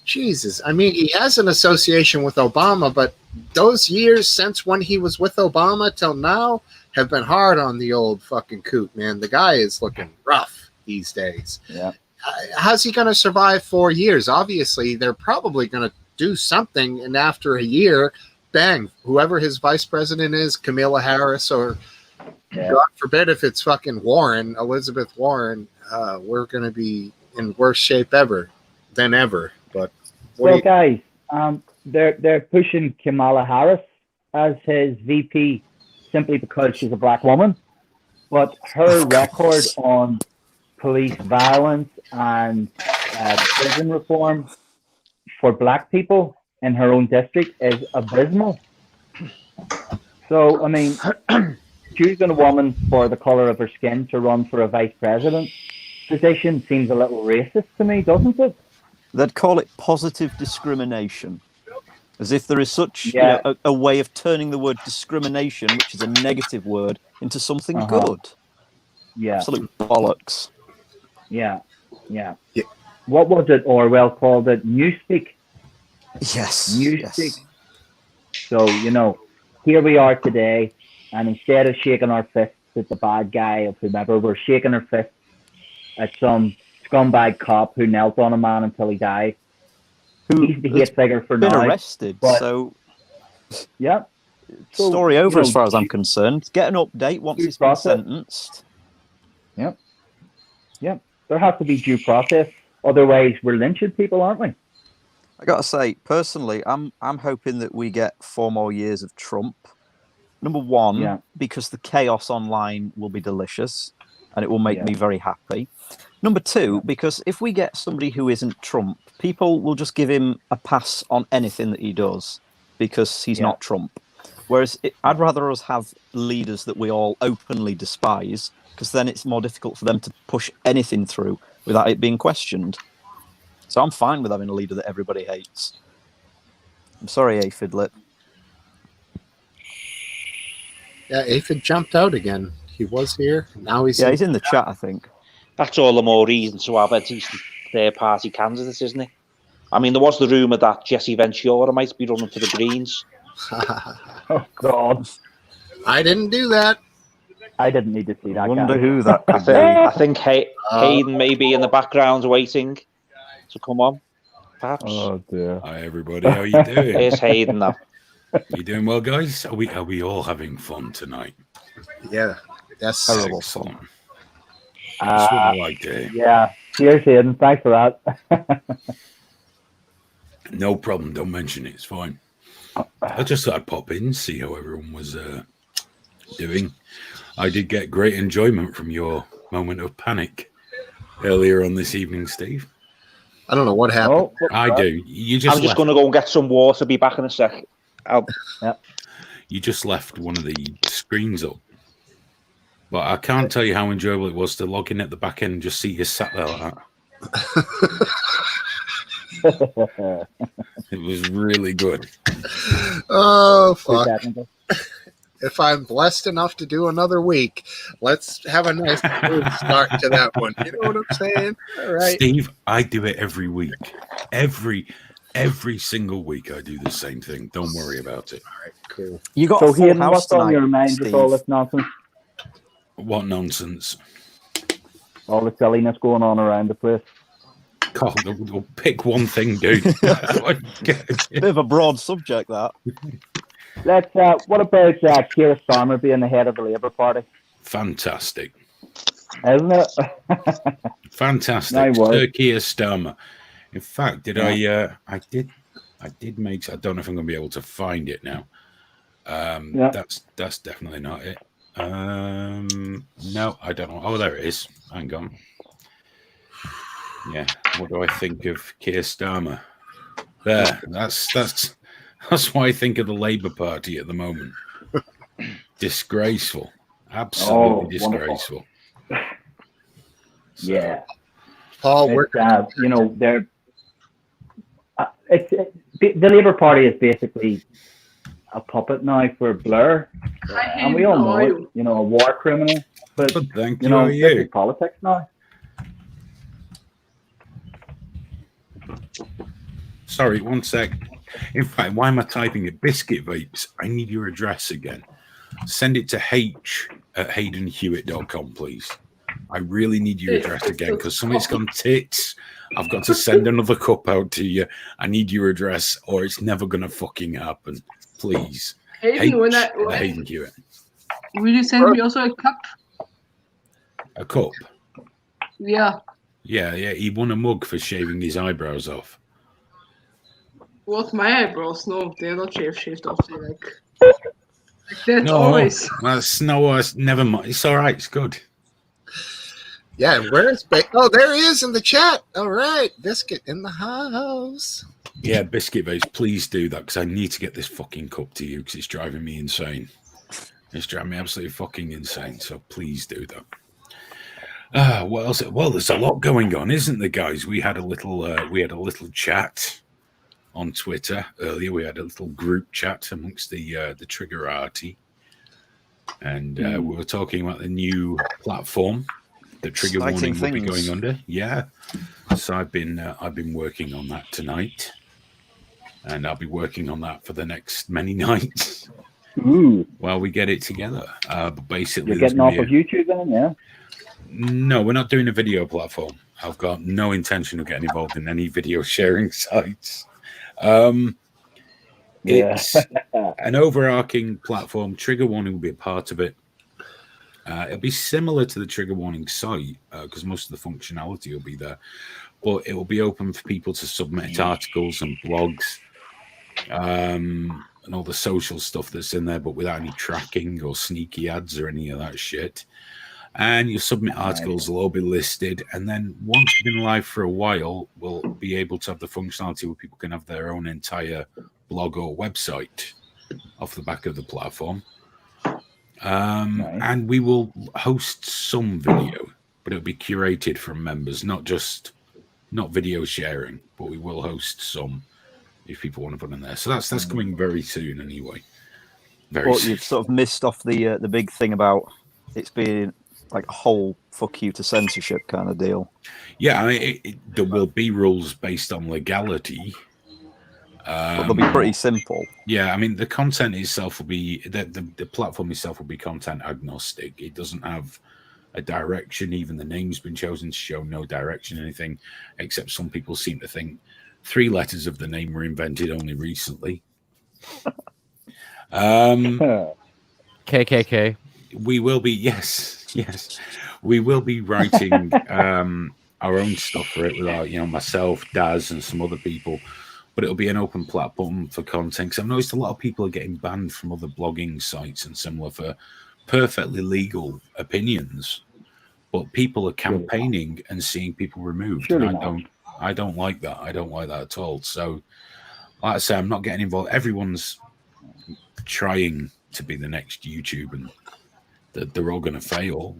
Jesus. I mean, he has an association with Obama, but those years since when he was with Obama till now have been hard on the old fucking coot, man. The guy is looking rough these days. Yeah. How's he going to survive 4 years? Obviously, they're probably going to do something, and after a year, bang, whoever his vice president is, Kamala Harris, or God forbid if it's fucking Warren, Elizabeth Warren, we're going to be in worse shape than ever. But Well, guys, they're pushing Kamala Harris as his VP simply because she's a black woman, but her record on police violence and prison reform for black people in her own district is abysmal. So, I mean, choosing a woman for the color of her skin to run for a vice president position seems a little racist to me, doesn't it? They'd call it positive discrimination. As if there is such a way of turning the word discrimination, which is a negative word, into something good. Yeah. Absolute bollocks. Yeah. What was it Orwell called it? Newspeak? Yes. Newspeak. So, here we are today, and instead of shaking our fists at the bad guy or whomever, we're shaking our fists at some scumbag cop who knelt on a man until he died. He's the hate figure for been now. Arrested, but, so yeah. Story over as far as I'm concerned. Get an update once he's been sentenced. Yep. There has to be due process. Otherwise, we're lynching people, aren't we? I gotta say, personally, I'm hoping that we get 4 more years of Trump. Number one, because the chaos online will be delicious, and it will make me very happy. Number two, because if we get somebody who isn't Trump, people will just give him a pass on anything that he does because he's not Trump. Whereas I'd rather us have leaders that we all openly despise, because then it's more difficult for them to push anything through without it being questioned. So I'm fine with having a leader that everybody hates. I'm sorry, Aphid Lip. Yeah, Aphid jumped out again. He was here. Now he's he's in the chat, I think. That's all the more reason to have a decent third-party candidate, isn't it? I mean, there was the rumour that Jesse Ventura might be running for the Greens. Oh, God. I didn't do that. I didn't need to see that. I wonder who that could be. I think Hayden may be in the background waiting to come on, perhaps. Oh, dear. Hi, everybody. How are you doing? Here's Hayden now. You doing well, guys? Are we all having fun tonight? Yeah, that's terrible fun. fun. That's what I like to hear. Yeah. Cheers, Hayden. Thanks for that. No problem. Don't mention it. It's fine. I just thought I'd pop in, see how everyone was doing. I did get great enjoyment from your moment of panic earlier on this evening, Steve. I don't know what happened. I do. I'm just going to go and get some water. Be back in a sec. You just left one of the screens up. But I can't tell you how enjoyable it was to log in at the back end and just see you sat there like that. It was really good. Oh, fuck. If I'm blessed enough to do another week, let's have a nice smooth start to that one. You know what I'm saying? All right. Steve, I do it every week. Every single week I do the same thing. Don't worry about it. All right, cool. You got a full house what's on your tonight, mind Steve. with all this nonsense? What nonsense? All the silliness going on around the place. God, we'll pick one thing, dude. Bit of a broad subject, that. Let's. What about Keir Starmer being the head of the Labour Party? Fantastic. Isn't it? Fantastic. Sir Keir Starmer. In fact, I did make. I don't know if I'm going to be able to find it now. That's definitely not it. No, I don't know. Oh, there it is. Hang on. Yeah. What do I think of Keir Starmer? There. That's what I think of the Labour Party at the moment. Disgraceful. Absolutely disgraceful. So, yeah. Paul, they're. The Labour Party is basically a puppet now for Blair, and we all know it. A war criminal. But thank you. This is politics now. Sorry, one sec. In fact, why am I typing it? Biscuit Vapes. I need your address again. Send it to h@haydenhewitt.com, please. I really need your address again because something's gone tits. I've got to send another cup out to you. I need your address or it's never going to fucking happen. Please. Hayden, Hayden Hewitt. Will you send me also a cup? A cup? Yeah. Yeah. He won a mug for shaving his eyebrows off. What, my eyebrows? No, they're not shaved off. They're like that always. Never mind. It's all right. It's good. Yeah, where's Oh, there he is in the chat. All right, Biscuit in the house. Yeah, Biscuit Base, please do that because I need to get this fucking cup to you because it's driving me insane. It's driving me absolutely fucking insane. So please do that. What else? Well, there's a lot going on, isn't there, guys? We had a little chat on Twitter earlier. We had a little group chat amongst the Triggerati, and we were talking about the new platform that Trigger Exciting Warning will be things. going under. Yeah, so I've been working on that tonight, and I'll be working on that for the next many nights. Ooh. While we get it together. But basically, you're getting off of YouTube then, yeah? No, we're not doing a video platform. I've got no intention of getting involved in any video sharing sites. It's an overarching platform. Trigger Warning will be a part of it. It'll be similar to the Trigger Warning site because most of the functionality will be there. But it will be open for people to submit articles and blogs and all the social stuff that's in there, but without any tracking or sneaky ads or any of that shit. And you submit articles, they'll all be listed. And then once we've been live for a while, we'll be able to have the functionality where people can have their own entire blog or website off the back of the platform. And we will host some video, but it'll be curated from members, not video sharing, but we will host some if people want to put in there. So that's coming very soon anyway. Very soon. You've sort of missed off the big thing about it's being like a whole fuck you to censorship kind of deal. Yeah, I mean, there will be rules based on legality. But they'll be pretty simple. Yeah, I mean, the content itself will be, the platform itself will be content agnostic. It doesn't have a direction. Even the name's been chosen to show no direction, anything, except some people seem to think 3 letters of the name were invented only recently. KKK. We will be, yes, we will be writing our own stuff for it with myself, Daz, and some other people. But it'll be an open platform for content. Because I've noticed a lot of people are getting banned from other blogging sites and similar for perfectly legal opinions. But people are campaigning and seeing people removed. And I don't like that. I don't like that at all. So, like I say, I'm not getting involved. Everyone's trying to be the next YouTube, and they're all going to fail.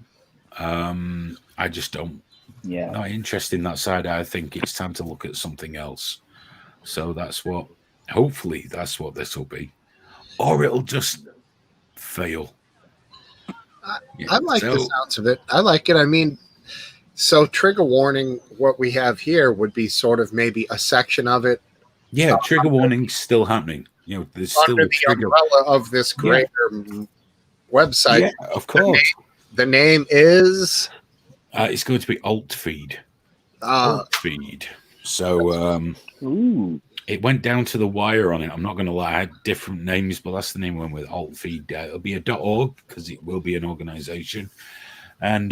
I just don't. Yeah. Not interested in that side. I think it's time to look at something else. So hopefully that's what this will be, or it'll just fail. I like the sounds of it. I like it. I mean, so Trigger Warning, what we have here would be sort of maybe a section of it. Yeah, Trigger Warning's still happening. There's still under the umbrella of this greater website. Yeah, of course. The name is. It's going to be Alt Feed. Alt Feed. So it went down to the wire on it. I'm not going to lie, I had different names, but that's the name we went with, Alt Feed. It'll be a .org because it will be an organization, and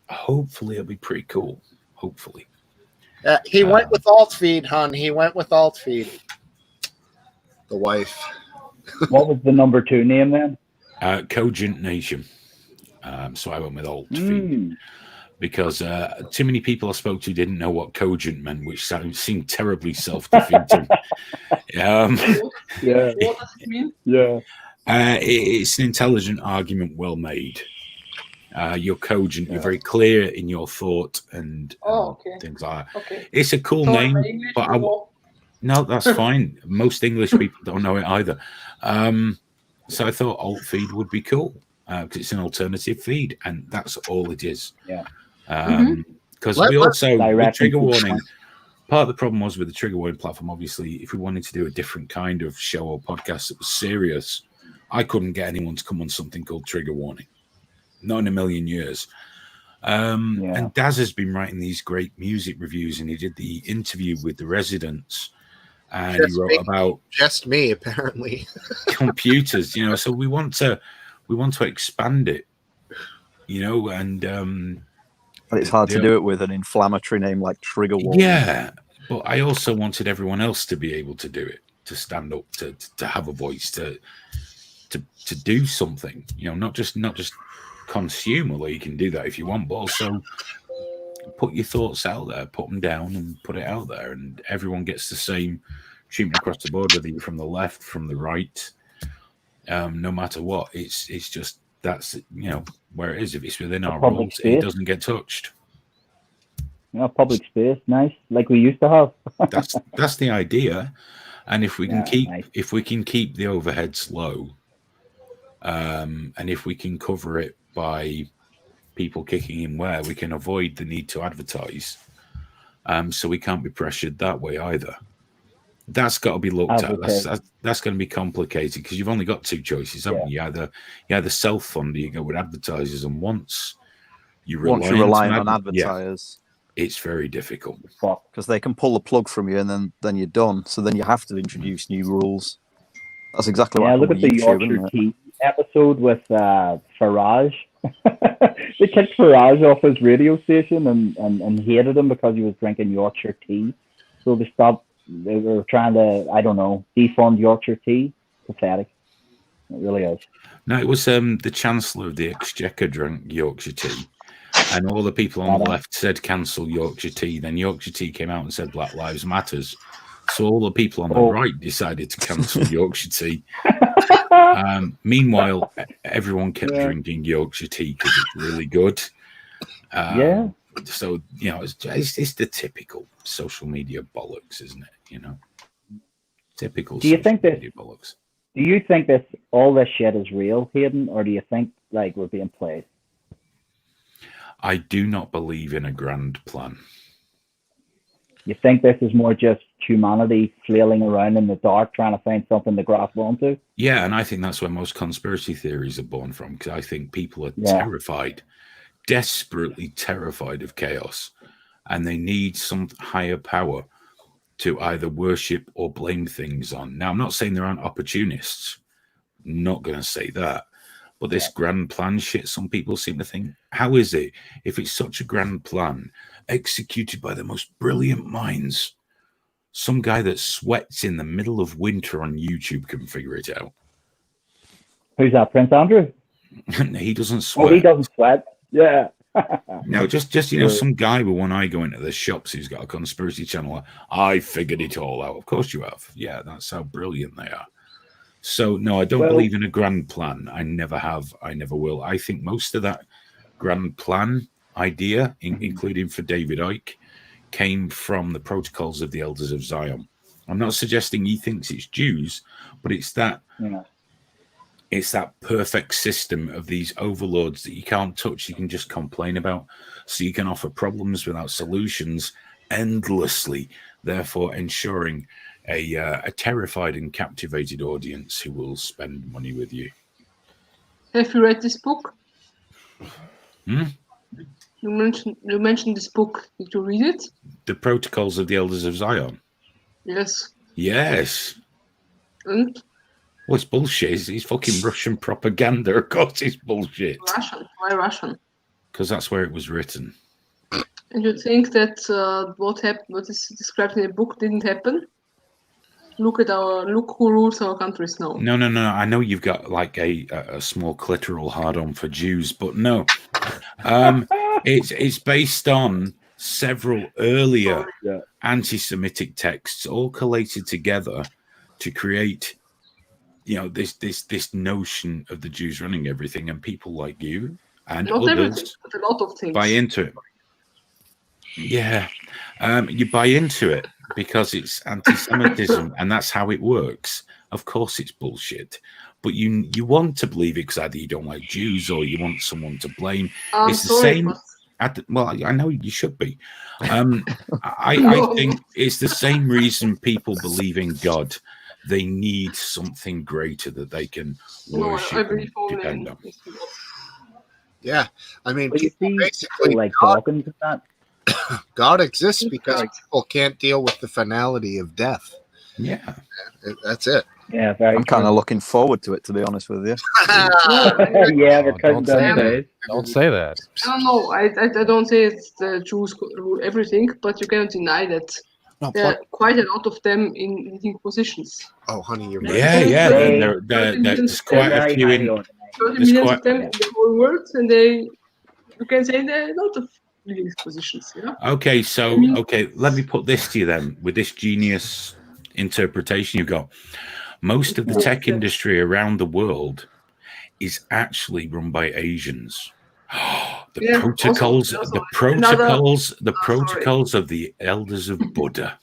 hopefully it'll be pretty cool. Hopefully. He went with Alt Feed, hon. He went with Alt Feed. The wife. What was the number 2 name then? Cogent Nation. So I went with Alt Feed. Because too many people I spoke to didn't know what cogent meant, which seemed terribly self-defeating. Yeah. What does it mean? Yeah. It's an intelligent argument, well made. You're cogent. You're very clear in your thought and things like that. Okay. It's a cool name, but no, that's fine. Most English people don't know it either. So I thought Alt Feed would be cool because it's an alternative feed, and that's all it is. Yeah. Because we also, with Trigger Warning, part of the problem was with the Trigger Warning platform, obviously, if we wanted to do a different kind of show or podcast that was serious, I couldn't get anyone to come on something called Trigger Warning. Not in a million years. And Daz has been writing these great music reviews, and he did the interview with the residents, and he wrote about just me, apparently. computers, so we want to expand it, and but it's hard to do it with an inflammatory name like Trigger Warning. Yeah, but I also wanted everyone else to be able to do it, to stand up, to have a voice, to do something. Not just consume, although you can do that if you want, but also put your thoughts out there, put them down, and put it out there, and everyone gets the same treatment across the board, whether you're from the left, from the right, no matter what. It's just that's where it is. If it's within our public rules, space. it doesn't get touched. Public space, nice, like we used to have. That's the idea. And if we can keep nice. if we can keep the overheads low, and if we can cover it by people kicking in where, we can avoid the need to advertise. So we can't be pressured that way either. That's got to be looked at. That's going to be complicated because you've only got two choices, haven't you? You either self-fund or you go with advertisers, and once you're reliant on advertisers, it's very difficult because they can pull the plug from you, and then you're done. So then you have to introduce new rules. That's exactly what. Look at the Yorkshire tea episode with Farage. They kicked Farage off his radio station and hated him because he was drinking Yorkshire tea. So they stopped. They were trying to, I don't know, defund Yorkshire tea. Pathetic. It really is. No, it was the Chancellor of the Exchequer drank Yorkshire tea, and all the people on the left said cancel Yorkshire tea. Then Yorkshire tea came out and said Black Lives Matters. So all the people on the right decided to cancel Yorkshire tea. Meanwhile, everyone kept drinking Yorkshire tea because it's really good. So it's the typical social media bollocks, isn't it? Typical. Do you think this? Bollocks. Do you think this all this shit is real, Hayden, or do you think like we're being played? I do not believe in a grand plan. You think this is more just humanity flailing around in the dark trying to find something to grasp onto? Yeah, and I think that's where most conspiracy theories are born from, because I think people are terrified, desperately terrified of chaos, and they need some higher power to either worship or blame things on. Now, I'm not saying there aren't opportunists. Not going to say that. But this grand plan shit, some people seem to think, how is it, if it's such a grand plan, executed by the most brilliant minds, some guy that sweats in the middle of winter on YouTube can figure it out? Who's that, Prince Andrew? He doesn't sweat. Oh, he doesn't sweat. Yeah. No, just some guy with one eye going to the shops who's got a conspiracy channel. I figured it all out. Of course you have. Yeah, that's how brilliant they are. So, no, I don't believe in a grand plan. I never have. I never will. I think most of that grand plan idea, including for David Icke, came from the protocols of the Elders of Zion. I'm not suggesting he thinks it's Jews, but it's that it's that perfect system of these overlords that you can't touch, you can just complain about. So you can offer problems without solutions endlessly, therefore ensuring a terrified and captivated audience who will spend money with you. Have you read this book? Hmm? You mentioned this book. Did you read it? The Protocols of the Elders of Zion. Yes. Yes. And? Well, it's bullshit. It's fucking Russian propaganda. Of course it's bullshit. Russian. Why Russian? Because that's where it was written. And you think that what is described in the book didn't happen? Look who rules our countries now. No. I know you've got like a small clitoral hard-on for Jews, but no. It's based on several earlier anti-Semitic texts, all collated together to create, this notion of the Jews running everything, and people like you and not others everything, but a lot of things. buy into it. Yeah, you buy into it because it's anti-Semitism, and that's how it works. Of course, it's bullshit, but you want to believe it because either you don't like Jews or you want someone to blame. It's the same. Well, I know you should be. I think it's the same reason people believe in God. They need something greater that they can worship and depend on. Yeah, I mean, people basically like Dawkins and that. God exists because people can't deal with the finality of death. Yeah, that's it. Yeah, very. I'm kind of looking forward to it, to be honest with you. Yeah, don't say that. I don't know. I don't say it's the Jews rule everything, but you cannot deny that there are quite a lot of them in leading positions. Oh, honey, you're right. Yeah. There's quite a few in. 30 million of them in the whole world, and you can say there are a lot of leading positions. Yeah. Okay, let me put this to you then, with this genius interpretation you've got. Most of the tech industry around the world is actually run by Asians. The Yeah, protocols, also the protocols, the sorry. protocols of the elders of Buddha.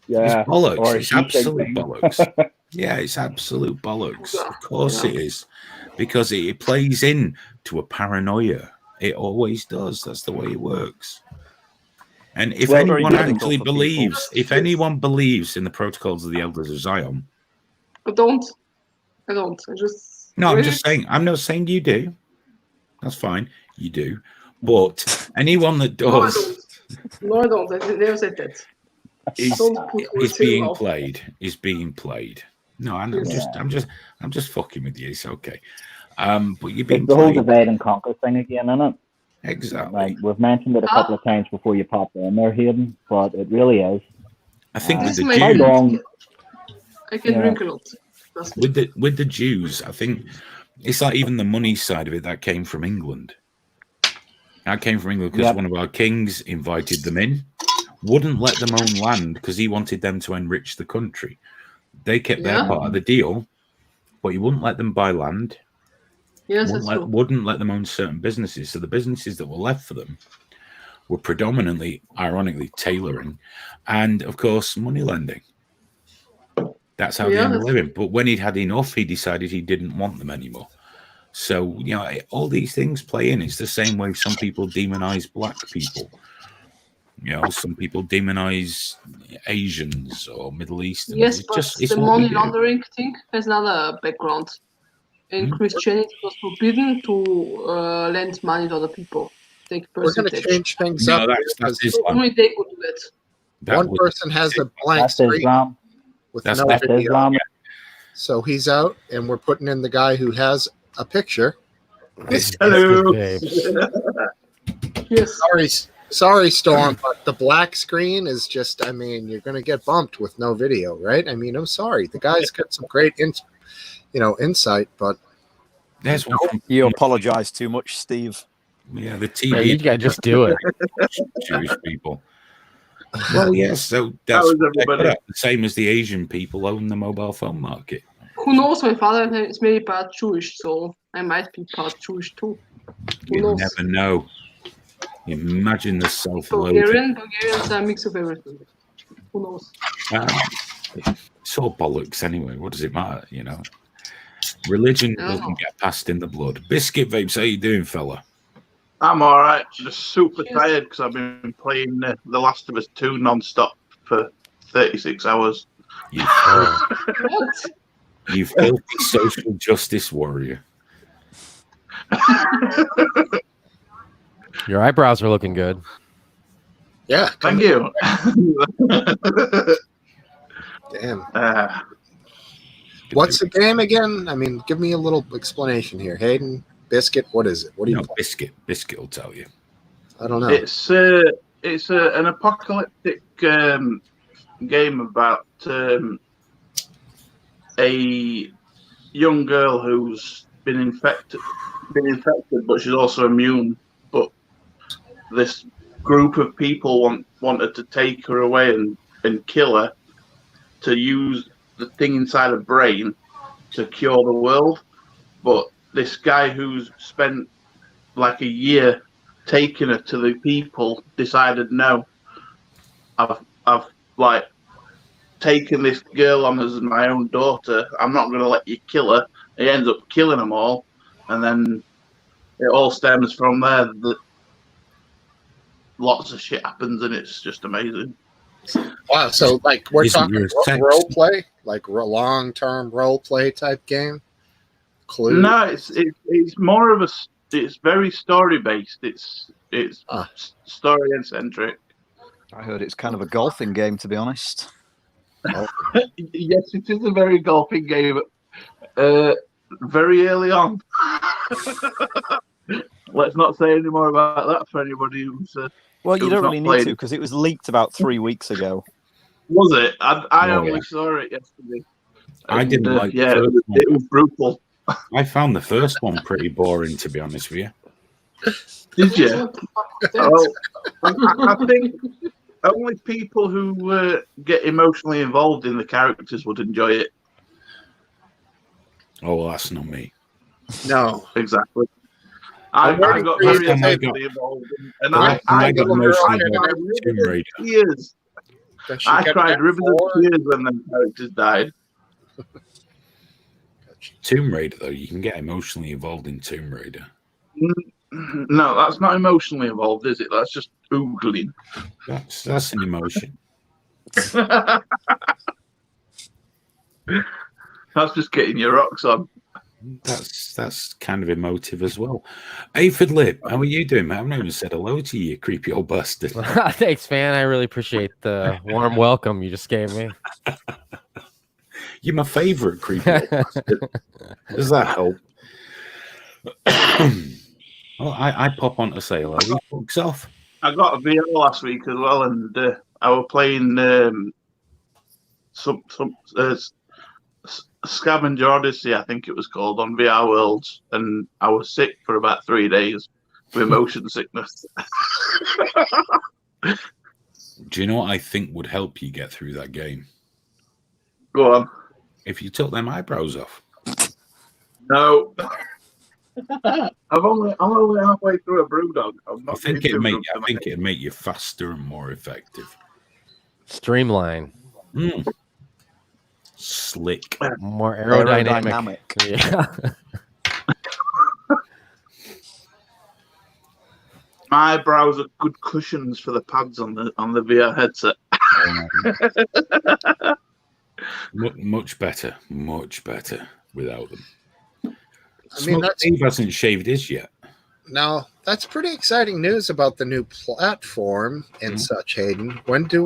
Yeah. It's bollocks. Or It's Xi absolute Jinping. bollocks. Yeah, it's absolute bollocks. Buddha, Of course yeah. it is, because it plays in to a paranoia. It always does. That's the way it works. And if Well, very anyone difficult actually for people. believes, if anyone believes in the protocols of the elders of Zion, I don't. I just. no, I'm Really? just saying. I'm not saying you do. That's fine. You do, but anyone that No, I does don't. No, I don't. I never said that. is Don't put words in being your mouth. played. Is being played. No, I'm Yes. I'm just fucking with you. It's okay. But you're being It's the whole played. divide and conquer thing again, isn't it? Exactly. Like, we've mentioned it a couple of times before you popped in there, Hayden, but it really is. I think with This the might How be- Jews, long? I can Yeah. drink a lot. Trust me. with the Jews, I think it's like even the money side of it that came from England. That came from England because Yep. one of our kings invited them in, wouldn't let them own land because he wanted them to enrich the country. They kept their Yeah. part of the deal, but he wouldn't let them buy land. Yes, that's true. Wouldn't let them own certain businesses. So the businesses that were left for them were predominantly, ironically, tailoring and, of course, money lending. That's how they Yeah, earned a that's living. But when he'd had enough, he decided he didn't want them anymore. So, all these things play in. It's the same way some people demonize black people. Some people demonize Asians or Middle Easterners. Yes, It's but just, it's the what we money do. laundering thing has another background. In Christianity, it was forbidden to lend money to other people. Take We're going to percentage. change things No, up that's because So Islam. only they could do that. That one was- person has a blank That's screen Islam. with That's no That's video. Islam. So he's out, and we're putting in the guy who has a picture. Hello. Yes. Sorry, Storm, but the black screen is just, I mean, you're going to get bumped with no video, right? I mean, I'm sorry. The guy's got some great, insight, but There's one from You apologize too much, Steve. the Yeah, TV. you gotta just do it. Jewish people. Well, yes, so that's was what they're everybody? good at. The same as the Asian people own the mobile phone market. Who knows? My father is maybe part Jewish, so I might be part Jewish too. Who You knows? never know. Imagine the self-loathing. Bulgarians are a mix of everything. Who knows? It's all bollocks anyway. What does it matter? Religion No. doesn't get passed in the blood. Biscuit Vapes, how you doing, fella? I'm all right. Just super Yes. tired because I've been playing The Last of Us 2 non-stop for 36 hours. You, What? you filthy social justice warrior. Your eyebrows are looking good. yeah. Thank you. Damn. Uh, What's the game again? I mean, give me a little explanation here. Hayden, Biscuit, what is it? What do you No, play? Biscuit will tell you. I don't know. it's an apocalyptic game about a young girl who's been infected, but she's also immune. But this group of people wanted to take her away and kill her to use the thing inside her brain to cure the world. But this guy who's spent like a year taking her to the people decided, no, I've like taken this girl on as my own daughter. I'm not going to let you kill her. He ends up killing them all, and then it all stems from there. That lots of shit happens, and it's just amazing. Wow. So, like, we're Isn't talking your sex- role play, like long-term role play type game. Clue. No, it's more of it's very story based. It's story centric. I heard it's kind of a golfing game, to be honest. Yes, it is a very golfing game. Very early on. Let's not say any more about that for anybody who's. Well, you who's don't not really need played. to because it was leaked about 3 weeks ago. Was it? I Oh, only yeah. saw it yesterday. I didn't like the Yeah, first one. it was brutal. I found the first one pretty boring, to be honest with you. Did you? Oh, I think only people who get emotionally involved in the characters would enjoy it. Oh, well, that's not me. No, exactly. I got very emotionally involved, and I cried rivers of tears. I cried rivers of tears when the characters died. Tomb Raider, though, you can get emotionally involved in Tomb Raider. No, that's not emotionally involved, is it? That's just oogling. That's an emotion. That's just getting your rocks on. That's kind of emotive as well. Aphid Lip, how are you doing, man? I've not even said hello to you, creepy old bastard. Thanks, man. I really appreciate the warm welcome you just gave me. You're my favorite creepy old bastard. Does that help? Well, I pop on to say hello. He fucks off. I got a VR last week as well, and I was playing some Scavenger Odyssey, I think it was called, on VR Worlds, and I was sick for about 3 days with motion sickness. Do you know what I think would help you get through that game? Go on. If you took them eyebrows off. No. I'm only halfway through a Brewdog. I think it'd make you faster and more effective. Streamline. Slick. More aerodynamic. Yeah. My brows are good cushions for the pads on the VR headset. Much better without them. I mean, Steve hasn't shaved his yet. Now, that's pretty exciting news about the new platform and such, Hayden. What do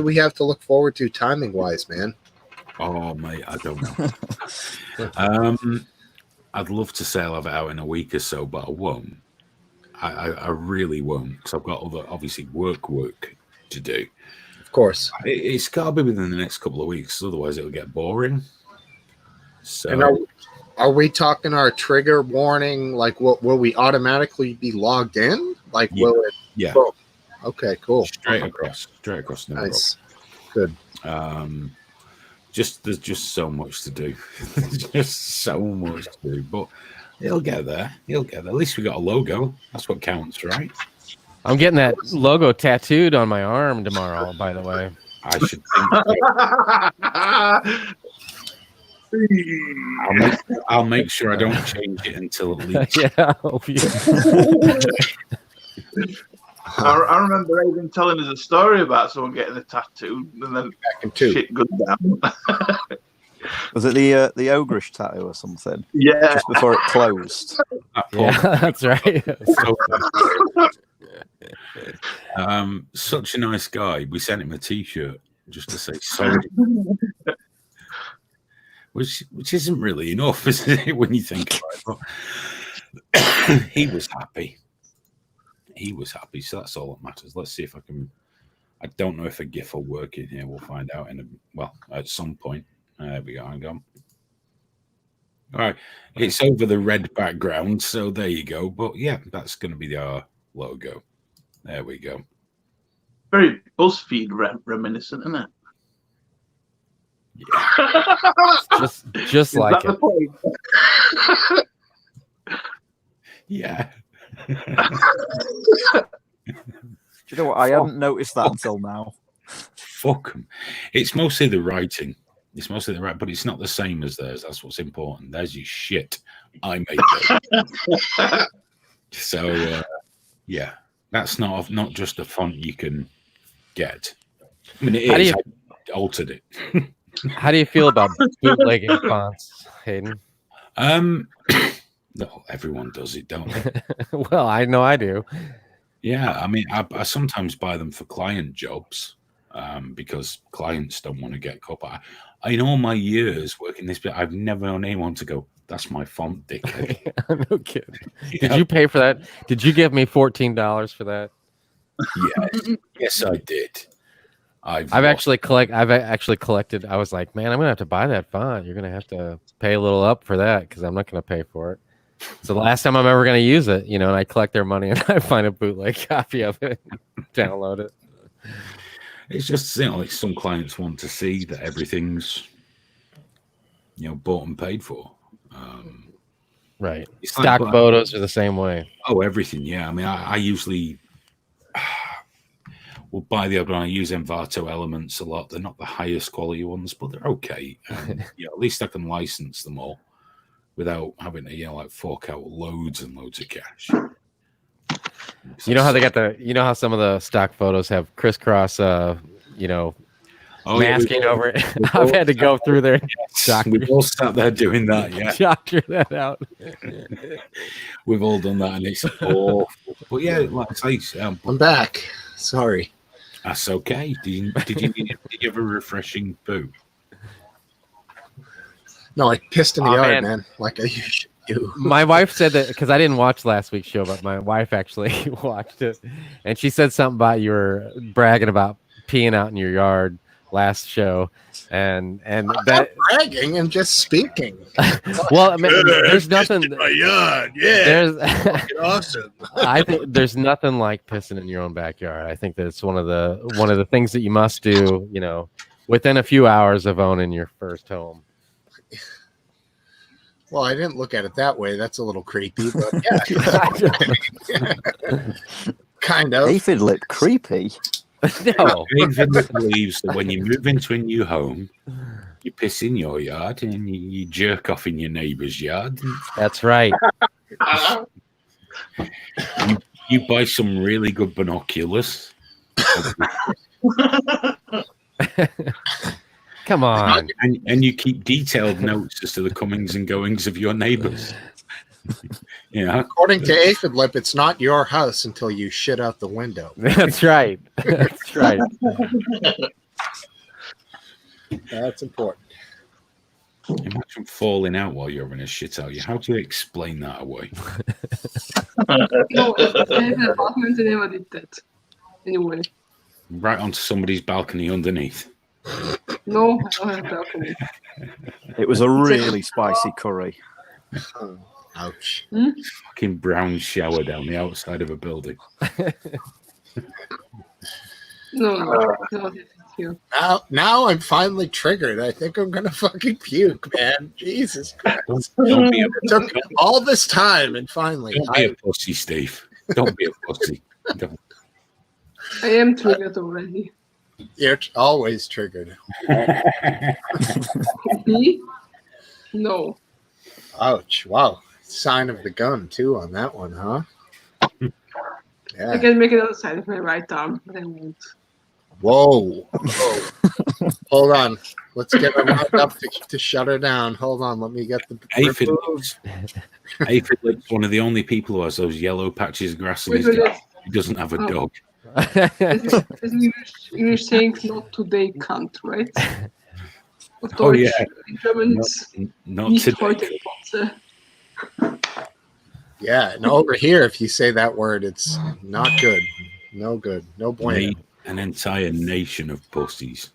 we have to look forward to timing wise, man? Oh, mate, I don't know. I'd love to say I'll have it out in a week or so, but I won't. I really won't, because I've got other, obviously, work to do. Of course. It's got to be within the next couple of weeks, otherwise it'll get boring. So, and are we talking our trigger warning? Like, will we automatically be logged in? Like, yeah. will it? Yeah. Oh, okay, cool. Straight across. No Nice. Problem. Good. There's just so much to do. Just so much to do. But he'll get there. At least we got a logo. That's what counts, right? I'm getting that logo tattooed on my arm tomorrow, by the way. I should think I'll make sure I don't change it until at least. Yeah. I remember even telling us a story about someone getting a tattoo and then shit goes down. Was it the ogreish tattoo or something? Yeah. Just before it closed. Yeah, that's right. Such a nice guy. We sent him a T-shirt just to say sorry. Which isn't really enough, is it, when you think about it? But he was happy. So that's all that matters. Let's see if I can. I don't know if a GIF will work in here. We'll find out at some point. There we go. Hang on. All right, it's over the red background, so there you go. But yeah, that's going to be our logo. There we go. Very BuzzFeed reminiscent, isn't it? Yeah. just like it. Yeah. Do you know what? I haven't noticed that until now. Fuck 'em. It's mostly the writing. But it's not the same as theirs. That's what's important. There's your shit. I made it. So, yeah, that's not just a font you can get. I mean, it is. I altered it. How do you feel about bootlegging fonts, Hayden? No, everyone does it, don't they? Well, I know I do. Yeah, I mean, I sometimes buy them for client jobs because clients don't want to get caught. In all my years working this bit, I've never known anyone to go, "That's my font, dickhead." No kidding. Did you pay for that? Did you give me $14 for that? Yes, I did. I've actually collected. I was like, man, I'm gonna have to buy that font. You're gonna have to pay a little up for that because I'm not gonna pay for it. So the last time I'm ever gonna use it, and I collect their money and I find a bootleg copy of it, download it. It's just like some clients want to see that everything's bought and paid for. Right. It's Stock like, photos are the same way. Oh, everything. Yeah. I mean, I usually will buy the other one. I use Envato elements a lot. They're not the highest quality ones, but they're okay. And yeah, at least I can license them all without having to, like fork out loads and loads of cash. You know how they got how some of the stock photos have crisscross, masking over it. I've had to go through there. We've all sat there doing that, yeah. Doctor that out. We've all done that, and it's awful. But yeah, like I say, I'm back. Sorry. That's okay. Did you have a refreshing poo? No, I pissed in the yard, man. Like I usually do. My wife said that because I didn't watch last week's show, but my wife actually watched it, and she said something about you were bragging about peeing out in your yard last show, and I'm that not bragging and just speaking. Well, I mean, there's nothing. In my yard, yeah. There's awesome. I think there's nothing like pissing in your own backyard. I think that's one of the things that you must do. Within a few hours of owning your first home. Well, I didn't look at it that way. That's a little creepy, but yeah. Kind of. David looked creepy. No. David believes that when you move into a new home, you piss in your yard and you jerk off in your neighbour's yard. That's right. You buy some really good binoculars. Come on. And you keep detailed notes as to the comings and goings of your neighbours. According to Aphid Lip, it's not your house until you shit out the window. That's right. That's right. That's important. Imagine falling out while you're having a shit out. How do you explain that away? No, I have an apartment and never did that. Anyway. Right onto somebody's balcony underneath. No, I don't have a balcony. It was a really spicy curry. Ouch. Fucking brown shower down the outside of a building. No, Now I'm finally triggered. I think I'm gonna fucking puke, man. Jesus Christ. It took all this time and finally. Don't be a pussy, Steve. Don't be a pussy. Don't. I am triggered already. You're always triggered. Me? No. Ouch. Wow. Sign of the gun too on that one, huh? Yeah. I can make it outside of my right arm, but I won't. Whoa. Hold on. Let's get her wound up to shut her down. Hold on. Let me get the Aphid looks one of the only people who has those yellow patches of grass in his yard. He doesn't have a dog. English saying not today, cunt, right? Oh yeah. In German, it's not nicht today. heute, Potze. Yeah, and over here, if you say that word, it's not good. No good. No bueno. An entire nation of pussies.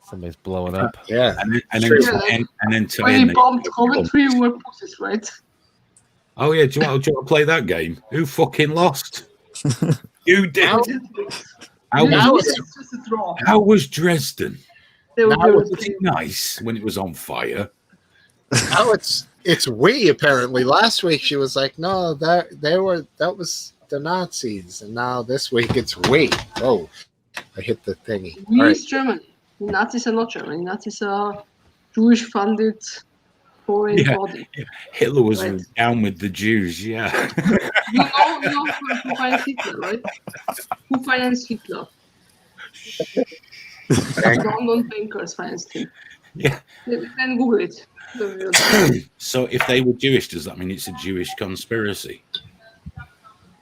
Somebody's blowing up. Yeah. An entire When he nation bombed of Coventry, we were pussies, right? Oh yeah, do you want to play that game? Who fucking lost? You did. How was Dresden? Was it nice when it was on fire? Now it's we apparently. Last week she was like, no, that was the Nazis, and now this week it's we. Oh, I hit the thingy. We is Germany. The Nazis are not Germany. Nazis are Jewish-funded foreign body. Yeah. Hitler was down with the Jews. Yeah. You know who financed Hitler, right? Who financed Hitler? London bankers financed him. Yeah. Then Google it. So if they were Jewish, does that mean it's a Jewish conspiracy?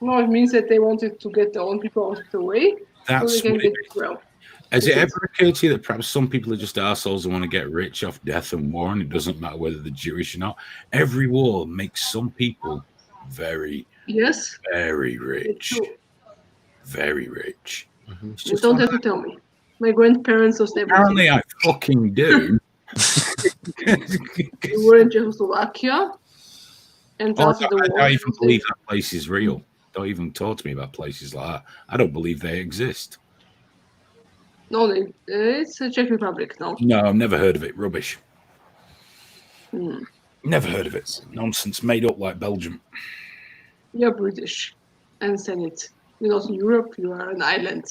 No, it means that they wanted to get their own people out of the way so they can get well. Has it ever occurred to you that perhaps some people are just assholes and want to get rich off death and war, and it doesn't matter whether they're Jewish or not? Every war makes some people very rich. Very rich. Mm-hmm. You don't have to tell me. My grandparents was never. Apparently, I fucking do. You were in Czechoslovakia, and after the war. I don't even believe that place is real. Don't even talk to me about places like that. I don't believe they exist. No, it's a Czech Republic. No. No, I've never heard of it. Rubbish. Never heard of it. Nonsense, made up like Belgium. You're British. Understand it. You're not in Europe, you are an island.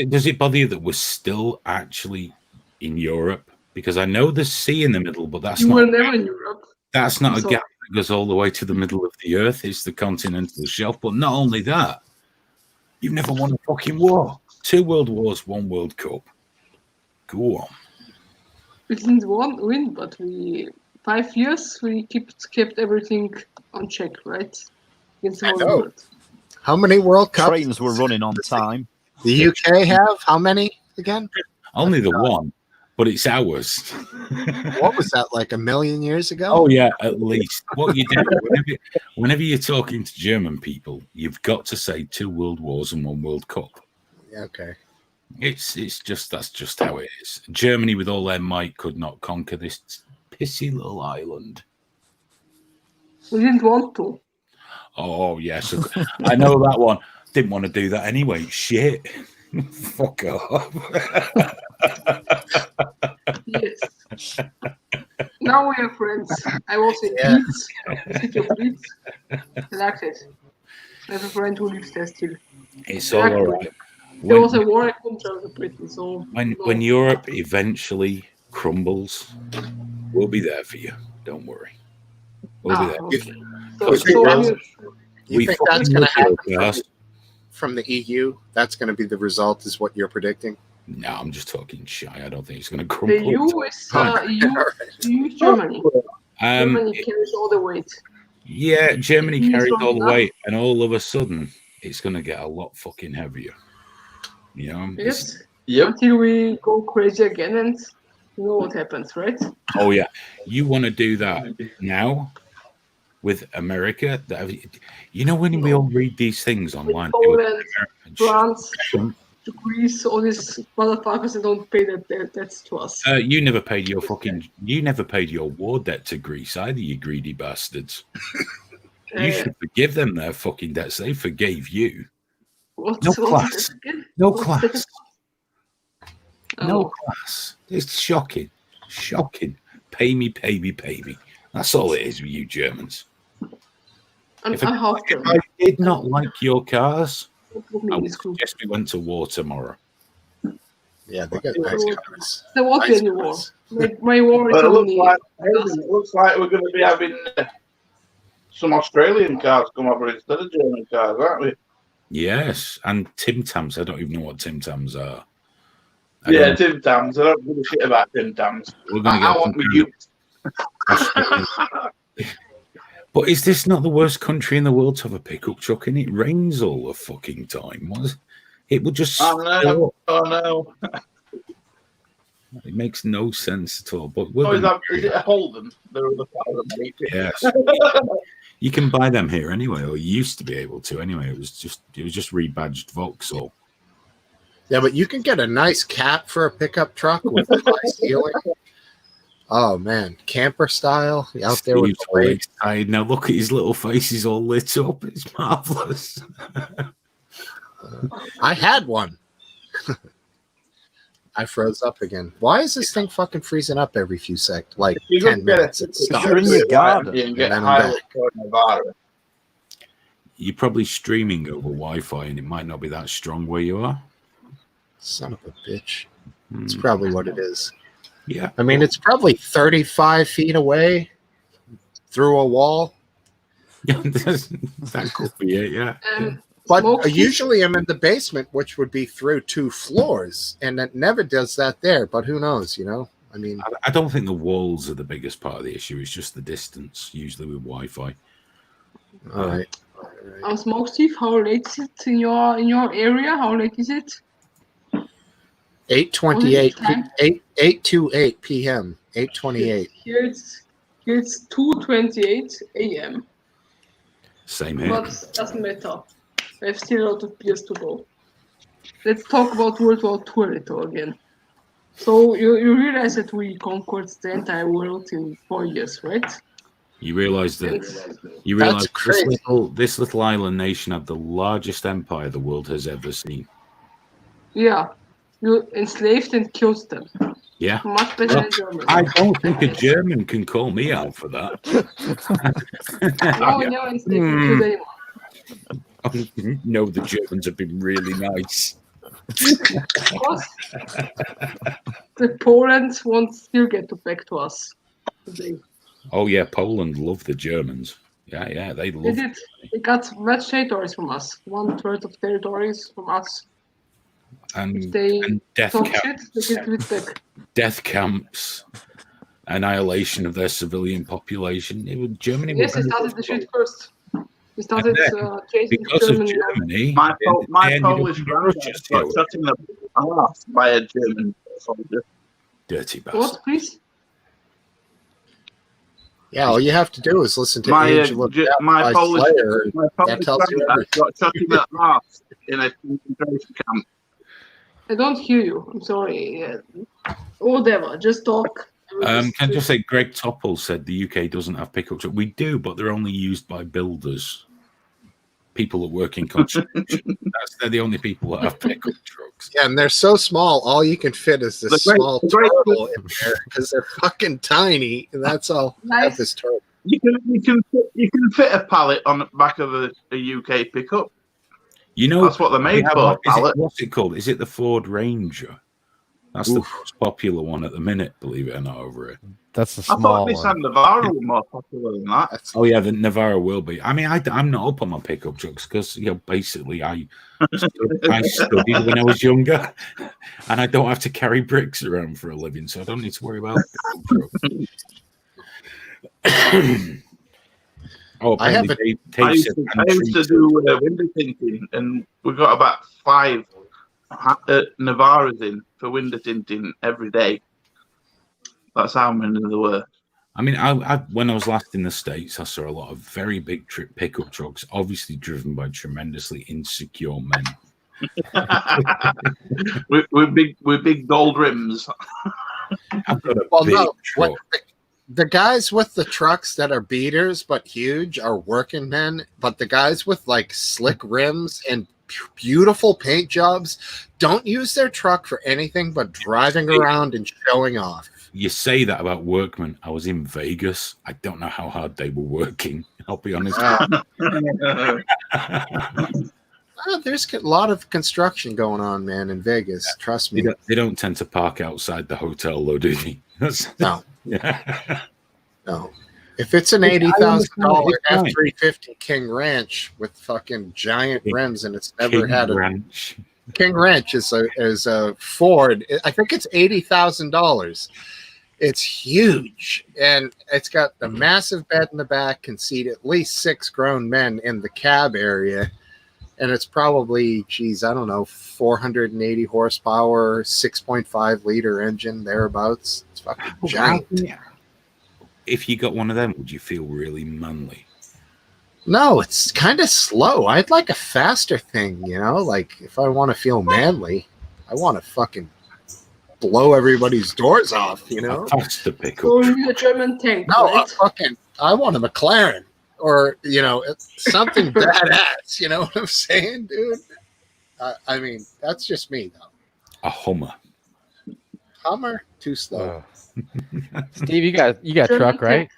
Does it bother you that we're still actually in Europe? Because I know there's sea in the middle, but that's You not. were never in Europe. That's not So- a gap that goes all the way to the middle of the earth. It's the continental shelf. But not only that, you've never won a fucking war. 2 world wars, 1 World Cup. Go on. We didn't win, but 5 years we kept everything on check, right? Against the I whole know. world. How many World Cups? Trains were running on time. The UK have how many again? Only the one, but it's ours. What was that, like a million years ago? Oh yeah, at least. What you do whenever you're talking to German people, you've got to say 2 world wars and 1 World Cup. Yeah, okay. It's just that's just how it is. Germany, with all their might, could not conquer this pissy little island. We didn't want to. Oh yes, I know that one. Didn't want to do that anyway. Shit. Fuck off. Yes. Now we are friends. I was in Leeds, city of Leeds. I liked it. I have a friend who lives there still. It's all right. There was a war, I couldn't travel to Britain, so... When Europe eventually crumbles, we'll be there for you. Don't worry. We'll be there. Okay. You think that's going to happen from the EU? That's going to be the result, is what you're predicting? No, I'm just talking shy. I don't think it's going to The crumble. EU is EU Germany. Germany carries all the weight. Yeah, Germany He's carries wrong all the enough. weight, and all of a sudden, it's going to get a lot fucking heavier. You know? Yes. Until we go crazy again and you know what happens, right? Oh, yeah. You want to do that now with America? You know, when we all read these things online, Poland, France, Greece, all these motherfuckers that don't pay their debts to us. you never paid your war debt to Greece either, you greedy bastards. You should forgive them their fucking debts. They forgave you. No class. No class. No class. It's shocking. Shocking. Pay me, pay me, pay me. That's all it is with you Germans. If I did not like your cars, I would suggest we went to war tomorrow. Yeah, they got nice cars. There won't be any war. My war is But only... it looks like we're going to be having some Australian cars come over instead of German cars, aren't we? Yes, and Tim Tams. I don't even know what Tim Tams are. Yeah, Tim Tams. I don't give a shit about Tim Tams. I want me youth. But is this not the worst country in the world to have a pickup truck in? It rains all the fucking time. It would just... Oh, no. It makes no sense at all. But is it a Holden? Yes. You can buy them here anyway, or you used to be able to anyway. It was just rebadged Vauxhall. Yeah, but you can get a nice cap for a pickup truck with a high ceiling. Oh man, camper style out there with the weight. Now look at his little face; he's all lit up. It's marvelous. I had one. I froze up again. Why is this thing fucking freezing up every few seconds? Like 10 minutes. It stops. You're in your garden. You can get high Nevada. You're probably streaming over Wi-Fi, and it might not be that strong where you are. Son of a bitch. It's probably what it is. Yeah. I mean, it's probably 35 feet away through a wall. That could be it, yeah. But usually I'm in the basement, which would be through 2 floors, and it never does that there. But who knows, you know? I mean, I don't think the walls are the biggest part of the issue. It's just the distance, usually with Wi-Fi. All right. Smokesteve, how late is it in your area? How late is it? 8:28 p.m. 8:28. Here it's 2:28 a.m. Same here. But it doesn't matter. I have still a lot of beers to go. Let's talk about World War II a little again. So you realize that we conquered the entire world in 4 years, right? You realize that this little island nation had the largest empire the world has ever seen. Yeah. You enslaved and killed them. Yeah. Much better than German. I don't think a German can call me out for that. No one's taking good anymore. No, the Germans have been really nice. Of course. The Poland won't still get back to us today. Oh yeah, Poland love the Germans. Yeah, they love. They did. They got much territories from us. 1/3 of territories from us. And, If they death talk camps, shit, they get it back. death camps, annihilation of their civilian population. Germany. Yes, they started the shit first. They started chasing because of Germany. Germany. My Polish granddad got shot in the arse by a German soldier. Dirty bastard. What, please? Yeah, all you have to do is listen to My Angela my Polish that tells you granddad got shot in the arse in a concentration camp. I don't hear you. I'm sorry. Whatever. Just talk. Can I just say, Greg Topple said the UK doesn't have pickup trucks. We do, but they're only used by builders, people that work in construction. They're the only people that have pickup trucks. Yeah, and they're so small, all you can fit is this small turtle in there because they're fucking tiny, and that's all. Nice. Have this turtle. You can fit a pallet on the back of a UK pickup. You know, that's what they're made for. What's it called? Is it the Ford Ranger? That's the most popular one at the minute, believe it or not, over it. That's the small one. I thought this Navara was more popular than that. Oh yeah, the Navara will be. I mean, I'm not up on my pickup trucks because basically I studied when I was younger, and I don't have to carry bricks around for a living, so I don't need to worry about pickup trucks. I used to do window tinting, and we got about 5 Navaras in for window tinting every day. That's how many there were. I mean, when I was last in the States, I saw a lot of very big pickup trucks, obviously driven by tremendously insecure men. with big gold rims. I've got a big truck. The guys with the trucks that are beaters but huge are working men, but the guys with like slick rims and beautiful paint jobs don't use their truck for anything but driving around and showing off. You say that about workmen. I was in Vegas. I don't know how hard they were working. I'll be honest. There's a lot of construction going on, man, in Vegas. Yeah. Trust me. They don't tend to park outside the hotel, though, do they? No. No. If it's an $80,000 F-350 King Ranch with fucking giant rims and it's never had a Ranch. King Ranch is a Ford. I think it's $80,000. It's huge, and it's got a massive bed in the back, can seat at least 6 grown men in the cab area, and it's probably, I don't know, 480 horsepower, 6.5 liter engine thereabouts. It's fucking giant. If you got one of them, would you feel really manly? No, it's kind of slow. I'd like a faster thing, like if I want to feel manly, I want to fucking blow everybody's doors off, That's the pickup. Or a German tank. No, right? I want a McLaren or, something badass. You know what I'm saying, dude? I mean, that's just me, though. A Hummer. Hummer? Too slow. Steve, you got truck, right?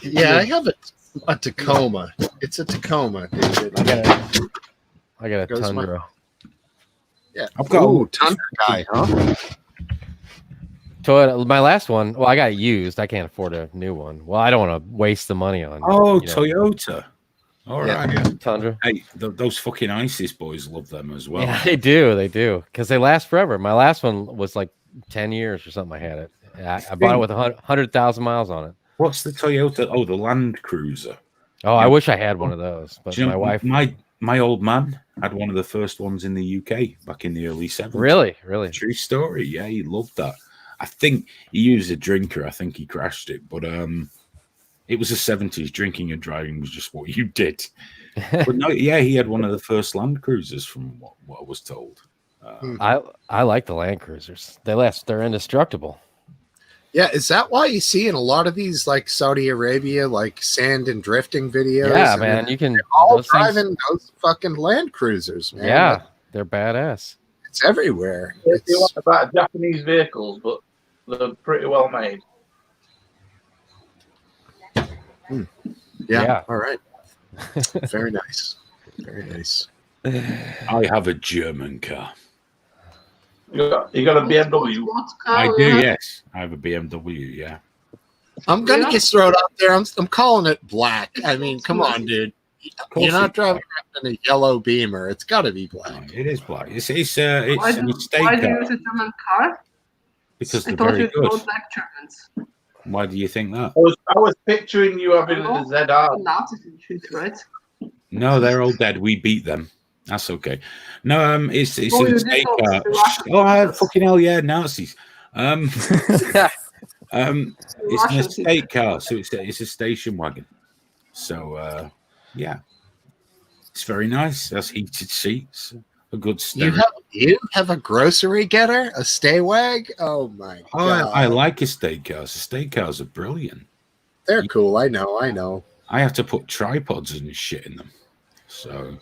Yeah, I have a Tacoma. It's a Tacoma, David. I got a Tundra. Yeah, I've got Tundra guy, huh? Toyota. My last one. Well, I got used. I can't afford a new one. Well, I don't want to waste the money on. Toyota. All right, yeah. Tundra. Hey, those fucking ISIS boys love them as well. Yeah, they do, because they last forever. My last one was like 10 years or something. I had it. I bought it with 100,000 miles on it. What's the Toyota? Oh, the Land Cruiser. Oh, I wish I had one of those, but my wife. My old man had one of the first ones in the UK back in the early 70s. Really? True story. Yeah, he loved that. I think he was a drinker. I think he crashed it, but it was the 70s. Drinking and driving was just what you did. But no, yeah, he had one of the first Land Cruisers from what I was told. I like the Land Cruisers. They're indestructible. Yeah, is that why you see in a lot of these like Saudi Arabia like sand and drifting videos? Yeah, man, you can all driving those fucking Land Cruisers, man. Yeah, they're badass. It's everywhere. It's It's about Japanese vehicles, but they're pretty well made. yeah. All right. Very nice. Very nice. I have a German car. You got a BMW. What car I you do, have? yes. I have a BMW, yeah. I'm gonna Yeah. just throw it out there. I'm calling it black. I mean, come on, dude. You're not driving around in a yellow Beamer. It's got to be black. It is black. It's an Why do estate you car use a German car? because I they're thought very you good. don't like Germans. Why do you think that? I was picturing you having a ZR. Nazis and shit, right? No, they're all dead. We beat them. That's okay. No, it's Oh, an you did estate not. car. The Russians. Oh, fucking hell, yeah, Nazis. It's an Russians estate car, so it's a station wagon. So yeah, it's very nice. That's heated seats, a good stereo. You have a grocery getter, a stay wag. Oh my god! I like estate cars. Estate cars are brilliant. They're cool. I know. I have to put tripods and shit in them. So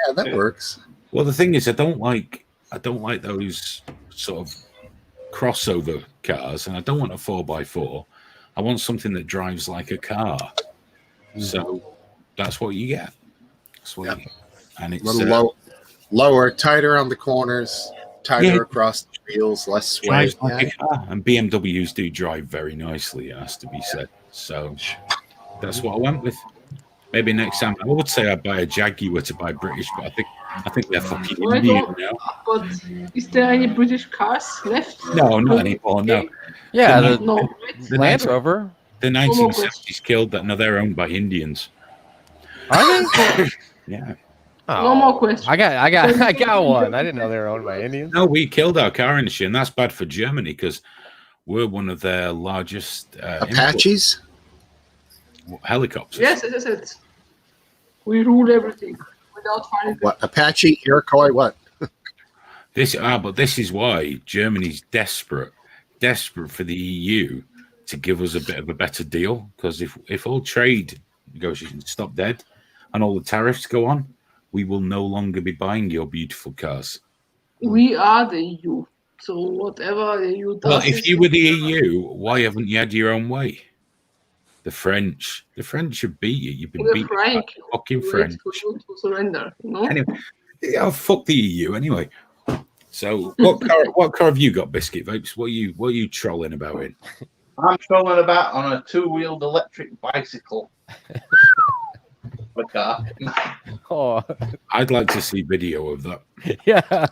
yeah, that works. Well, the thing is, I don't like those sort of crossover cars, and I don't want a 4x4. I want something that drives like a car. So that's what you get. That's what you get. And it's a little lower, tighter on the corners, tighter across the wheels, less sway. Drives like a car. And BMWs do drive very nicely, it has to be said. So that's what I went with. Maybe next time I would say I'd buy a Jaguar to buy British, but I think they're fucking Indian now. But is there any British cars left? No, not anymore. No. Yeah, the Land Rover. The 1970s killed that. No, they're owned by Indians. Are they? Yeah. Oh, no more questions. I got one. I didn't know they were owned by Indians. No, we killed our car industry, and that's bad for Germany because we're one of their largest Apaches helicopters. Yes. We rule everything without fighting. What Apache, Iroquois, what? But this is why Germany's desperate for the EU to give us a bit of a better deal. Because if all trade negotiations stop dead and all the tariffs go on, we will no longer be buying your beautiful cars. We are the EU, so whatever the EU does. Well, if you were the EU, why haven't you had your own way? The French should beat you. You've been beaten by fucking French. For you to surrender, Anyway, fuck the EU anyway. So, what car have you got, Biscuit Vapes? What are you trolling about in? I'm trolling about on a two-wheeled electric bicycle. The car. Oh, I'd like to see video of that. Yeah.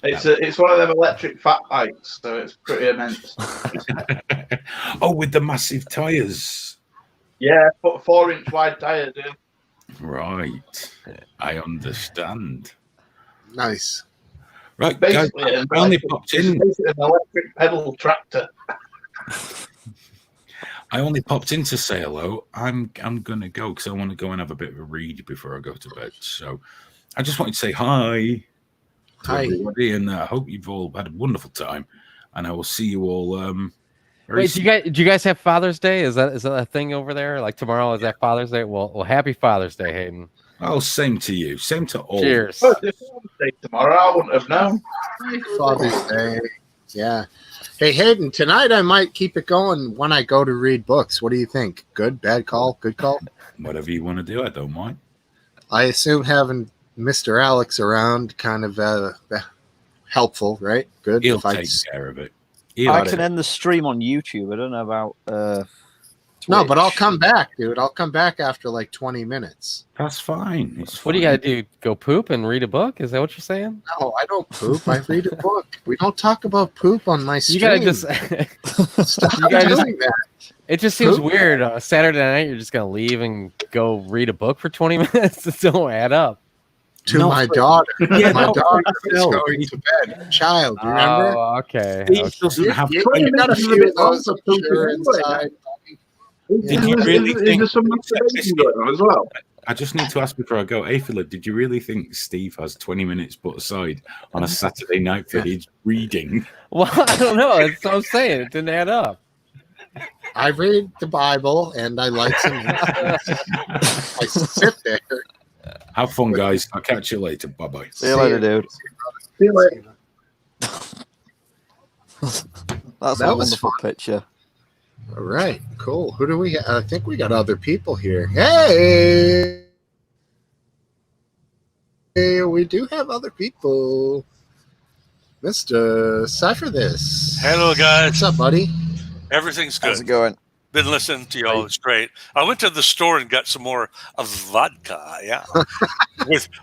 It's one of them electric fat bikes, so it's pretty immense. Oh, with the massive tires. Yeah, 4-inch wide tires. Yeah. Right, I understand. Nice. Right, guys, I only popped in. Basically an electric pedal tractor. I only popped in to say hello. I'm gonna go because I want to go and have a bit of a read before I go to bed. So I just wanted to say hi. Hi, everybody, and I hope you've all had a wonderful time. And I will see you all. Wait, do you guys have Father's Day? Is that a thing over there? Like tomorrow is that Father's Day? Well, happy Father's Day, Hayden. Oh, same to you. Same to all. Cheers. Oh, it's Father's Day tomorrow. I wouldn't have known. Father's Day. Yeah. Hey, Hayden, tonight I might keep it going when I go to read books. What do you think? Good, bad call, good call? Whatever you want to do, I don't mind. I assume having Mr. Alex around kind of helpful, right? Good. He'll take care of it. I can end the stream on YouTube. I don't know about no, but I'll come back, dude. I'll come back after like 20 minutes. That's fine. What do you got to do? Go poop and read a book? Is that what you're saying? No, I don't poop. I read a book. We don't talk about poop on my stream. You gotta just stop doing that. It just seems weird. Saturday night, you're just gonna leave and go read a book for 20 minutes. It don't add up. My daughter. Yeah, my daughter is going to bed. Child, remember? Oh, okay. He doesn't have. You got a few of those inside. Did you really think? Is there some masturbation going on as well? I just need to ask before I go, Philip, did you really think Steve has 20 minutes put aside on a Saturday night for his reading? Well, I don't know. That's what I'm saying. It didn't add up. I read the Bible and I like some. I sit there Have fun, guys. I'll catch you later. Bye bye. See you later, dude. See you later. That's That a was wonderful fun. picture. All right, cool. Who do we? I think we got other people here. Hey, we do have other people. Mr. Cypher this. Hello, guys. What's up, buddy? Everything's good. How's it going? Been listening to y'all. It's great. I went to the store and got some more of vodka. Yeah,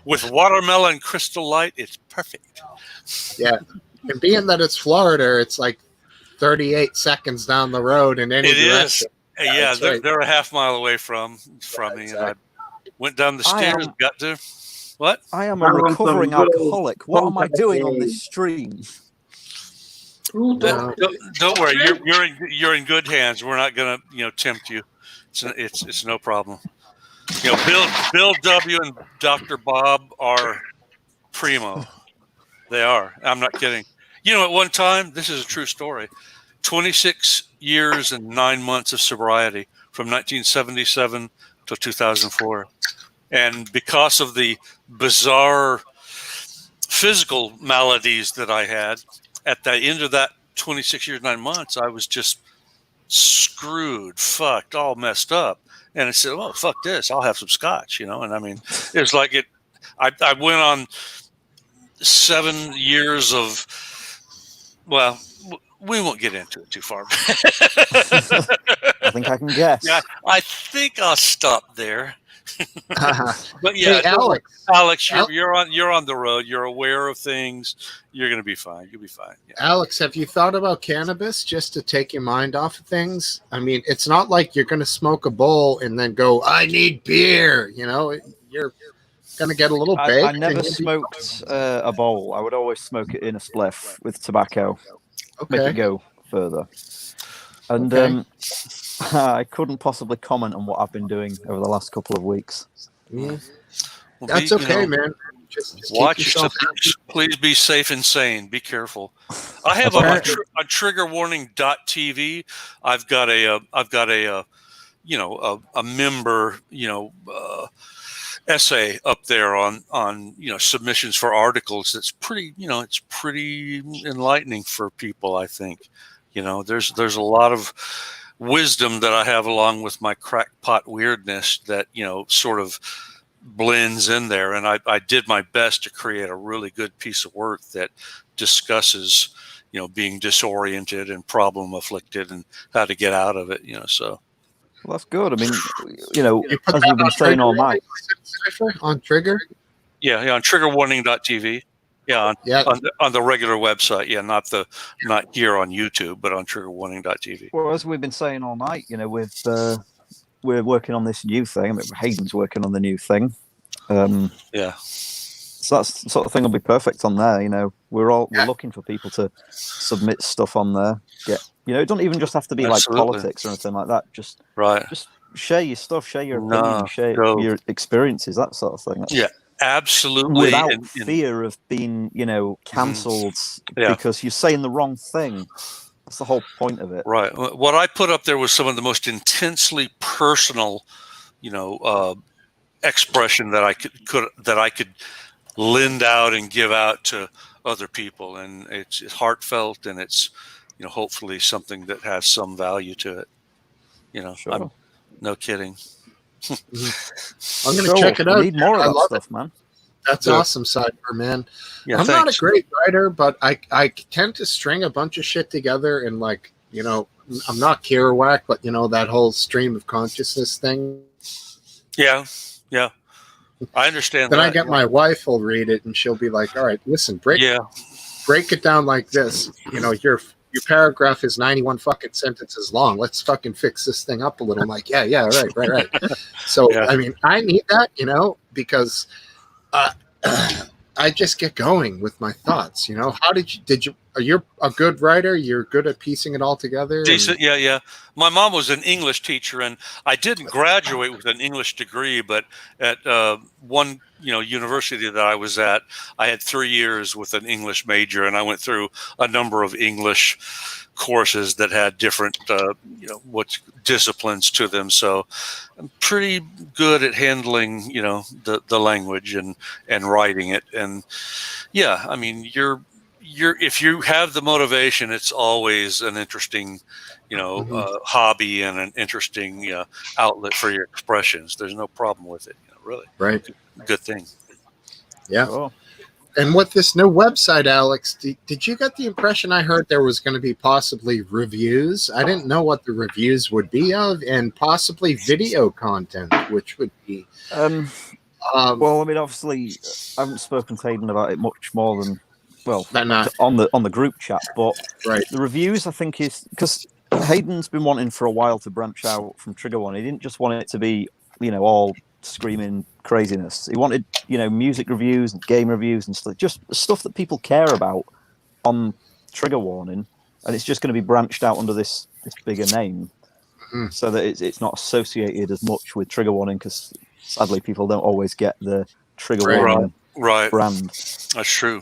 with watermelon Crystal Light. It's perfect. Yeah, and being that it's Florida, it's like 38 seconds down the road in any direction. Yeah, right. they're a half mile away from me, and I went down the stairs. Got to what? I am a recovering alcoholic. What am I doing on this stream? Don't worry, you're in good hands. We're not gonna tempt you. It's no problem. Bill W and Dr. Bob are primo. They are. I'm not kidding. At one time, this is a true story. 26 years and 9 months of sobriety from 1977 to 2004, and because of the bizarre physical maladies that I had. At the end of that 26 years, 9 months, I was just screwed, fucked, all messed up. And I said, well, fuck this. I'll have some scotch, And I mean, it was like I went on 7 years of, well, we won't get into it too far. I think I can guess. Yeah, I think I'll stop there. But yeah, hey, Alex, you're on the road. You're aware of things. You're going to be fine. You'll be fine. Yeah. Alex, have you thought about cannabis just to take your mind off of things? I mean, it's not like you're going to smoke a bowl and then go, I need beer. You're going to get a little baked. I never smoked a bowl. I would always smoke it in a spliff with tobacco. Okay. Make it go further. And I couldn't possibly comment on what I've been doing over the last couple of weeks. Well, that's okay, man. Just watch yourself. Please be safe and sane. Be careful. I have on triggerwarning.tv. I've got a member essay up there on submissions for articles. That's pretty it's pretty enlightening for people. I think there's a lot of wisdom that I have along with my crackpot weirdness that sort of blends in there, and I did my best to create a really good piece of work that discusses being disoriented and problem afflicted and how to get out of it. So well, that's good. I mean, as we've been saying all night on Trigger. Yeah, on triggerwarning.tv. Yeah, on the regular website. Yeah, not here on YouTube, but on triggerwarning.tv. Well, as we've been saying all night, we're working on this new thing. I mean, Hayden's working on the new thing. Yeah. So that's the sort of thing will be perfect on there. We're looking for people to submit stuff on there. It don't even just have to be like politics or anything like that. Just share your stuff, share your opinion, share your experiences, that sort of thing. Yeah. Absolutely. Without fear of being, cancelled because you're saying the wrong thing. That's the whole point of it. Right. What I put up there was some of the most intensely personal, expression that I could lend out and give out to other people, and it's heartfelt, and it's hopefully something that has some value to it. Sure. I'm no kidding. I'm going to check it out. We need more of that stuff, man. That's awesome, Cypher, man. Yeah, I'm thanks. not a great writer, but I tend to string a bunch of shit together and I'm not Kerouac, but that whole stream of consciousness thing. Yeah. I understand then that. I get my wife will read it and she'll be like, all right, listen, break it down like this. Your paragraph is 91 fucking sentences long. Let's fucking fix this thing up a little. I'm like, yeah, right. So, I mean, I need that, because I just get going with my thoughts. How did you're a good writer. You're good at piecing it all together. Decent, yeah. My mom was an English teacher, and I didn't graduate with an English degree, but at one university that I was at, I had 3 years with an English major, and I went through a number of English courses that had different what disciplines to them. So I'm pretty good at handling the language and writing it. And yeah, I mean you're if you have the motivation, it's always an interesting hobby and an interesting outlet for your expressions. There's no problem with it, really. Right. Good thing. Yeah. Cool. And with this new website, Alex, did you get the impression I heard there was going to be possibly reviews? I didn't know what the reviews would be of, and possibly video content, which would be. Well, I mean, obviously, I haven't spoken to Hayden about it much more than, well, not on the group chat. But right. The reviews, I think, is because Hayden's been wanting for a while to branch out from Trigger One. He didn't just want it to be, all screaming craziness. He wanted, music reviews and game reviews and stuff, just stuff that people care about on Trigger Warning, and it's just going to be branched out under this bigger name, so that it's not associated as much with Trigger Warning, because sadly people don't always get the Trigger Warning brand. That's true.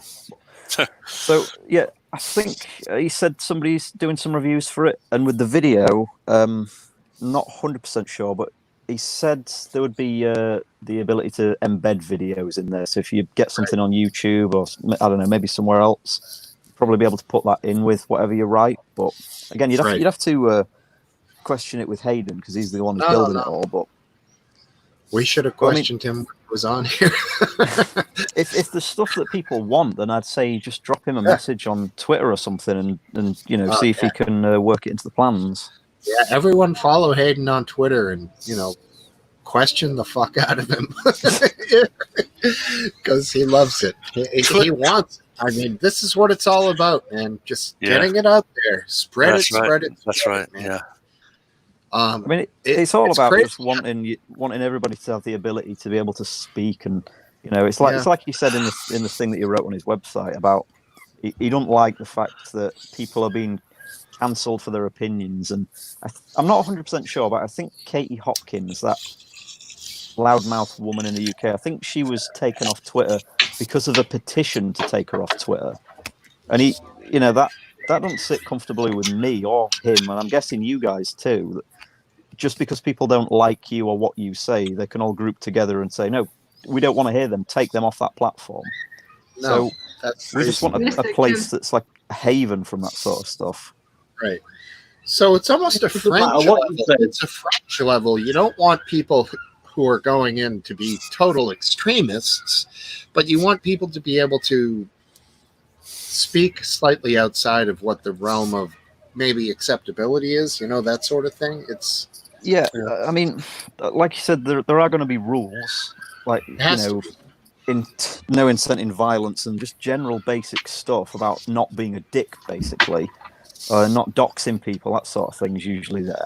So yeah, I think he said somebody's doing some reviews for it, and with the video, not 100% sure, but he said there would be the ability to embed videos in there. So if you get something on YouTube or I don't know, maybe somewhere else, you'll probably be able to put that in with whatever you write. But again, you'd have to question it with Hayden, because he's the one who's building it all. But we should have questioned him when he was on here. if the stuff that people want, then I'd say just drop him a message on Twitter or something, and see if he can work it into the plans. Yeah, everyone follow Hayden on Twitter and, question the fuck out of him, because he loves it. He wants it. I mean, this is what it's all about, man. Just getting it out there. Spread it. That's right, man. Yeah. I mean, it's all about just wanting everybody to have the ability to be able to speak, and it's like he said in the thing that he wrote on his website about he don't like the fact that people are being cancelled for their opinions, and I'm not 100% sure, but I think Katie Hopkins, that loudmouth woman in the UK, I think she was taken off Twitter because of a petition to take her off Twitter, and that doesn't sit comfortably with me or him, and I'm guessing you guys too. Just because people don't like you or what you say, they can all group together and say, no, we don't want to hear them, take them off that platform. No, so we just want a place that's like a haven from that sort of stuff. Right. So it's almost a fringe level. It's a fringe level. You don't want people who are going in to be total extremists, but you want people to be able to speak slightly outside of what the realm of maybe acceptability is, that sort of thing. I mean, like you said, there are going to be rules, like, no inciting violence and just general basic stuff about not being a dick, basically. Not doxing people, that sort of thing is usually there.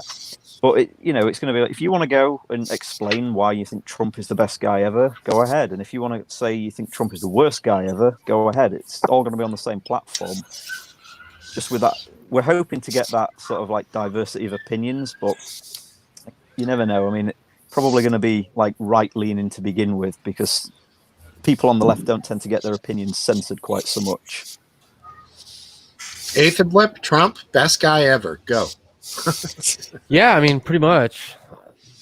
But it's going to be like, if you want to go and explain why you think Trump is the best guy ever, go ahead. And if you want to say you think Trump is the worst guy ever, go ahead. It's all going to be on the same platform. Just with that, we're hoping to get that sort of like diversity of opinions, but you never know. I mean, it's probably going to be like right leaning to begin with, because people on the left don't tend to get their opinions censored quite so much. Eighth Blip, Trump, best guy ever. Go. Yeah, I mean, pretty much.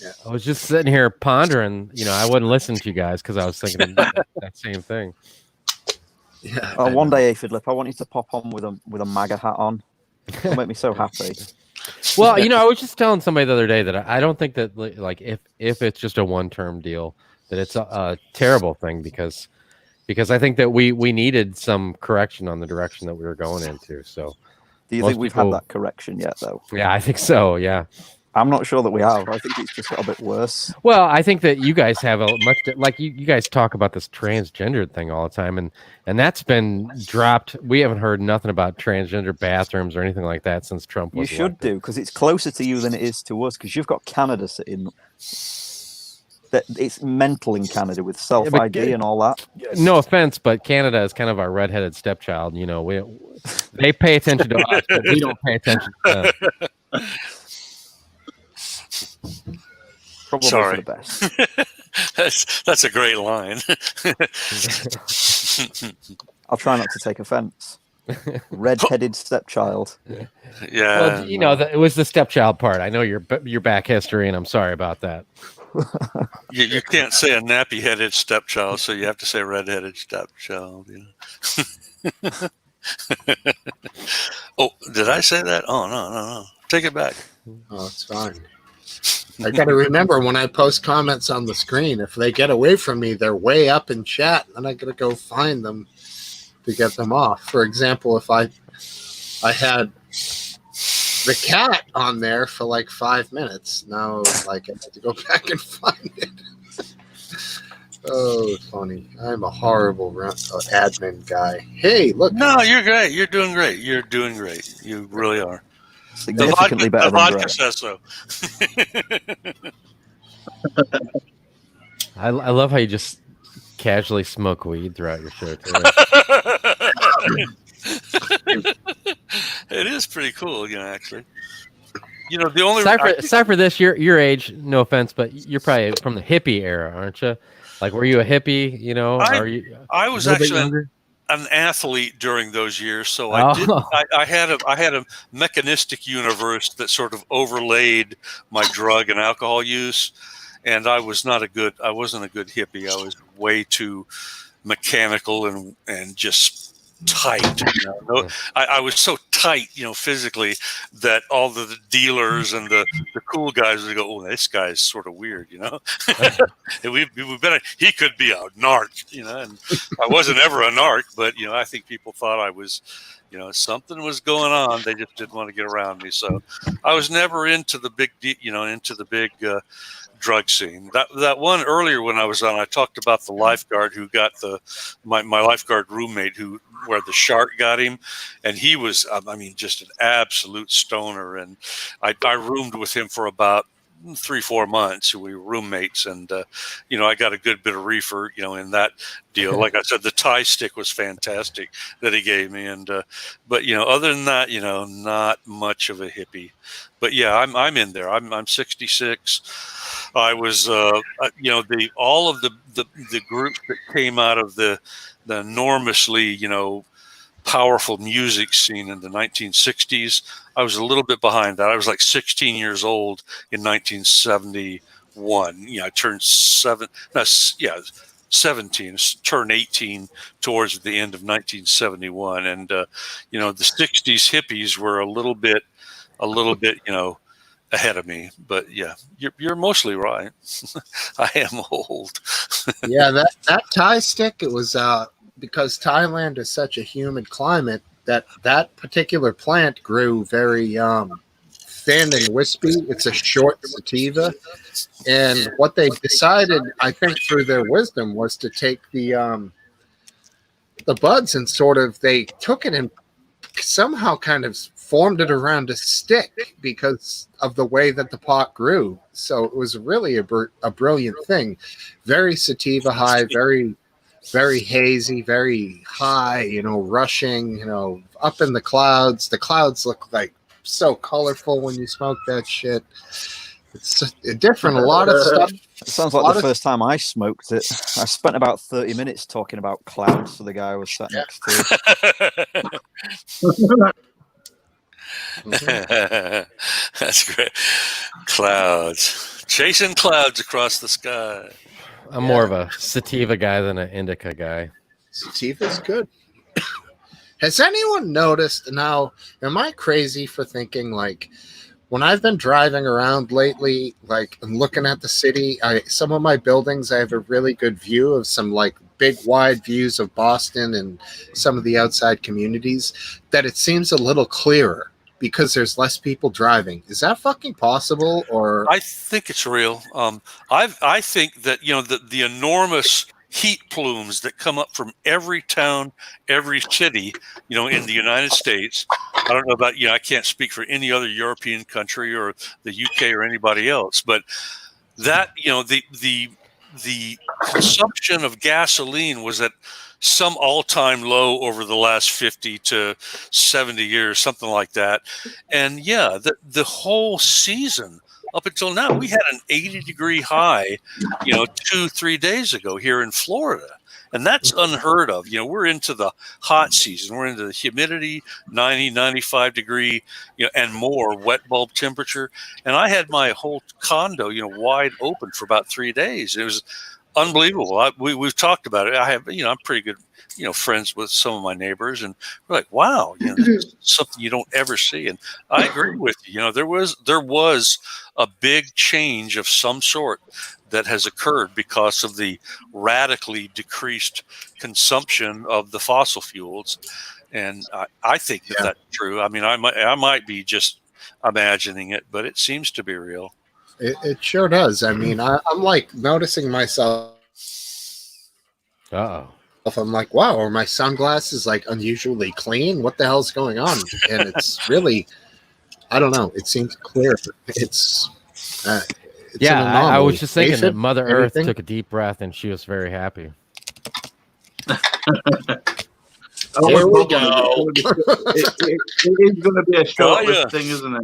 Yeah. I was just sitting here pondering. I wouldn't listen to you guys because I was thinking that same thing. Yeah. One day, Aphid Lip, I want you to pop on with a MAGA hat on. It'll make me so happy. Well, I was just telling somebody the other day that I don't think that, like, if it's just a one-term deal, that it's a terrible thing, because I think that we needed some correction on the direction that we were going into. So, do you think we've had that correction yet, though? Yeah, I think so. Yeah, I'm not sure that we have. I think it's just got a bit worse. Well, I think that you guys have like you guys talk about this transgender thing all the time, and that's been dropped. We haven't heard nothing about transgender bathrooms or anything like that since Trump was elected. You should do, because it's closer to you than it is to us, because you've got Canada sitting that it's mental in Canada with self ID and all that. No offense, but Canada is kind of our redheaded stepchild. You know, they pay attention to us, but we don't pay attention to them. Probably Sorry. for the best. That's a great line. I'll try not to take offense. Red-headed stepchild. Yeah. Well, you know, it was the stepchild part. I know your back history, and I'm sorry about that. You can't say a nappy-headed stepchild, so you have to say red-headed stepchild. Yeah. Oh, did I say that? Oh, no. Take it back. Oh, it's fine. I got to remember when I post comments on the screen, if they get away from me, they're way up in chat, and I got to go find them to get them off. For example, if I had the cat on there for like 5 minutes, now like I have to go back and find it. Oh, funny. I'm a horrible admin guy. Hey, look. No, you're great. You're doing great. You're doing great. You really are. Significantly better than vodka great. says so. I love how you just casually smoke weed throughout your show too. It is pretty cool, actually. The only aside for this, your age, no offense, but you're probably from the hippie era, aren't you? Like, were you a hippie? I was actually an athlete during those years, so I had a mechanistic universe that sort of overlaid my drug and alcohol use, and I wasn't a good hippie. I was way too mechanical and just tight. I was so tight, physically, that all the dealers and the cool guys would go, "Oh, this guy's sort of weird," And we he could be a narc, and I wasn't ever a narc, but I think people thought I was, something was going on. They just didn't want to get around me, so I was never into the big, drug scene. That one earlier when I was on, I talked about the lifeguard who got my lifeguard roommate where the shark got him, and he was just an absolute stoner, and I roomed with him for about 3-4 months. We were roommates, and I got a good bit of reefer in that deal. Like I said, the Thai stick was fantastic that he gave me, and but other than that, not much of a hippie. But yeah, I'm in there. I'm 66. I was all of the groups that came out of the enormously powerful music scene in the 1960s. I was a little bit behind that. I was like 16 years old in 1971. I turned 17, turned 18 towards the end of 1971. And, the 60s hippies were a little bit, ahead of me. But yeah, you're mostly right. I am old. Yeah, that Thai stick, it was because Thailand is such a humid climate that particular plant grew very thin and wispy. It's a short sativa, and what they decided, I think through their wisdom, was to take the buds and they took it and somehow kind of formed it around a stick because of the way that the pot grew. So it was really a brilliant thing. Very sativa high, very, very hazy, very high, rushing, up in the clouds. The clouds look like so colorful when you smoke that shit. It's different. A lot of stuff. It sounds like the first time I smoked it. I spent about 30 minutes talking about clouds to the guy I was sat next to. That's great. Clouds. Chasing clouds across the sky. I'm more of a sativa guy than an indica guy. Sativa's good. Has anyone noticed now, am I crazy for thinking like when I've been driving around lately, like and looking at the city, some of my buildings, I have a really good view of some like big wide views of Boston and some of the outside communities, that it seems a little clearer because there's less people driving. Is that fucking possible? Or I think it's real. I think that the enormous heat plumes that come up from every town, every city, in the United States. I don't know about I can't speak for any other European country or the UK or anybody else, but that the the consumption of gasoline was at some all-time low over the last 50 to 70 years, something like that. And yeah, the whole season up until now, we had an 80-degree high, 2-3 days ago here in Florida. And that's unheard of. We're into the hot season. We're into the humidity, 90, 95 degree, and more wet bulb temperature. And I had my whole condo, wide open for about 3 days. It was unbelievable. We've talked about it. I have, I'm pretty good, friends with some of my neighbors, and we're like, wow, this is something you don't ever see. And I agree with you. There was a big change of some sort that has occurred because of the radically decreased consumption of the fossil fuels. And I think that's true. I mean, I might be just imagining it, but it seems to be real. It sure does. I mean, I'm like noticing myself. I'm like, wow, are my sunglasses like unusually clean? What the hell's going on? And it's really, I don't know. It seems clear. It's I was just thinking that Mother Earth took a deep breath and she was very happy. There we go. It is going to be a short-lived thing, isn't it?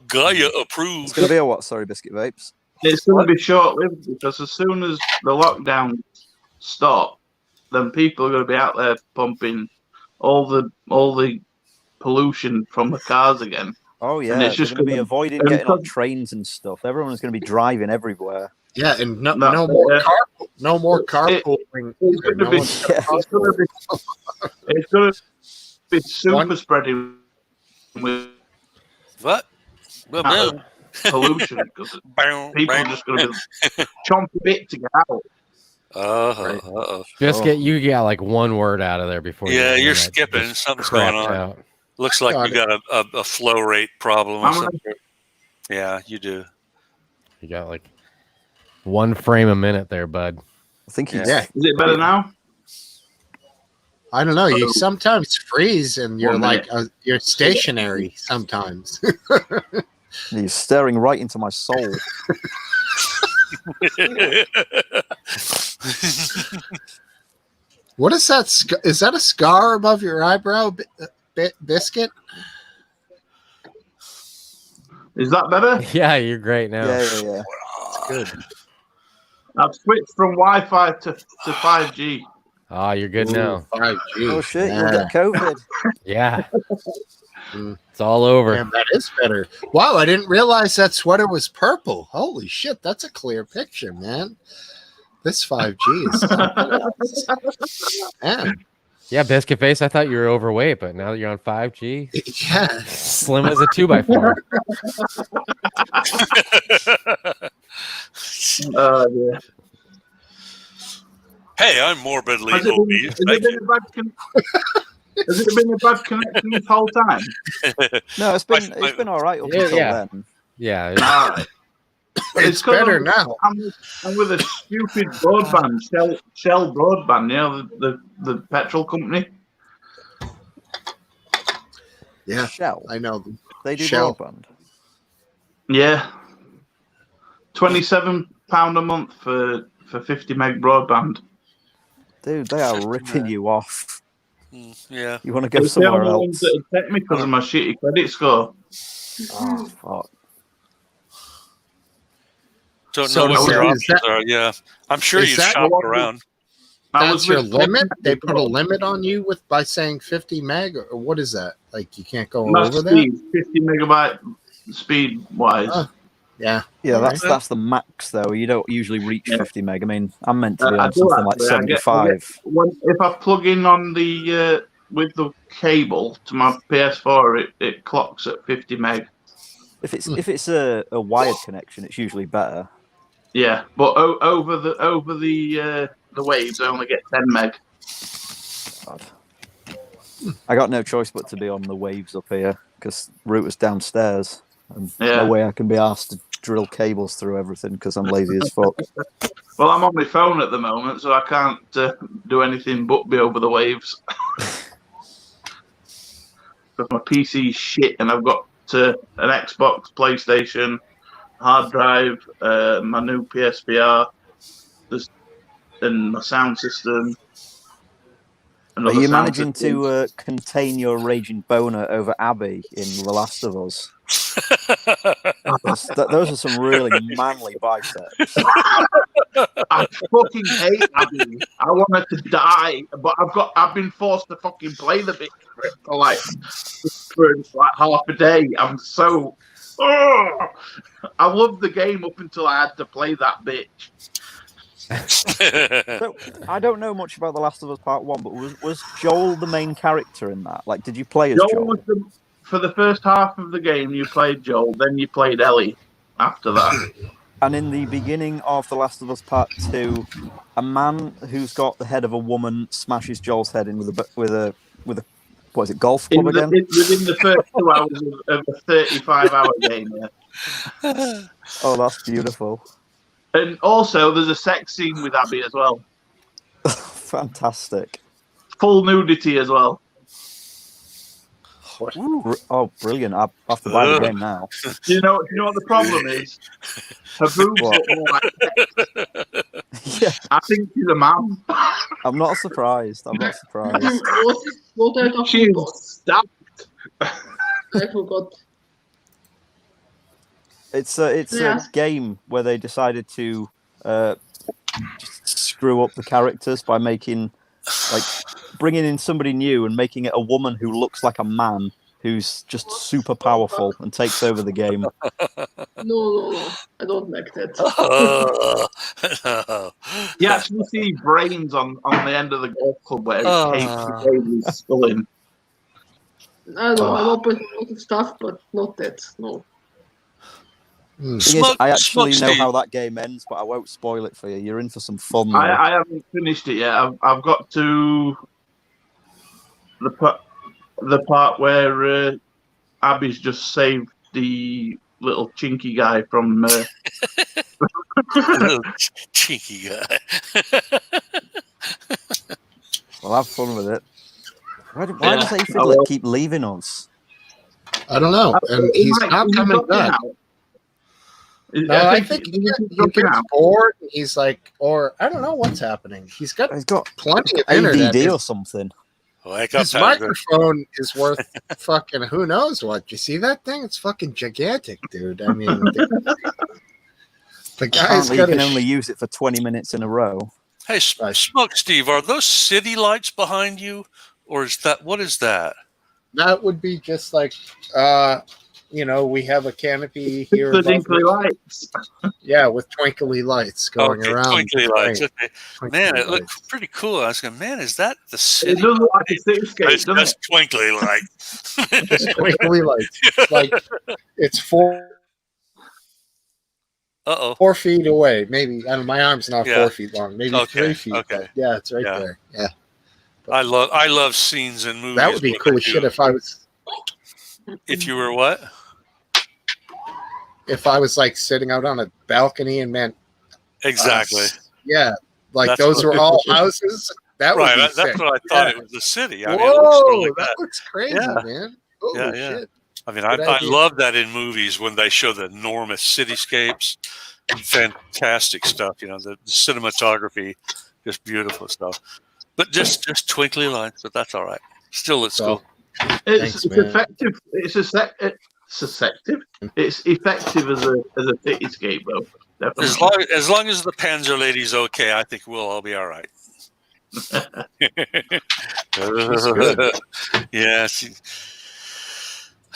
Gaia approved. It's going to be a what? Sorry, Biscuit Vapes. It's going to be short-lived because as soon as the lockdown stop, then people are going to be out there pumping all the pollution from the cars again. Oh yeah, it's just going to be avoiding getting on trains and stuff. Everyone's going to be driving everywhere. Yeah, and no more carpooling. It's going to be super spreading with what? Pollution because people are just going to be chomping bit to get out. Biscuit, you got like one word out of there before. Yeah, you're skipping. Something's going on. Out. Looks like you got a flow rate problem or something. Yeah, you do. You got like one frame a minute there, bud. I think Is it better now? I don't know. You sometimes freeze and you're like you're stationary sometimes. You're staring right into my soul. What is that? Is that a scar above your eyebrow, Biscuit? Is that better? Yeah, you're great now. Yeah. It's good. I've switched from Wi-Fi to 5G. Oh, you're good now. 5G. Oh shit, you'll get COVID. Yeah. It's all over. Damn, that is better. Wow, I didn't realize that sweater was purple. Holy shit, that's a clear picture, man. This 5G is man. Yeah, Biscuit Face, I thought you were overweight, but now that you're on 5G, yeah, slim as a 2x4. Yeah. Hey, I'm morbidly obese. Has it been a bad connection this whole time? No, it's been all right up until then. Yeah. It's better now. I'm with a stupid broadband, Shell Broadband, the petrol company. Yeah, Shell. I know. They do Shell. broadband. Yeah, £27 a month for 50 meg broadband. Dude, they are ripping you off. Yeah. You want to go somewhere else? It take me because of my shitty credit score. Oh fuck. Don't know what your options are. Yeah, I'm sure you shop around. That's your limit? They put a limit on you by saying 50 meg, or what is that? Like you can't go over that? 50 megabyte speed wise. Yeah. That's the max though. You don't usually reach 50 meg. I mean, I'm meant to be on something like 75. If I plug in on the with the cable to my PS4, it clocks at 50 meg. If it's a wired connection, it's usually better. Yeah, but over the waves, I only get 10 meg. God. I got no choice but to be on the waves up here because router's downstairs. And no way I can be asked to drill cables through everything because I'm lazy as fuck. Well, I'm on my phone at the moment, so I can't do anything but be over the waves. But my PC's shit, and I've got an Xbox, PlayStation, hard drive, my new PSVR, and my sound system. Are you managing to contain your raging boner over Abby in The Last of Us? Those are some really manly biceps. I fucking hate Abby. I want her to die, but I've been forced to fucking play the bitch for like half a day. I'm so. Oh, I loved the game up until I had to play that bitch. So I don't know much about The Last of Us Part 1, but was Joel the main character in that? Like, did you play as Joel? For the first half of the game, you played Joel, then you played Ellie after that. And in the beginning of The Last of Us Part 2, a man who's got the head of a woman smashes Joel's head in with a what is it, golf club again? Within the first 2 hours of a 35-hour game. Yeah. Oh, that's beautiful. And also, there's a sex scene with Abby as well. Fantastic. Full nudity as well. Oh, brilliant. I have to buy the game now. Do you know what the problem is? Her boobs look more like sex. Yeah. I think she's a man. I'm not surprised. What are you talking She's about? stacked. I forgot. It's a game where they decided to just screw up the characters by bringing in somebody new and making it a woman who looks like a man who's just super powerful and takes over the game. No, I don't like that. You actually see brains on the end of the golf club where Kate is still in. I know, I'm open to a lot of stuff, but not that, no. I actually know how that game ends, but I won't spoil it for you. You're in for some fun. I haven't finished it yet. I've got to the part where Abby's just saved the little chinky guy from. Little chinky guy. Well, have fun with it. Why does Aphid keep leaving us? I don't know, and he's not coming back. No, I think he gets bored. He's like, or I don't know what's happening. He's got plenty of internet. ADD or something. His microphone is worth fucking who knows what. You see that thing? It's fucking gigantic, dude. I mean, the guy's got. You can only use it for 20 minutes in a row. Hey, Smokesteve, are those city lights behind you, or what is that? That would be just like, we have a canopy here. The twinkly lights. Yeah, with twinkly lights going around. Twinkly lights. Okay. Man, it looked pretty cool. I was going, man, is that the city? It doesn't look like a cityscape, it's just twinkly lights. Just twinkly lights. Like it's 4 feet away. Maybe I don't know, my arm's not 4 feet long. Maybe 3 feet. Okay. Yeah, it's right there. Yeah. I love scenes in movies. That would be cool as shit if I was. If you were what? If I was like sitting out on a balcony and meant exactly. Like those were all houses. That would be that's sick. what I thought it was the city. I mean, Whoa, that looks crazy, man. Holy shit. I mean, I love that in movies when they show the enormous cityscapes. Fantastic stuff, the cinematography, just beautiful stuff. But just twinkly lights, but that's all right. Still looks cool. It's effective. It's effective. It's effective as a cityscape, though. Definitely. As long as the Panzer lady's okay, I think we'll all be all right. Yeah, she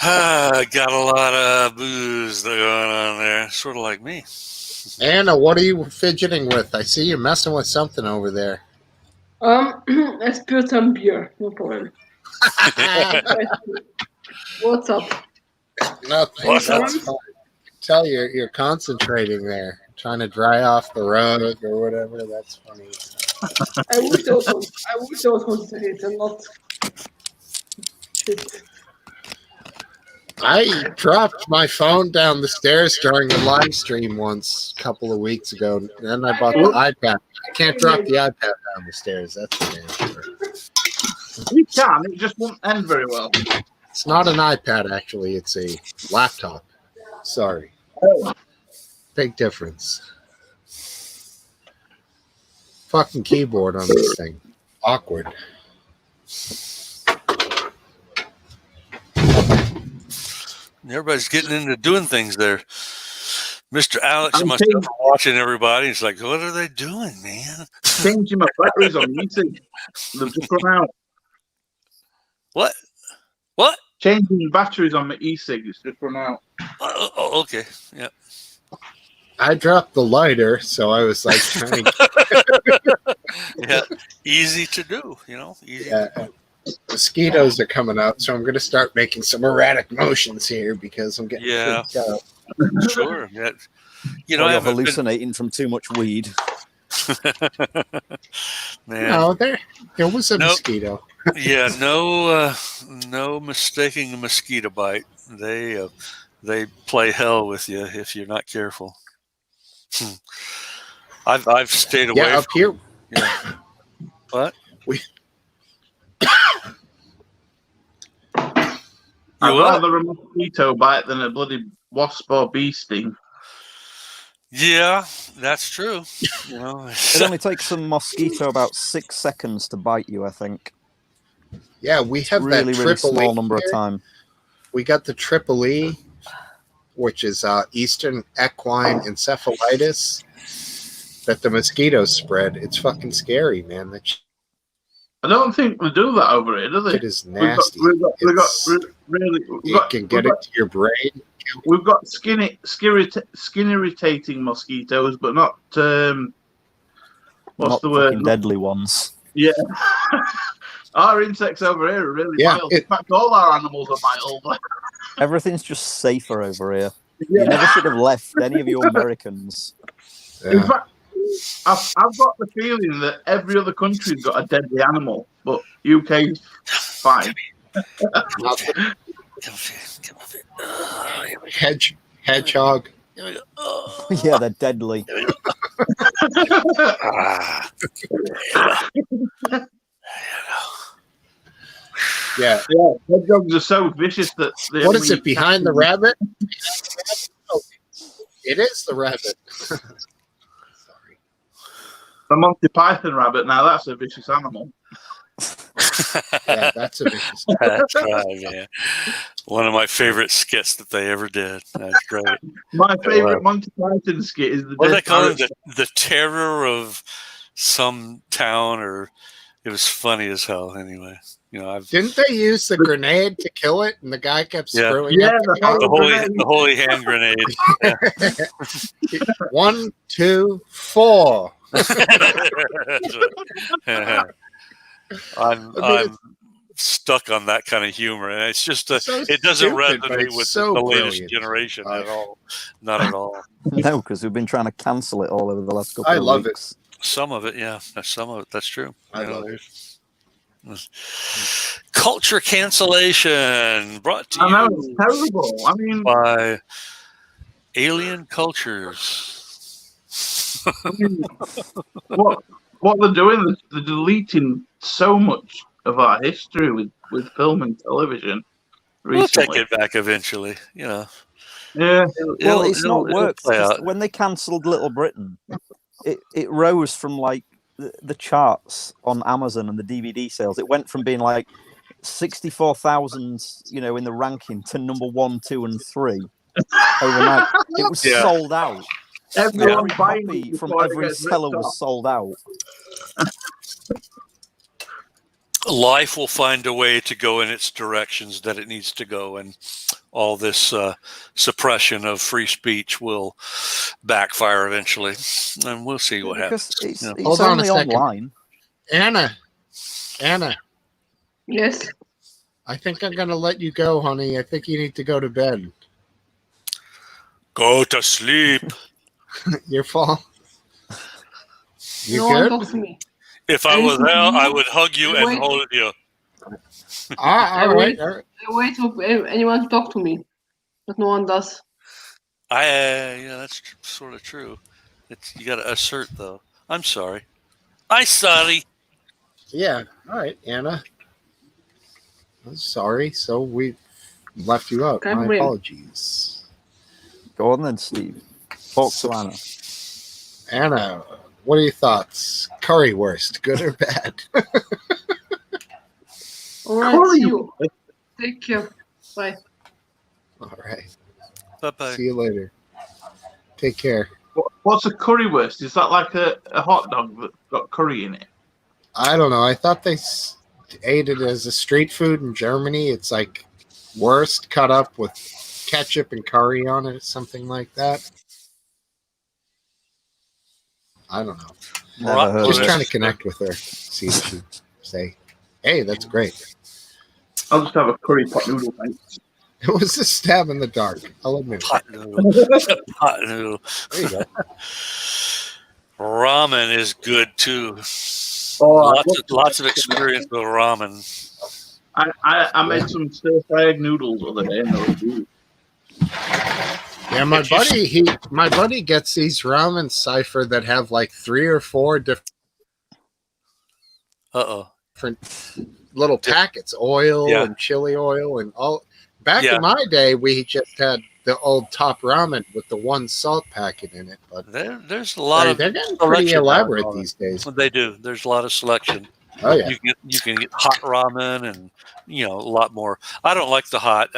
got a lot of booze going on there, sort of like me. Anna, what are you fidgeting with? I see you messing with something over there. I spilled some beer. No problem. What's up? Nothing. Tell you're concentrating there, trying to dry off the rug or whatever. That's funny. I wish I was concentrated and not. I dropped my phone down the stairs during the live stream once a couple of weeks ago. And then I bought the iPad. I can't drop the iPad down the stairs. That's the answer. You can. It just won't end very well. It's not an iPad, actually. It's a laptop. Sorry. Big difference. fucking keyboard on this thing. Awkward. Everybody's getting into doing things there. Mr. Alex I'm and myself are watching everybody. It's like, what are they doing, man? Changing my batteries on YouTube. They've just run out. What? What? Changing batteries on my e-cig. It's just run out. Oh, okay. Yeah. I dropped the lighter, so I was like trying Yeah. Easy to do, you know? Easy. Yeah. Mosquitoes are coming out, so I'm going to start making some erratic motions here because I'm getting freaked out. Sure. Yeah. You Or know, you're hallucinating from too much weed. Man. No, there was a mosquito. Yeah, no mistaking a mosquito bite. They play hell with you if you're not careful. I've stayed away. Yeah, up here. Yeah. What? I'd rather a mosquito bite than a bloody wasp or bee sting. Yeah, that's true. You know, It only takes a mosquito about 6 seconds to bite you, I think. Yeah, we have really, that really triple small E number of here. time. We got the triple E, which is Eastern equine encephalitis that the mosquitoes spread. It's fucking scary, man. I don't think we do that over here, do they? It is nasty. It can get it to your brain. We've got skin irritating mosquitoes, but not Not the word? deadly ones. Yeah. Our insects over here are really mild. In fact, all our animals are mild. Everything's just safer over here. You never should have left any of you Americans. In fact, I've got the feeling that every other country's got a deadly animal, but UK's fine. Hedgehog. Yeah, they're deadly. Yeah. Hedgehogs are so vicious that what is it behind the rabbit? Oh, it is the rabbit. Sorry. The Monty Python rabbit. Now that's a vicious animal. Yeah, that's a vicious animal. That's right, man. One of my favorite skits that they ever did. That's great. My favorite Monty Python skit is what they call it, the terror of some town, or it was funny as hell. Anyway, you know, didn't they use the grenade to kill it, and the guy kept screwing up the holy hand grenade. Yeah. 1, 2, 4. I'm stuck on that kind of humor, and it's just it doesn't resonate with the latest generation at all. Not at all. No, because we've been trying to cancel it all over the last couple of love weeks. Some of it, yeah. Some of it, that's true. I love it. Culture cancellation brought to I know, you it's terrible. I mean, by Alien Cultures. I mean, what they're doing is they're deleting so much of our history with film and television recently. We'll take it back eventually, you know. Yeah. Well, it's not worked. When they cancelled Little Britain, it rose from like the charts on Amazon and the DVD sales. It went from being like 64,000, you know, in the ranking to number 1, 2, and 3 overnight. It was sold out. Every copy from every seller was sold out. Life will find a way to go in its directions that it needs to go, and all this suppression of free speech will backfire eventually, and we'll see what happens. It's Hold on only a second. online. Anna. Yes. I think I'm going to let you go, honey. I think you need to go to bed. Go to sleep. Your fault. You no good? one talks to me. If I was there, I would hug you and hold you. All right. I wait for anyone to talk to me, but no one does. Yeah, that's sort of true. You got to assert, though. I'm sorry. I'm sorry. Yeah. All right, Anna. I'm sorry. So we left you out. My apologies. Go on then, Steve. Talk to Anna. Anna, what are your thoughts? Currywurst, good or bad? All right, see you. Take care. Bye. All right. Bye-bye. See you later. Take care. What's a currywurst? Is that like a hot dog that's got curry in it? I don't know. I thought they ate it as a street food in Germany. It's like wurst cut up with ketchup and curry on it, something like that. I don't know. Never heard Just of trying it. to connect with her. See what she say. Hey, that's great. I'll just have a curry pot noodle, thanks. It was a stab in the dark. I'll admit. Pot noodle. Pot noodle. There you go. Ramen is good too. Oh, lots of experience with ramen. I made some stir-fried noodles the other day, and they were good. Yeah, my buddy gets these ramen cipher that have like 3 or 4 different little packets, oil and chili oil and all. Back in my day, we just had the old top ramen with the 1 salt packet in it. But there's a lot of they're getting pretty elaborate these days. They do. There's a lot of selection. Oh yeah, you can get hot ramen and a lot more. I don't like the hot.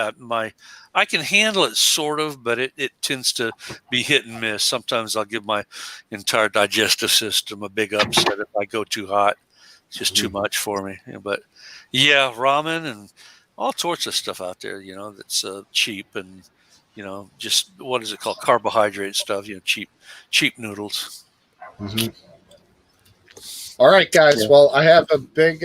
I can handle it sort of, but it tends to be hit and miss. Sometimes I'll give my entire digestive system a big upset if I go too hot. It's just too much for me. But yeah, ramen and all sorts of stuff out there, that's cheap and, just what is it called? Carbohydrate stuff, cheap noodles. Mm-hmm. All right, guys. Well, I have a big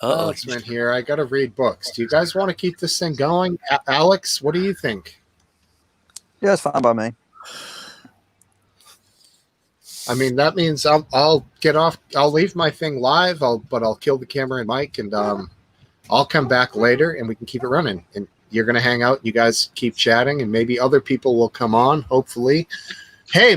announcement here. I got to read books. Do you guys want to keep this thing going? Alex, what do you think? Yeah, it's fine by me. I mean, that means I'll get off. I'll leave my thing live. But I'll kill the camera and mic, and I'll come back later, and we can keep it running. And you're gonna hang out. You guys keep chatting, and maybe other people will come on. Hopefully, hey,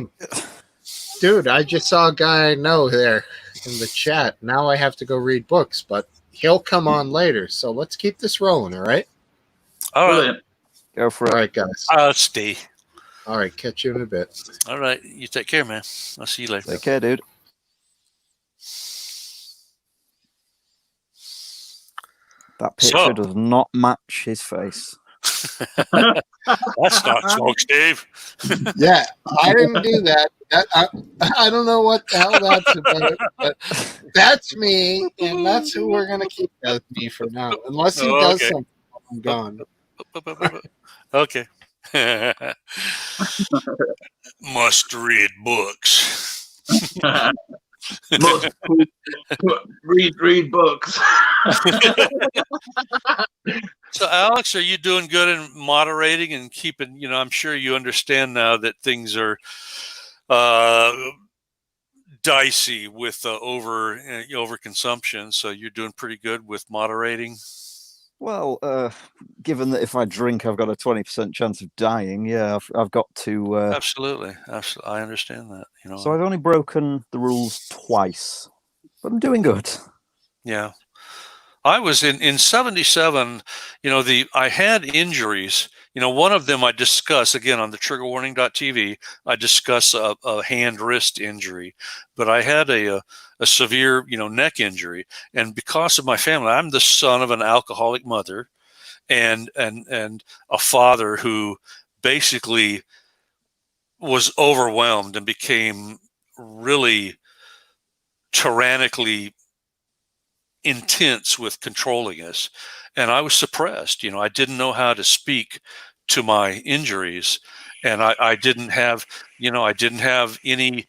dude, I just saw a guy I know there in the chat. Now I have to go read books, but he'll come on later. So let's keep this rolling. All right. All right. Go for it. All right, guys. I'll stay. All right. Catch you in a bit. All right. You take care, man. I'll see you later. Take care, dude. That picture does not match his face. That's not Smokesteve. Yeah, I didn't do that. I don't know what the hell that's about, but that's me, and that's who we're going to keep as me for now. Unless he does something, I'm gone. Okay. Must read books. Must read books. So, Alex, are you doing good in moderating and keeping? I'm sure you understand now that things are dicey with overconsumption. So, you're doing pretty good with moderating. Well, given that if I drink, I've got a 20% chance of dying. Yeah, I've got to. Absolutely, I understand that. So I've only broken the rules twice, but I'm doing good. Yeah. I was in 77, I had injuries. One of them I discuss again on the triggerwarning.tv. I discuss a hand wrist injury, but I had a severe, neck injury. And because of my family, I'm the son of an alcoholic mother and a father who basically was overwhelmed and became really tyrannically intense with controlling us, and I was suppressed. I didn't know how to speak to my injuries, and I didn't have any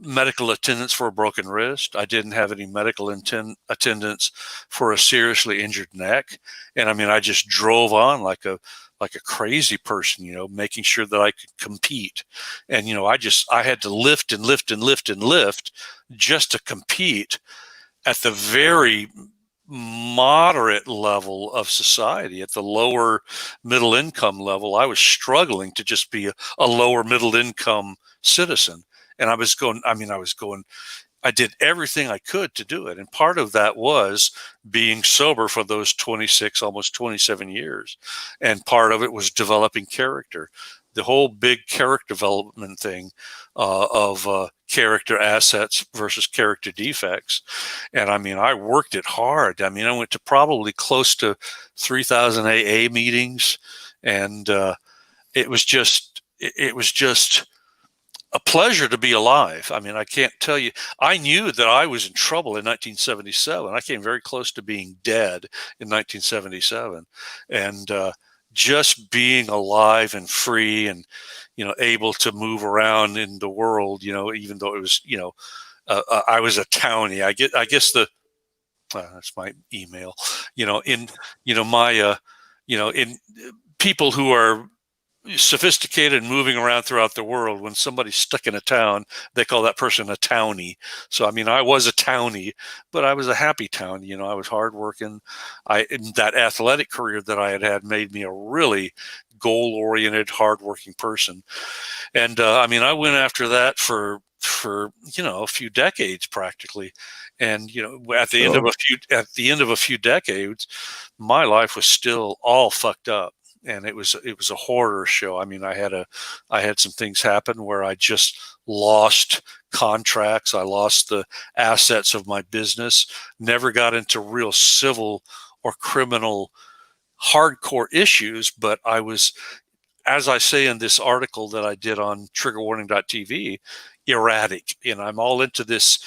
medical attendance for a broken wrist. I didn't have any medical attendance for a seriously injured neck, and I just drove on like a crazy person, making sure that I could compete, and I had to lift and lift and lift and lift just to compete at the very moderate level of society. At the lower middle income level, I was struggling to just be a lower middle income citizen. And I did everything I could to do it. And part of that was being sober for those 26, almost 27 years. And part of it was developing character. the whole big character development thing of character assets versus character defects. And I mean, I worked it hard. I mean, I went to probably close to 3,000 AA meetings, and it was just a pleasure to be alive. I mean, I can't tell you. I knew that I was in trouble in 1977. I came very close to being dead in 1977, and just being alive and free, and able to move around in the world. Even though it was, I was a townie. I guess that's my email. In my in people who are sophisticated and moving around throughout the world, when somebody's stuck in a town, they call that person a townie. So I mean, I was a townie, but I was a happy townie. I was hardworking. That athletic career that I had made me a really goal-oriented, hardworking person. And I mean, I went after that for a few decades practically. And at the end of a few decades, my life was still all fucked up. And it was a horror show. I mean, I had some things happen where I just lost contracts. I lost the assets of my business, never got into real civil or criminal hardcore issues, but I was, as I say in this article that I did on triggerwarning.tv, erratic. And I'm all into this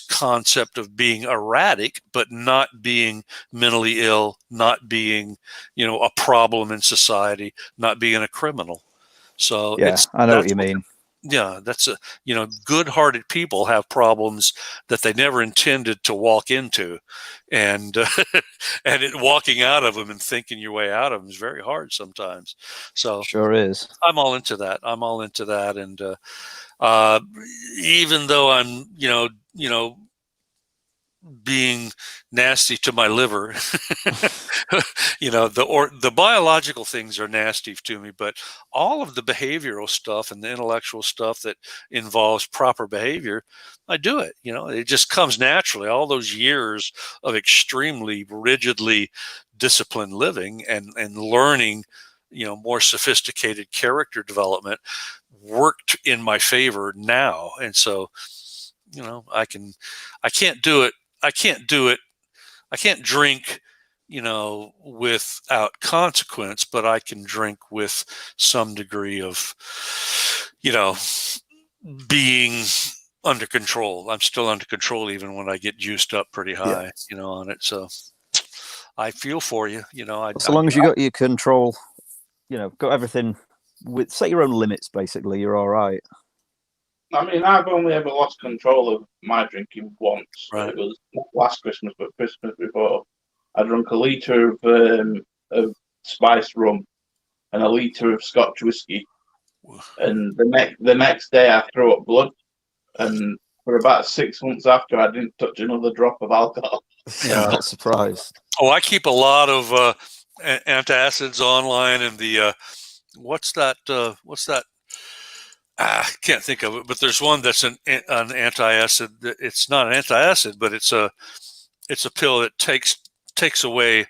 concept of being erratic, but not being mentally ill, not being, a problem in society, not being a criminal. So I know what you mean. Yeah, that's good-hearted people have problems that they never intended to walk into, and walking out of them and thinking your way out of them is very hard sometimes. So sure is. I'm all into that. And even though I'm, being nasty to my liver, the biological things are nasty to me, but all of the behavioral stuff and the intellectual stuff that involves proper behavior, I do it. It just comes naturally. All those years of extremely rigidly disciplined living and learning, more sophisticated character development worked in my favor now. And so, I can't do it. I can't drink, without consequence, but I can drink with some degree of, being under control. I'm still under control even when I get juiced up pretty high, on it. So I feel for you, so long as you got your control, got everything set your own limits, basically, you're all right. I mean, I've only ever lost control of my drinking once. Right. It was last Christmas, but Christmas before, I drank a litre of spiced rum and a litre of Scotch whiskey. And the next day, I threw up blood. And for about 6 months after, I didn't touch another drop of alcohol. Yeah, I'm not surprised. Oh, I keep a lot of antacids online, and the what's that? I can't think of it, but there's one that's an antacid. It's not an antacid, but it's a pill that takes away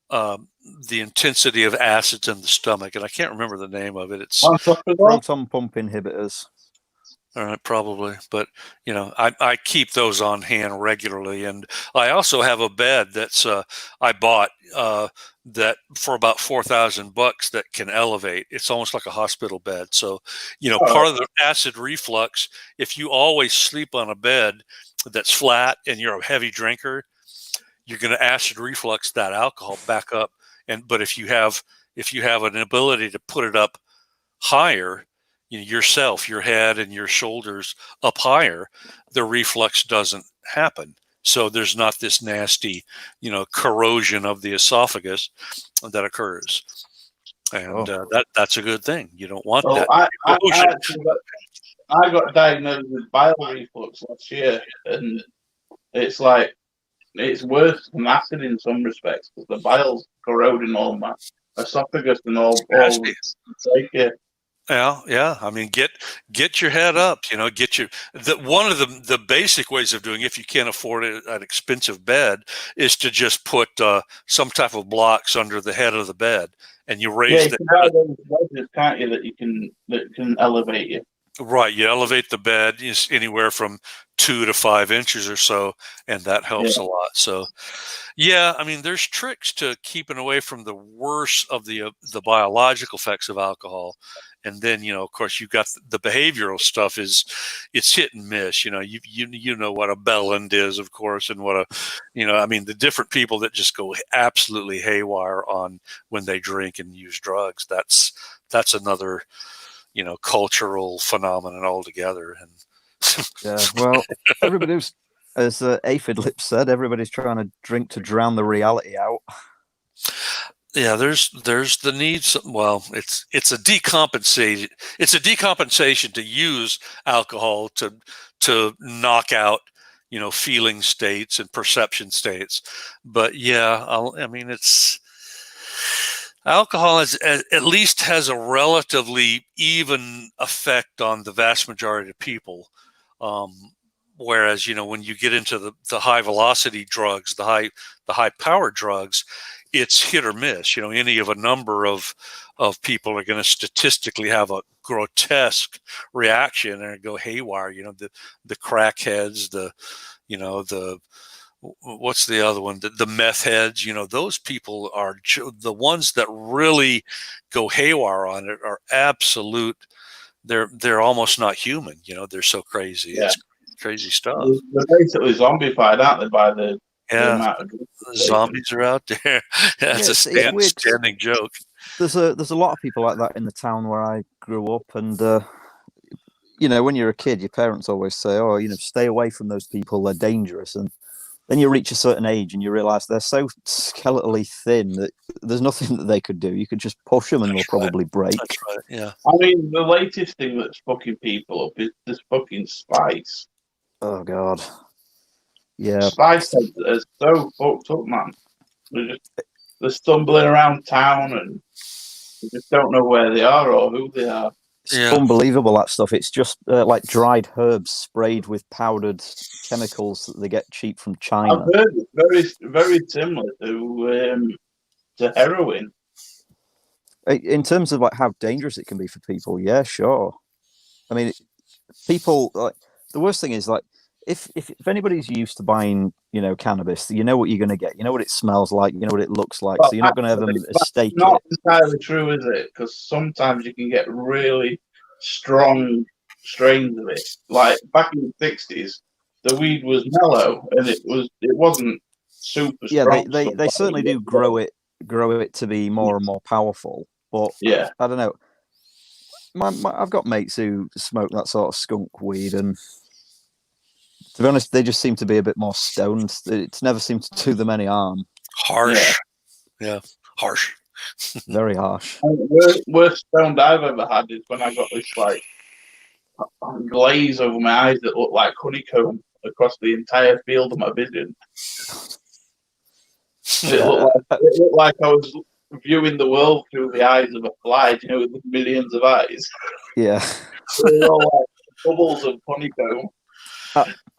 the intensity of acids in the stomach, and I can't remember the name of it. It's proton pump inhibitors. All right, probably, but I keep those on hand regularly, and I also have a bed that's I bought that for about $4,000 that can elevate. It's almost like a hospital bed. So part of the acid reflux, if you always sleep on a bed that's flat and you're a heavy drinker, you're going to acid reflux that alcohol back up. But if you have an ability to put it up higher, yourself, your head and your shoulders up higher, the reflux doesn't happen. So there's not this nasty, corrosion of the esophagus that occurs. And that's a good thing. You don't want that. I got diagnosed with bile reflux last year, and it's worse than acid in some respects because the bile's corroding all my esophagus and all. Yeah. I mean, get your head up. One of the basic ways of doing it, if you can't afford an expensive bed, is to just put some type of blocks under the head of the bed, and you raise you the can head. buy those wedges, can't you? That can elevate you. Right, you elevate the bed anywhere from 2 to 5 inches or so, and that helps a lot. So, yeah, I mean, there's tricks to keeping away from the worst of the biological effects of alcohol, and then of course, you've got the behavioral stuff. It's hit and miss. You know what a bellend is, of course, and what I mean, the different people that just go absolutely haywire on when they drink and use drugs. That's another cultural phenomenon altogether. And yeah, well, everybody's, as Aphid Lips said, everybody's trying to drink to drown the reality out. Yeah, there's the needs. Well, it's a decompensation to use alcohol to knock out feeling states and perception states. But yeah, I mean, it's alcohol at least has a relatively even effect on the vast majority of people. Whereas, when you get into the high velocity drugs, the high power drugs, it's hit or miss. Any of a number of people are going to statistically have a grotesque reaction and go haywire. The crackheads, the what's the other one? The meth heads. Those people are the ones that really go haywire on it. Are absolute. They're almost not human. They're so crazy. Yeah. It's crazy stuff. They're basically zombified, aren't they? By the amount of zombies are out there. That's a standing joke. There's a lot of people like that in the town where I grew up, and when you're a kid, your parents always say, "Oh, stay away from those people. They're dangerous." And then you reach a certain age and you realize they're so skeletally thin that there's nothing that they could do. You could just push them and they'll probably break. That's right. Yeah. I mean, the latest thing that's fucking people up is this fucking Spice. Oh God. Yeah. Spice is so fucked up, man. They're stumbling around town and you just don't know where they are or who they are. It's unbelievable, that stuff. It's just like dried herbs sprayed with powdered chemicals that they get cheap from China. I've heard it's very, very similar to heroin. In terms of like how dangerous it can be for people, yeah, sure. I mean, people like the worst thing is like if anybody's used to buying, cannabis, you know what you're going to get. You know what it smells like. You know what it looks like. So you're not going to have them stake it. Not entirely true, is it? Because sometimes you can get really strong strains of it. Like back in the 60s, the weed was mellow and it wasn't super strong. Yeah, they certainly do grow it to be more and more powerful. But yeah, I don't know. I've got mates who smoke that sort of skunk weed, and to be honest, they just seem to be a bit more stoned. It's never seemed to do them any harm. Harsh. Yeah. Harsh. Very harsh. Worst stoned I've ever had is when I got this like glaze over my eyes that looked like honeycomb across the entire field of my vision. It looked like I was viewing the world through the eyes of a fly, with millions of eyes. Yeah. They were all like bubbles of honeycomb.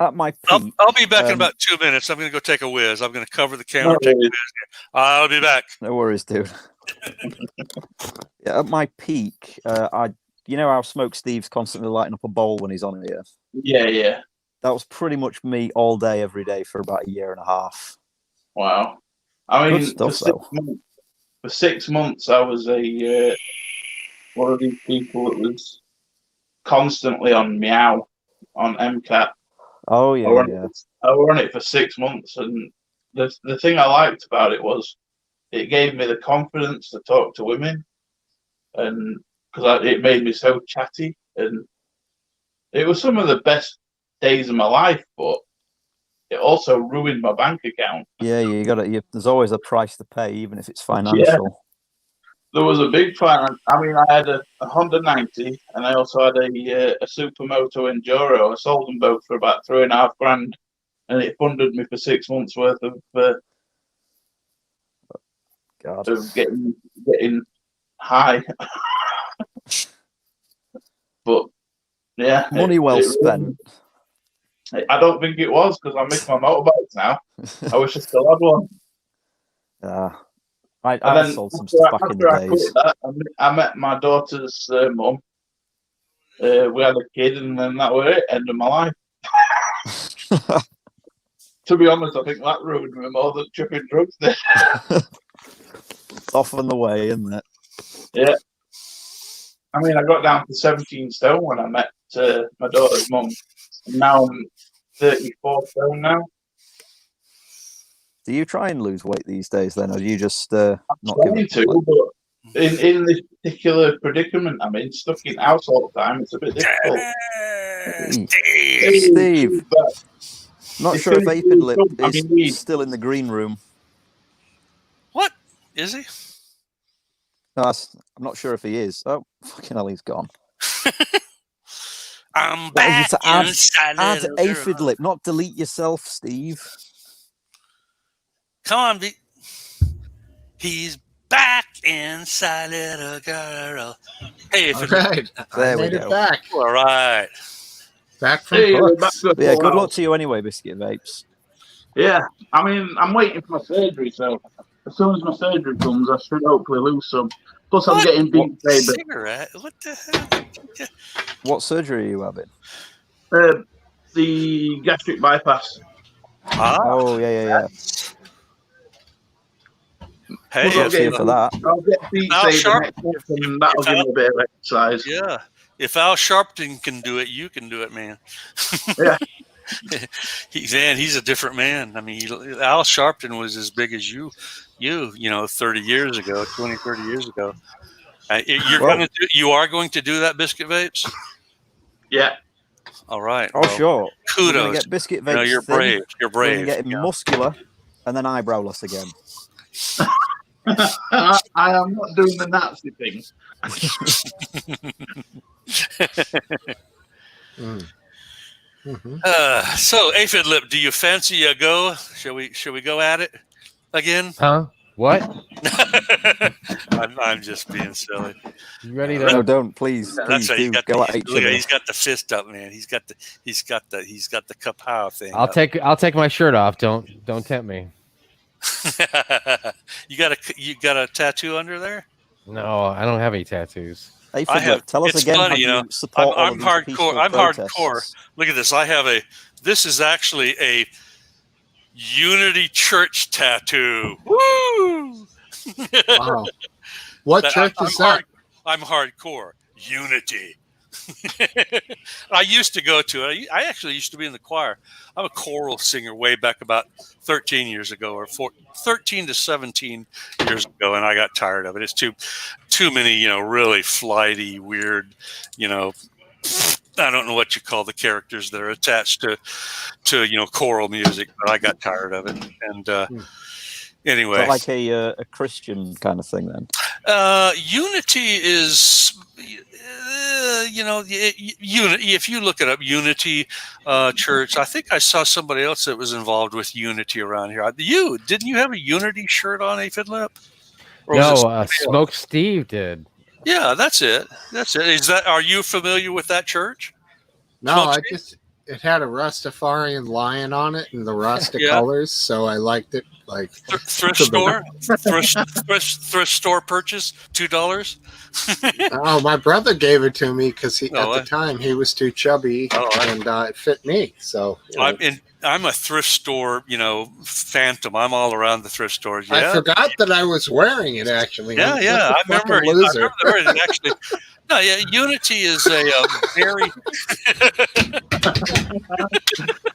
At my peak, I'll be back in about 2 minutes. I'm going to go take a whiz. I'm going to cover the camera. Take a whiz. I'll be back. No worries, dude. Yeah, at my peak, how Smokesteve's constantly lighting up a bowl when he's on here. Yeah. That was pretty much me all day, every day for about a year and a half. Wow. I mean, good stuff, for 6 months, I was one of these people that was constantly on Meow on MCAT. Oh yeah, I were on it for 6 months, and the thing I liked about it was it gave me the confidence to talk to women, and because it made me so chatty, and it was some of the best days of my life, but it also ruined my bank account. Yeah, you got it. There's always a price to pay, even if it's financial. Yeah. There was a big finance. I mean, I had a Honda 90, and I also had a Supermoto Enduro. I sold them both for about $3,500, and it funded me for 6 months worth of getting high. But yeah, money well spent. I don't think it was, because I miss my motorbikes now. I wish I still had one. I sold some stuff back in the I quit days. that, I met my daughter's mum. We had a kid, and then that was it. End of my life. To be honest, I think that ruined me more than tripping drugs did. Often the way, isn't it? Yeah. I mean, I got down to 17 stone when I met my daughter's mum. And now I'm 34 stone now. Do you try and lose weight these days then, or do you just not give Trying it? to, but in this particular predicament I'm in, stuck in house all the time, it's a bit difficult. Steve, not sure if Aphid Lip I is mean, still in the green room. What? Is he? No, I'm not sure if he is. Oh, fucking hell, he's gone. I'm back add Aphid Lip, not delete yourself, Steve. Come on, he's back inside little girl. Hey, if right, there we go. Back. All right, back from books. Yeah, good luck to you anyway, Biscuit Vapes. Yeah, I mean, I'm waiting for my surgery, so as soon as my surgery comes, I should hopefully lose some. Plus, I'm getting Beat Saber. Cigarette? What the hell? What surgery are you having? The gastric bypass. Oh, yeah. Hey, I'll see you for that. I'll get Beat Saber next month, and that'll give me a bit of exercise. Yeah, if Al Sharpton can do it, you can do it, man. Yeah. He's a different man. I mean, Al Sharpton was as big as you 30 years ago, 20, 30 years ago. You are going to do that, Biscuit Vapes? Yeah. All right. Oh, sure. Kudos. We're gonna get Biscuit Vapes. You're brave. You're brave. We're gonna get him muscular and then eyebrowless again. I am not doing the Nazi thing. So, Aphid Lip, do you fancy a go? Shall we go at it again? Huh? What? I'm just being silly. You ready to? No, don't please. Please do go at each other. He's got the fist up, man. He's got the kapow thing. I'll take my shirt off. Don't tempt me. You got a tattoo under there? No, I don't have any tattoos. Hey, tell us again. Funny, I'm hardcore. I'm hardcore. Look at this. This is actually a Unity Church tattoo. Woo! Wow. What church is that? I'm hardcore. Unity. I used to go to it. I actually used to be in the choir. I'm a choral singer way back about 13 years ago, or 13 to 17 years ago, and I got tired of it. It's too many, really flighty, weird, I don't know what you call the characters that are attached to choral music, but I got tired of it. And anyway, is that like a Christian kind of thing then? Unity is, if you look it up, Unity Church. I think I saw somebody else that was involved with Unity around here. Didn't you have a Unity shirt on, Aphid Lip? No, Smokesteve did. Yeah, that's it. Are you familiar with that church? No, it had a Rastafarian lion on it and the Rasta colors, so I liked it. Like thrift store purchase $2. Oh, my brother gave it to me because at the time he was too chubby and it fit me. So I'm a thrift store, phantom. I'm all around the thrift stores. Yeah. I forgot that I was wearing it actually. Yeah, I remember it actually. No, yeah, Unity is a very.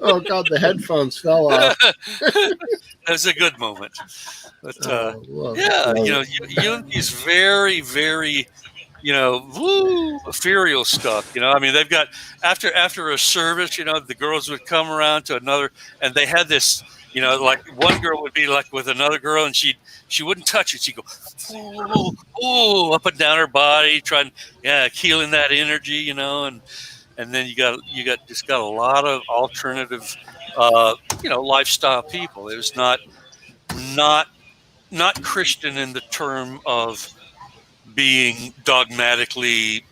Oh God, the headphones fell off. That's a good moment, but Unity is very, very, ethereal stuff. I mean, they've got after a service, the girls would come around to another, and they had this. Like one girl would be like with another girl, and she wouldn't touch it. She'd go, oh, up and down her body, trying, healing that energy, and then you got a lot of alternative, lifestyle people. It was not Christian in the term of being dogmatically.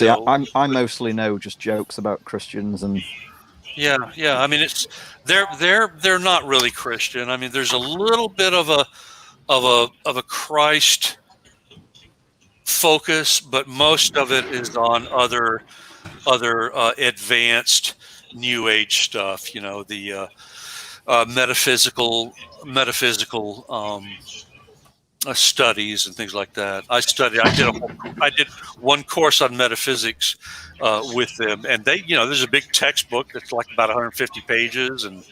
I mostly know just jokes about Christians and. Yeah. I mean, they're not really Christian. I mean, there's a little bit of of a Christ focus, but most of it is on other advanced New Age stuff. You know, the metaphysical studies and things like that. I did one course on metaphysics with them, and they, you know, there's a big textbook that's like about 150 pages, and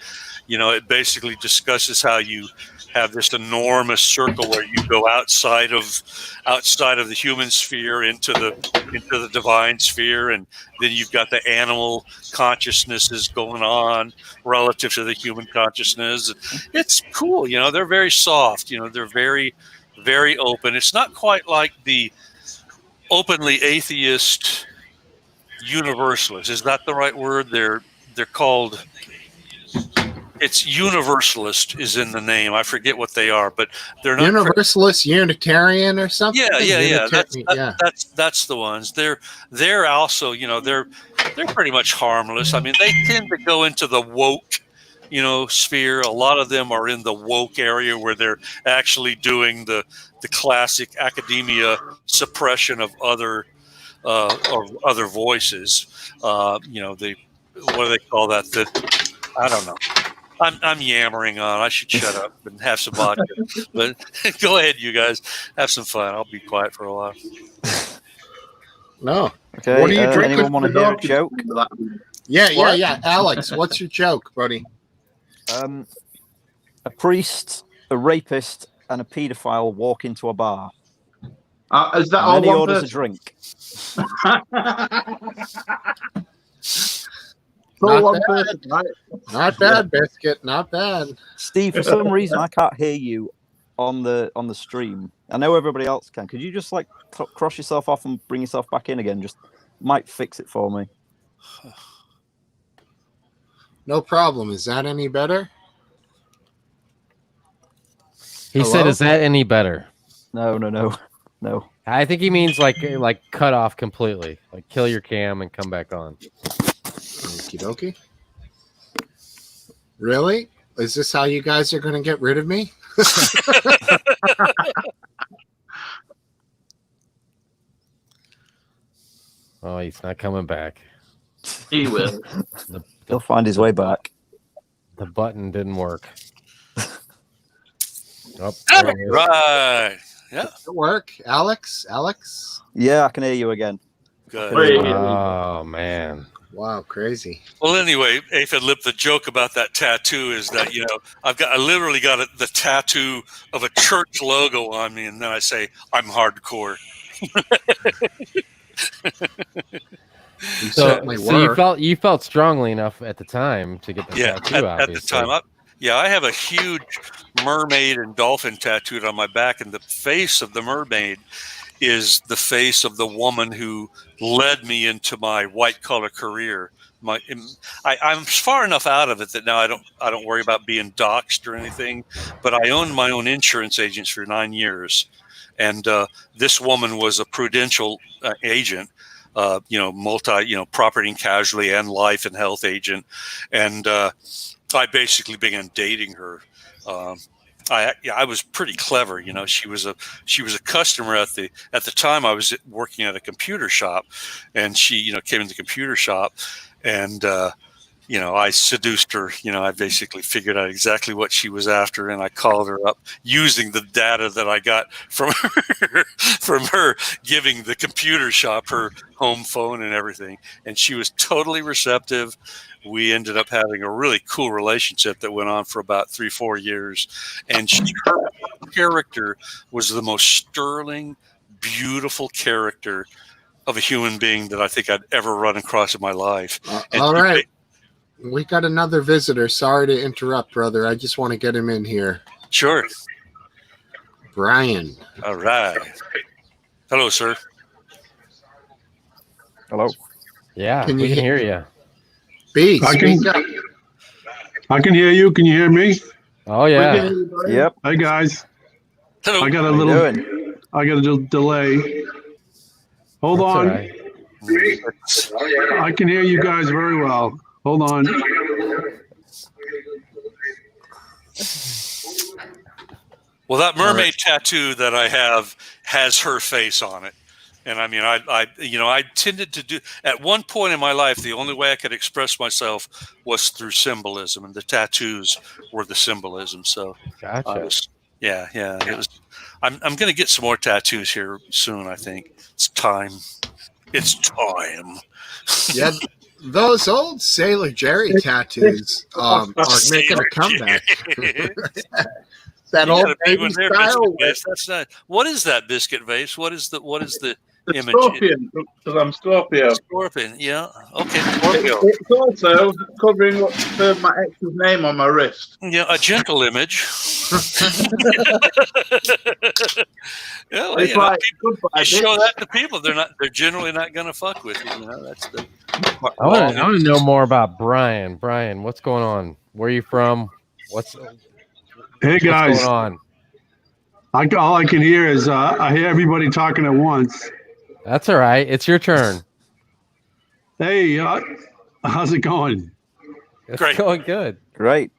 you know, it basically discusses how you have this enormous circle where you go outside of the human sphere into the divine sphere, and then you've got the animal consciousnesses going on relative to the human consciousness. It's cool, you know. They're very soft, you know. They're very, very open. It's not quite like the openly atheist universalists. Is that the right word? They're called. It's universalist is in the name. I forget what they are, but they're not Universalist, Unitarian, or something. Yeah. That's the ones. They're also, you know, they're pretty much harmless. I mean, they tend to go into the woke, you know, sphere. A lot of them are in the woke area where they're actually doing the classic academia suppression of other voices. You know, what do they call that? I don't know. I'm yammering on. I should shut up and have some vodka. But go ahead, you guys. Have some fun. I'll be quiet for a while. No. Okay. What are you drinking? Anyone want to hear a joke? Yeah. Alex, what's your joke, buddy? A priest, a rapist, and a paedophile walk into a bar. Is that and all then he one orders person? a drink. Not bad, Biscuit. Not bad. Steve, for some reason I can't hear you on the stream. I know everybody else can. Could you just like cross yourself off and bring yourself back in again? Just might fix it for me. No problem. Is that any better? He said, "Is that any better?" No. I think he means like cut off completely, like kill your cam and come back on. Okie dokie. Really? Is this how you guys are going to get rid of me? Oh, he's not coming back. He will. He'll find his way back. The button didn't work. Oh, right. Yeah. It work, Alex. Yeah, I can hear you again. Good. Oh man. Wow, crazy. Well, anyway, Aphid Lip, the joke about that tattoo is that, you know, I literally got the tattoo of a church logo on me, and then I say I'm hardcore. So you felt strongly enough at the time to get the tattoo. At the time, I have a huge mermaid and dolphin tattooed on my back, and the face of the mermaid is the face of the woman who led me into my white collar career. I'm far enough out of it that now I don't worry about being doxxed or anything. But I owned my own insurance agents for 9 years, and this woman was a Prudential agent, property and casualty and life and health agent, and I basically began dating her. I was pretty clever, you know. She was a customer at the time. I was working at a computer shop, and she, you know, came in the computer shop, and I seduced her. You know, I basically figured out exactly what she was after, and I called her up using the data that I got from her giving the computer shop her home phone and everything, and she was totally receptive. We ended up having a really cool relationship that went on for about 3-4 years. And her character was the most sterling, beautiful character of a human being that I think I'd ever run across in my life. All right. We got another visitor. Sorry to interrupt, brother. I just want to get him in here. Sure. Brian. All right. Hello, sir. Hello. Yeah, we can hear you. B, I can hear you. Can you hear me? Oh yeah. Yep. Hey guys. Hello. I got a little delay. Hold That's on. Right. I can hear you guys very well. Hold on. Well, that mermaid tattoo that I have has her face on it. And I mean, I tended to do at one point in my life, the only way I could express myself was through symbolism, and the tattoos were the symbolism. So, Gotcha. It was. I'm going to get some more tattoos here soon. I think it's time. It's time. Yeah, those old Sailor Jerry tattoos are making a comeback. That You old got a big baby one there, style. biscuit vase. That's not. What is that biscuit vase? What is the The image? scorpion, because I'm Scorpio. Scorpion. Yeah. Okay. Scorpio. It's also covering up my ex's name on my wrist. Yeah, a gentle image. Yeah, well, It's like goodbye, you show bitch. that to people, they're generally not going to fuck with you. You know, that's the. I want to know more about Brian. Brian, what's going on? Where are you from? Hey guys, what's going on? all I can hear is I hear everybody talking at once. That's all right. It's your turn. Hey, how's it going? It's Great. going good. Great.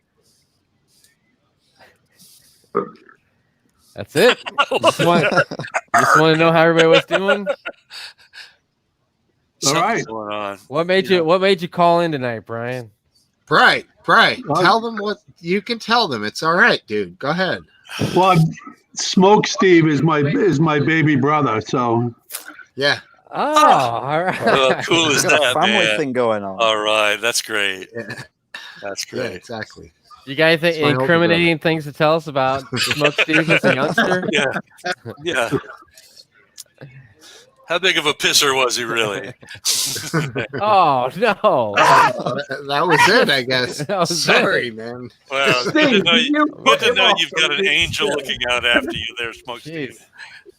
That's it. You just want to know how everybody was doing. All right. Going on. What made you call in tonight, Brian? Right. Tell them what you can tell them. It's all right, dude. Go ahead. Well, Smokesteve is my baby brother, so Yeah. Oh, all right. Well, cool is Got a that, family man? thing going on. All right, that's great. Yeah. That's Yeah, great. exactly. You got anything It's my older incriminating things to tell us about Smokesteve as a youngster? Yeah. How big of a pisser was he really? Oh no. That was it, I guess. That was Sorry, man. Well, Steve, good to know you've got an angel looking out after you there, Smokesteve. Jeez.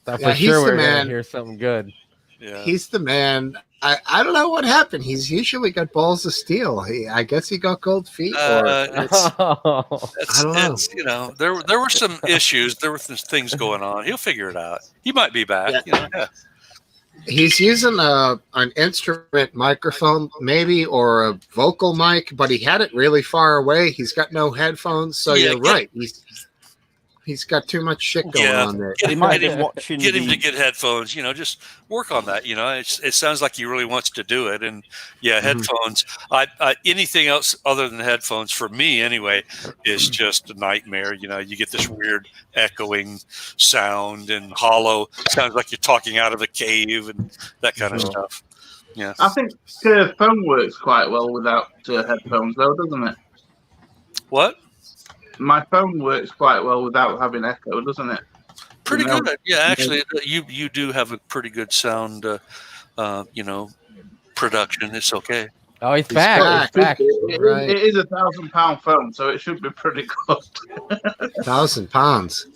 Thought Yeah, for he's sure the we were man. gonna hear something good. Yeah. He's the man. I don't know what happened. He's usually got balls of steel. I guess he got cold feet. Oh. I don't know. You know, there were some issues. There were some things going on. He'll figure it out. He might be back. Yeah. You know, yeah. He's using an instrument microphone, maybe, or a vocal mic, but he had it really far away. He's got no headphones, so Yeah, you're right. He's got too much shit going on there. He might have been watching Get him the- to get headphones. You know, just work on that. You know, it sounds like he really wants to do it. And yeah, headphones. Anything else other than headphones for me anyway is just a nightmare. You know, you get this weird echoing sound and hollow. Sounds like you're talking out of a cave and that kind of stuff. Yeah, I think phone works quite well without headphones, though, doesn't it? what? My phone works quite well without having echo, doesn't it? Pretty You know, good. Yeah, actually, you do have a pretty good sound. You know, production. It's okay. Oh, he's back. He's back. Right. It is £1,000 phone, so it should be pretty good. £1,000.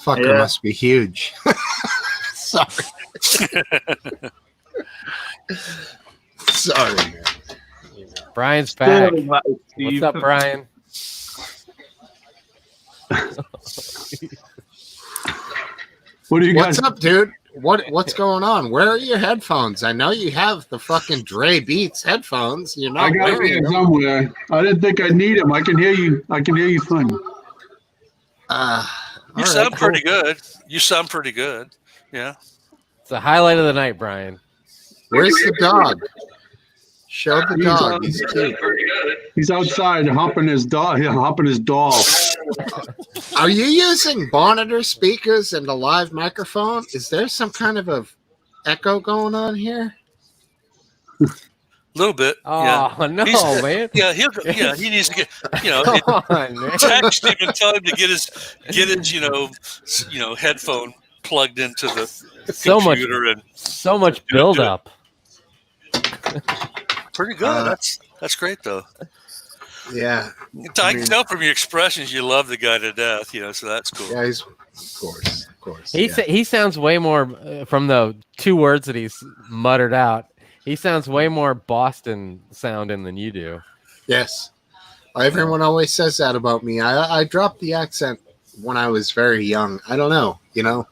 Fucker Yeah. must be huge. Sorry. Sorry, man. Brian's back. Sterling, that is, What's Steve. up, Brian? what do you guys? What's up, dude? What's going on? Where are your headphones? I know you have the fucking Dre Beats headphones. You're not I got wearing here them. somewhere. I didn't think I'd need them. I can hear you. I can hear you fine. You All sound right, pretty cool. good. You sound pretty good. Yeah. It's the highlight of the night, Brian. Where's the dog? Show the dog. He's cute. He's outside humping his dog. Humping his doll. Are you using monitor speakers and a live microphone? Is there some kind of a echo going on here? A little bit. Oh yeah. no, He's- man! Yeah, he needs to get, you know, Come on, man. text him and tell him to get his you know, headphone plugged into the So much, computer and so much build up. pretty good. That's great though. Yeah. I can tell from your expressions you love the guy to death, you know, so that's cool. Yeah, he's of course. He sounds way more from the two words that he's muttered out. He sounds way more Boston sounding than you do. Yes. Everyone always says that about me. I dropped the accent when I was very young. I don't know, you know.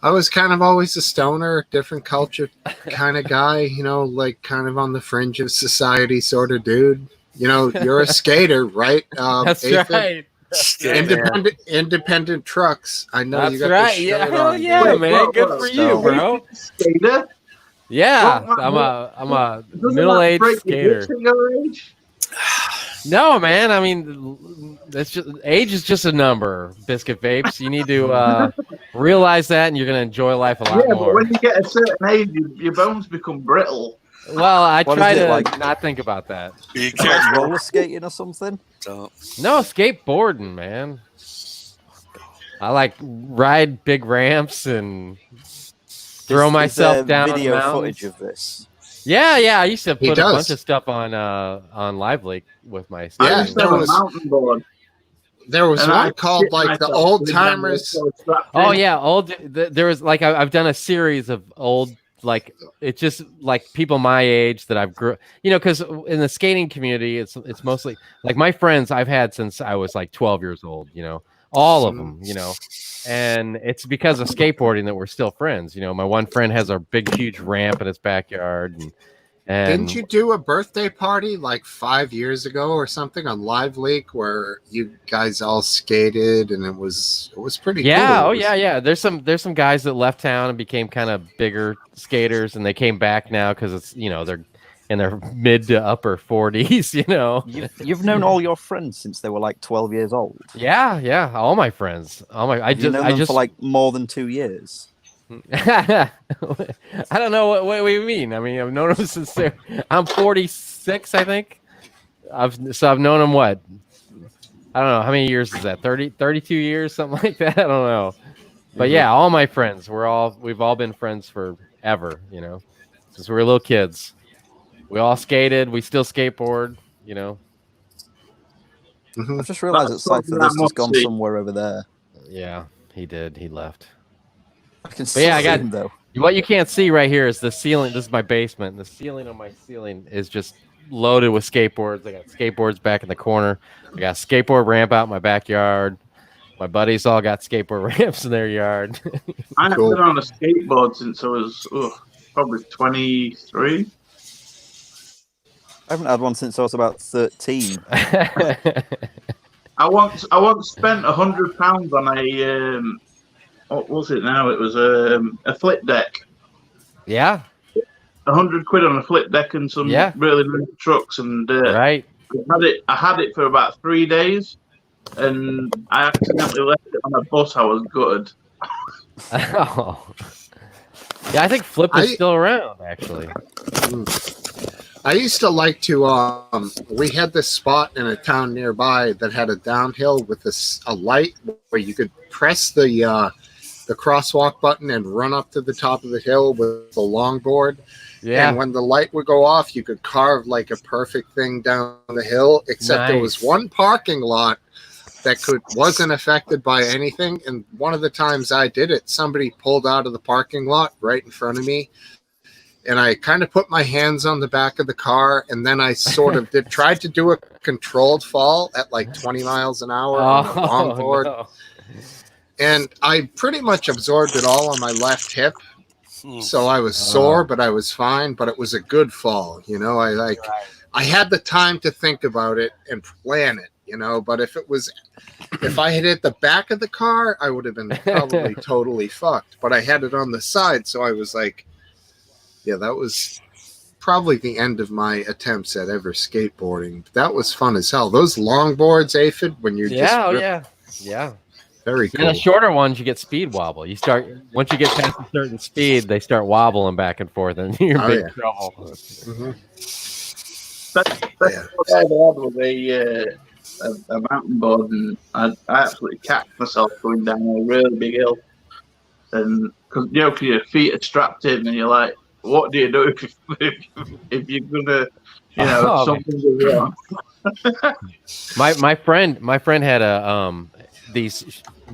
I was kind of always a stoner, different culture kind of guy, you know, like kind of on the fringe of society sort of dude. You know, you're a skater, right? That's Ethan? right. independent trucks. I know That's you got right. the Yeah, shirt hell on. yeah, dude. man. Good for you, bro. Skater? Yeah, What, I'm a doesn't that middle-aged break the skater. hips at your age? No, man. I mean, that's just age is just a number. Biscuit vapes. You need to realize that, and you're gonna enjoy life a lot Yeah, but more. when you get a certain age, your bones become brittle. Well, I What try is it, to like- not think about that. Be Is it like careful. roller skating or something? Don't. No, skateboarding, man. I like ride big ramps and throw myself there down video mountains. footage of this? Yeah. I used to He put a does. bunch of stuff on Live Leak with my I skating. used to have a mountain board. There was And I one called shit like the myself old going down timers. there, so strapped Oh in. yeah, there was like I've done a series of old like it's just like people my age that I've grew, because in the skating community it's mostly like my friends I've had since I was like 12 years old, all of them, and it's because of skateboarding that we're still friends. My one friend has a big huge ramp in his backyard, and Didn't you do a birthday party like 5 years ago or something on Live Leak where you guys all skated and it was pretty cool. Oh yeah. There's some guys that left town and became kind of bigger skaters, and they came back now because it's they're in their mid to upper 40s. You've known all your friends since they were like 12 years old. Yeah, all my friends, You've known them for like more than 2 years. I don't know what we mean. I mean, I've known them since I'm 46, I think. I've known them what? I don't know. How many years is that? 32 years, something like that. I don't know. But yeah, all my friends, we've all been friends forever, since we were little kids. We all skated, we still skateboard, I've just realized that Cypher has gone somewhere over there. Yeah, he did. He left. I can see him though. What you can't see right here is the ceiling. This is my basement. The ceiling on my ceiling is just loaded with skateboards. I got skateboards back in the corner. I got a skateboard ramp out in my backyard. My buddies all got skateboard ramps in their yard. I haven't been on a skateboard since I was probably 23. I haven't had one since I was about 13. I once spent £100 on a what was it now? It was a flip deck. Yeah. 100 quid on a flip deck and some really nice trucks, and right. I had it for about 3 days, and I accidentally left it on a bus. I was gutted. Oh. Yeah, I think Flip is still around, actually. I used to like to. We had this spot in a town nearby that had a downhill with a light where you could press the crosswalk button and run up to the top of the hill with the longboard. Yeah. And when the light would go off, you could carve like a perfect thing down the hill. Except there was one parking lot that wasn't affected by anything. And one of the times I did it, somebody pulled out of the parking lot right in front of me. And I kind of put my hands on the back of the car, and then I sort of tried to do a controlled fall at like 20 miles an hour on the longboard. No. And I pretty much absorbed it all on my left hip. So I was sore, but I was fine. But it was a good fall. I had the time to think about it and plan it, but if I had hit the back of the car, I would have been probably totally fucked. But I had it on the side. So I was like, yeah, that was probably the end of my attempts at ever skateboarding. That was fun as hell. Those longboards, Aphid, when you're yeah. Very cool. And the shorter ones, you get speed wobble. Once you get past a certain speed, they start wobbling back and forth, and you're in big trouble. Mm-hmm. That's what I had was a mountain board, and I absolutely catch myself going down a really big hill. And because your feet are strapped in, and you're like, what do you do if you're gonna, something goes wrong? my friend had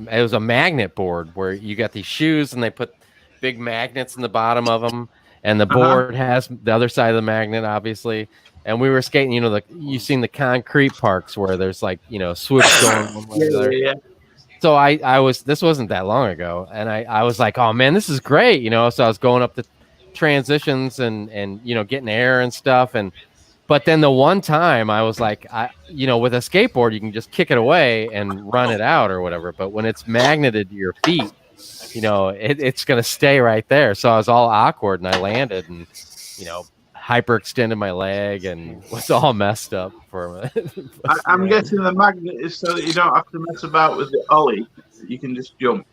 it was a magnet board where you got these shoes and they put big magnets in the bottom of them, and the board has the other side of the magnet, obviously. And we were skating, you've seen the concrete parks where there's like, swoops going one way or the other. Yeah. So this wasn't that long ago, and I was like, oh man, this is great, so I was going up the transitions and getting air and stuff, and But then the one time I was like, with a skateboard, you can just kick it away and run it out or whatever. But when it's magneted to your feet, it's going to stay right there. So I was all awkward and I landed and, hyperextended my leg and was all messed up for a minute. I'm guessing the magnet is so that you don't have to mess about with the ollie. You can just jump.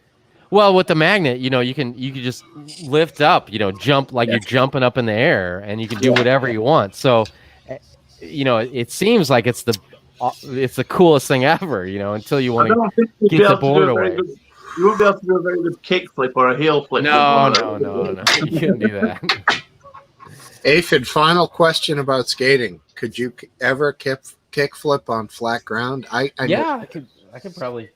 Well, with the magnet, you can just lift up, jump like you're jumping up in the air, and you can do whatever you want. So, it seems like it's the coolest thing ever, until you want to get the board away. You won't be able to do a very good kick flip or a heel flip. No, you couldn't do that. Aphid, final question about skating. Could you ever kick flip on flat ground? I could probably.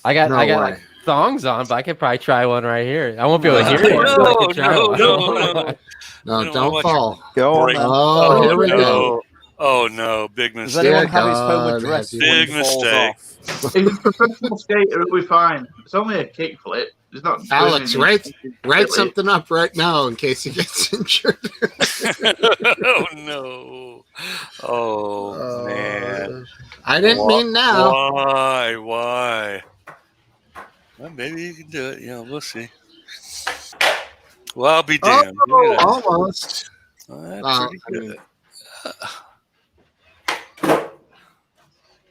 I got like thongs on, but I could probably try one right here. I won't be able to hear it. No, don't fall. Go on. Oh, here we go. Oh no, big mistake. Does anyone have his home address? Big mistake. If he's a professional skater, it'll be fine. It's only a kick flip. It's not. Alex, write something up right now in case he gets injured. Oh no. Oh man. I didn't mean now. Why? Well, maybe you can do it. We'll see. Well, I'll be damned. Almost. Pretty good.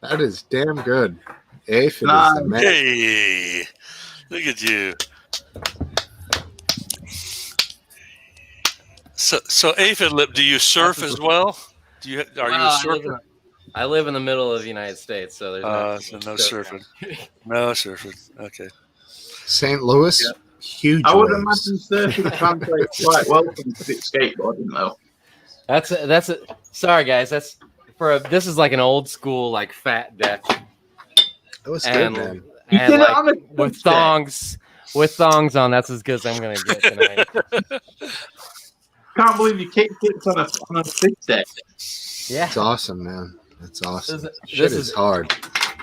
That is damn good. Aphid is the man. Hey, look at you. So Aphid Lip, do you surf as well? Are you a surfer? I live in the middle of the United States, so there's no surfing. No surfing. Okay. St. Louis, huge. I would waves. imagine surfing translates quite well from skateboarding, though. That's it. Sorry, guys. This is like an old school like fat deck. That was good, man. And like, with thongs on, that's as good as I'm gonna get tonight. Can't believe you kicked it on a stick deck. Yeah, it's awesome, man. That's awesome. This is hard.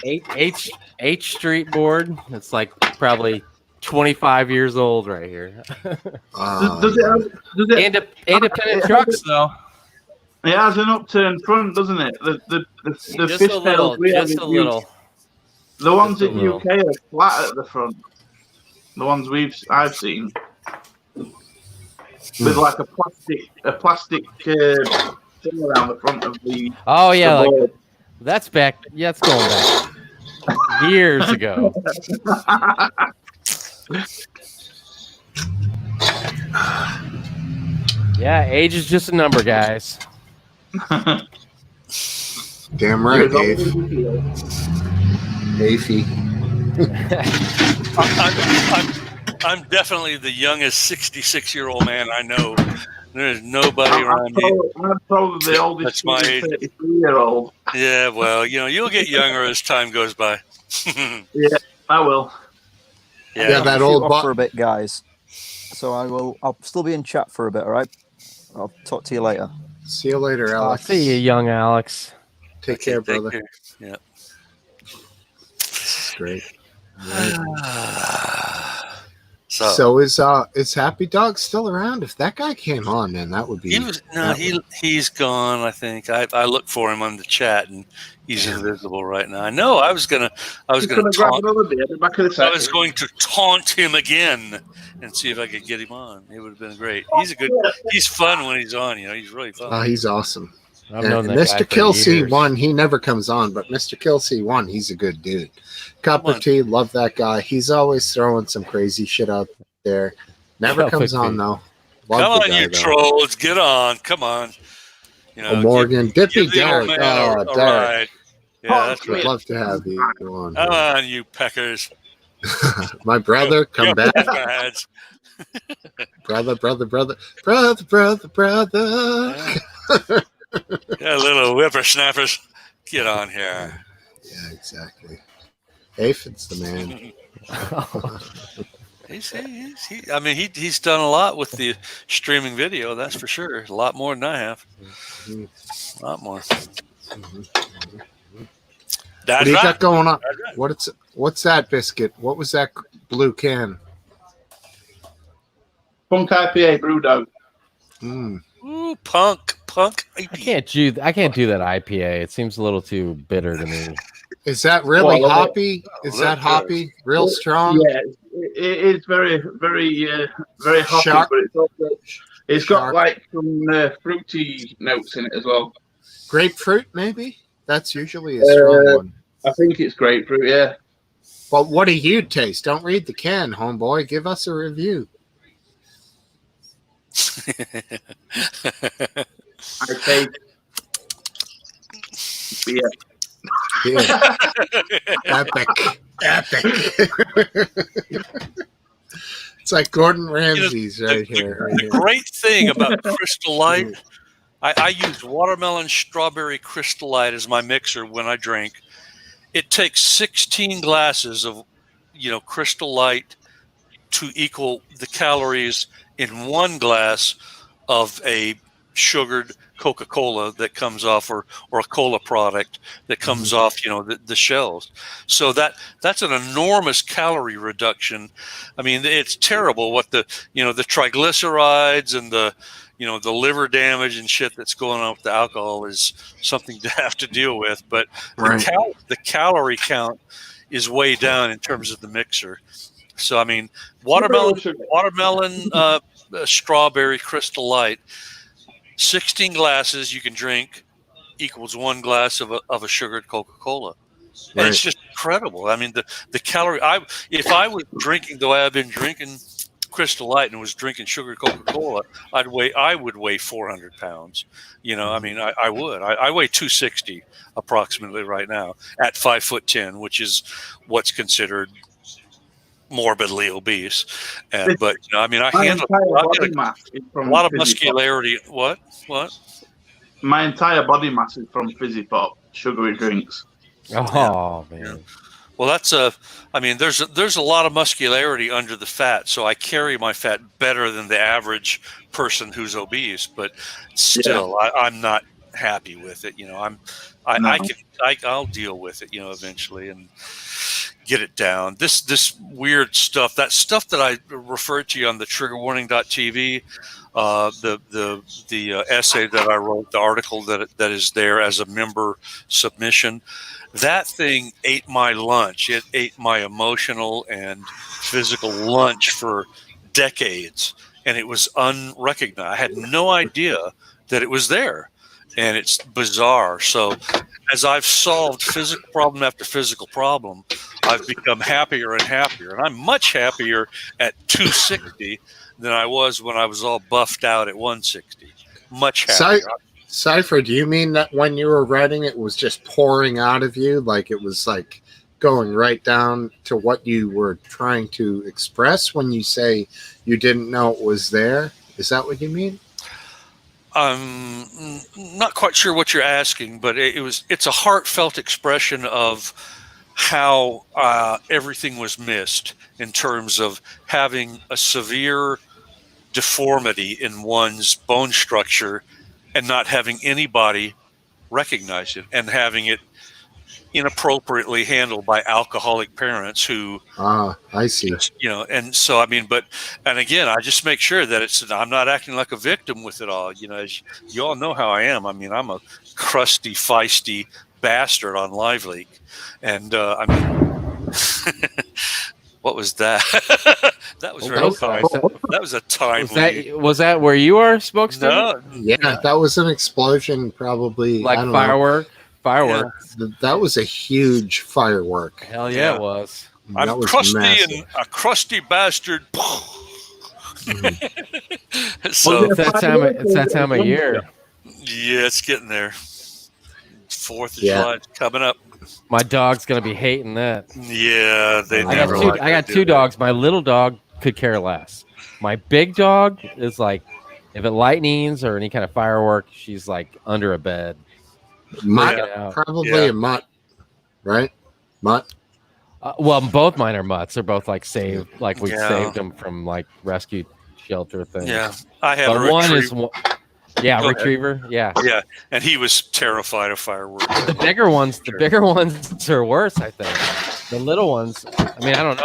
H Street board. It's like probably 25 years old right here. Does it independent trucks though? It has an upturned front, doesn't it? The just a little. The ones in UK are flat at the front. The ones I've seen with like a plastic thing around the front of the. Oh yeah, like, that's back. Yeah, it's going back years ago. Yeah, age is just a number, guys. Damn right, Dave. Afy. I'm definitely the youngest 66-year-old man I know. There's nobody around me. I'm probably the oldest 33-year-old. Yeah, well, you'll get younger as time goes by. Yeah, I will. Yeah, that old off for a bit, guys. So I'll still be in chat for a bit, all right? I'll talk to you later. See you later, Alex. See you, young Alex. Take care, brother. Care. Yeah. This is great. So is Happy Dog still around? If that guy came on, man, that would be. He's gone. I think I looked for him on the chat, and he's invisible right now. I know. I was gonna taunt. I was going to taunt him again and see if I could get him on. It would have been great. He's fun when he's on. He's really fun. Oh, he's awesome. I've known that Mr. guy for Kelsey years. one, he never comes on, but Mr. Kelsey one, he's a good dude. Copper T, love that guy. He's always throwing some crazy shit out there. Never comes on though. Come on, you trolls, get on. Come on. Morgan, Dippy Derek. Oh, Derek. Yeah, that's I'd love to have you on. Come on, you peckers. My brother, come back. brother. Yeah, little whippersnappers. Get on here. Yeah, exactly. Aphid's the man. He's done a lot with the streaming video, that's for sure. A lot more than I have. A lot more. What do you got going on? What's that biscuit? What was that blue can? Punk IPA brew dog. Ooh, punk. punk IPA. I can't do that IPA. It seems a little too bitter to me. Is that really Well, hoppy? Is that hoppy? Real strong? Yeah, it is very, very, very hoppy, Sharp. but it's got Sharp. like some fruity notes in it as well. Grapefruit, maybe? That's usually a strong one. I think it's grapefruit, yeah. But what do you taste? Don't read the can, homeboy. Give us a review. I taste beer. Yeah. Epic. It's like Gordon Ramsay's right here. The great thing about Crystal Light, I use watermelon strawberry Crystal Light as my mixer when I drink. It takes 16 glasses of, Crystal Light to equal the calories in one glass of a sugared Coca-Cola that comes off, or a cola product that comes off, the shelves. So that's an enormous calorie reduction. I mean, it's terrible what the triglycerides and the liver damage and shit that's going on with the alcohol is something to have to deal with. But the calorie count is way down in terms of the mixer. So, I mean, watermelon, strawberry Crystal Light, 16 glasses you can drink equals one glass of a sugared Coca-Cola. And it's just incredible. I mean, the calorie. If I was drinking the way I've been drinking Crystal Light and was drinking sugared Coca-Cola, I would weigh 400 pounds. I mean, I would. I weigh 260 approximately right now at 5'10", which is what's considered morbidly obese. But I mean, I handle a lot of muscularity. What? My entire body mass is from Fizzy Pop sugary drinks. Oh man. Yeah. Well, there's a lot of muscularity under the fat, so I carry my fat better than the average person who's obese. But still, I'm not happy with it. I'll deal with it, eventually, and get it down. This weird stuff, that stuff that I referred to you on the triggerwarning.tv, the essay that I wrote, the article that is there as a member submission, that thing ate my lunch. It ate my emotional and physical lunch for decades, and it was unrecognized. I had no idea that it was there, and it's bizarre. So as I've solved physical problem after physical problem, I've become happier and happier. And I'm much happier at 260 than I was when I was all buffed out at 160. Much happier. Cypher, do you mean that when you were writing it was just pouring out of you? Like it was like going right down to what you were trying to express when you say you didn't know it was there? Is that what you mean? I'm not quite sure what you're asking, but it's a heartfelt expression of how everything was missed in terms of having a severe deformity in one's bone structure and not having anybody recognize it, and having it inappropriately handled by alcoholic parents who I see. And so and again, I just make sure that I'm not acting like a victim with it all. As you all know how I am. I mean, I'm a crusty, feisty bastard on Live Leak, and what was that? That was very kind. That was a time. Was that where you are, Smokesteve? No. Yeah, that was an explosion, probably. Like fireworks. Yeah, that was a huge firework. Hell yeah, it was. I'm crusty massive. And a crusty bastard. So it's that time of year. Yeah, it's getting there. 4th of July is coming up. My dog's gonna be hating that. Yeah, I got two dogs. My little dog could care less. My big dog is like, if it lightnings or any kind of firework, she's like under a bed. Mutt, probably a mutt, right? Mutt. Well, both mine are mutts. They're both like saved, like we saved them from like rescue shelter things. Yeah, I have. But one is, retriever. Yeah, and he was terrified of fireworks. The bigger ones are worse. I think the little ones. I mean, I don't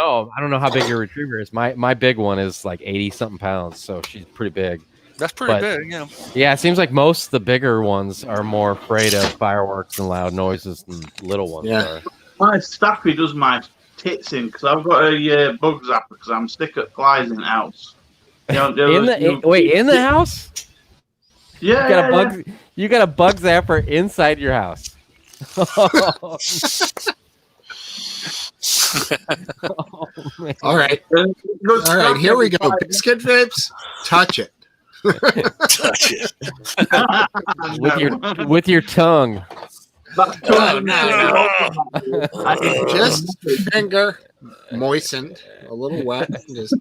know how big your retriever is. My big one is like 80-something pounds, so she's pretty big. That's pretty big, yeah. Yeah, it seems like most of the bigger ones are more afraid of fireworks and loud noises than little ones are. My staffy does my tits in because I've got a bug zapper because I'm sick of flies in the house. In the house? Yeah, you got a bug zapper inside your house. All right. All right, here we go. Biscuit vapes, touch it. Touch it. with your tongue. Just finger moistened, a little wet. Just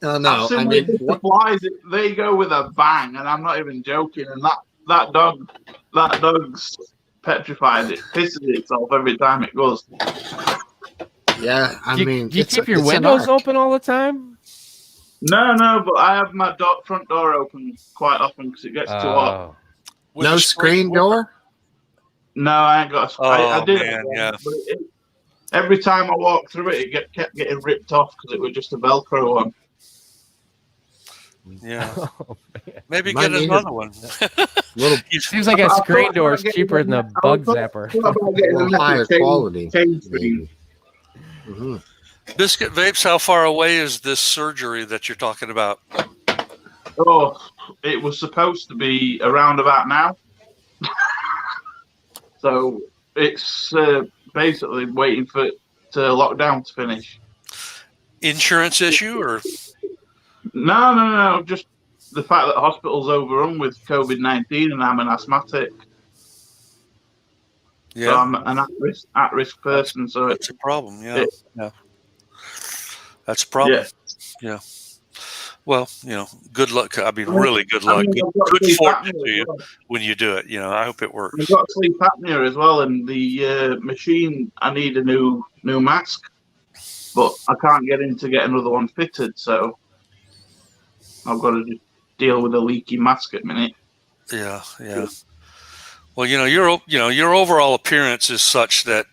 no. I mean, the flies, they go with a bang, and I'm not even joking. And that dog's petrified. It pisses itself every time it goes. Yeah, I mean, do you keep your windows open all the time? No, but I have my front door open quite often because it gets too hot. No screen door? No, I ain't got a screen. I did, man, yeah. But every time I walked through it, kept getting ripped off because it was just a Velcro one. Yeah. Maybe get another one. Seems like a screen door is cheaper than a bug zapper. Higher quality. Mm-hmm. Biscuit vapes, how far away is this surgery that you're talking about? Oh, it was supposed to be around about now. So it's basically waiting for lockdown to finish. Insurance issue or? No. Just the fact that the hospital's overrun with COVID-19 and I'm an asthmatic. Yeah. So I'm an at-risk person. So it's a problem. Yeah. That's a problem. Yeah. Well, good luck. I mean, really good luck. Good fortune to you when you do it. I hope it works. I've got sleep apnea as well, and the machine, I need a new mask, but I can't get in to get another one fitted, so I've got to just deal with a leaky mask at the minute. Yeah. Well, your overall appearance is such that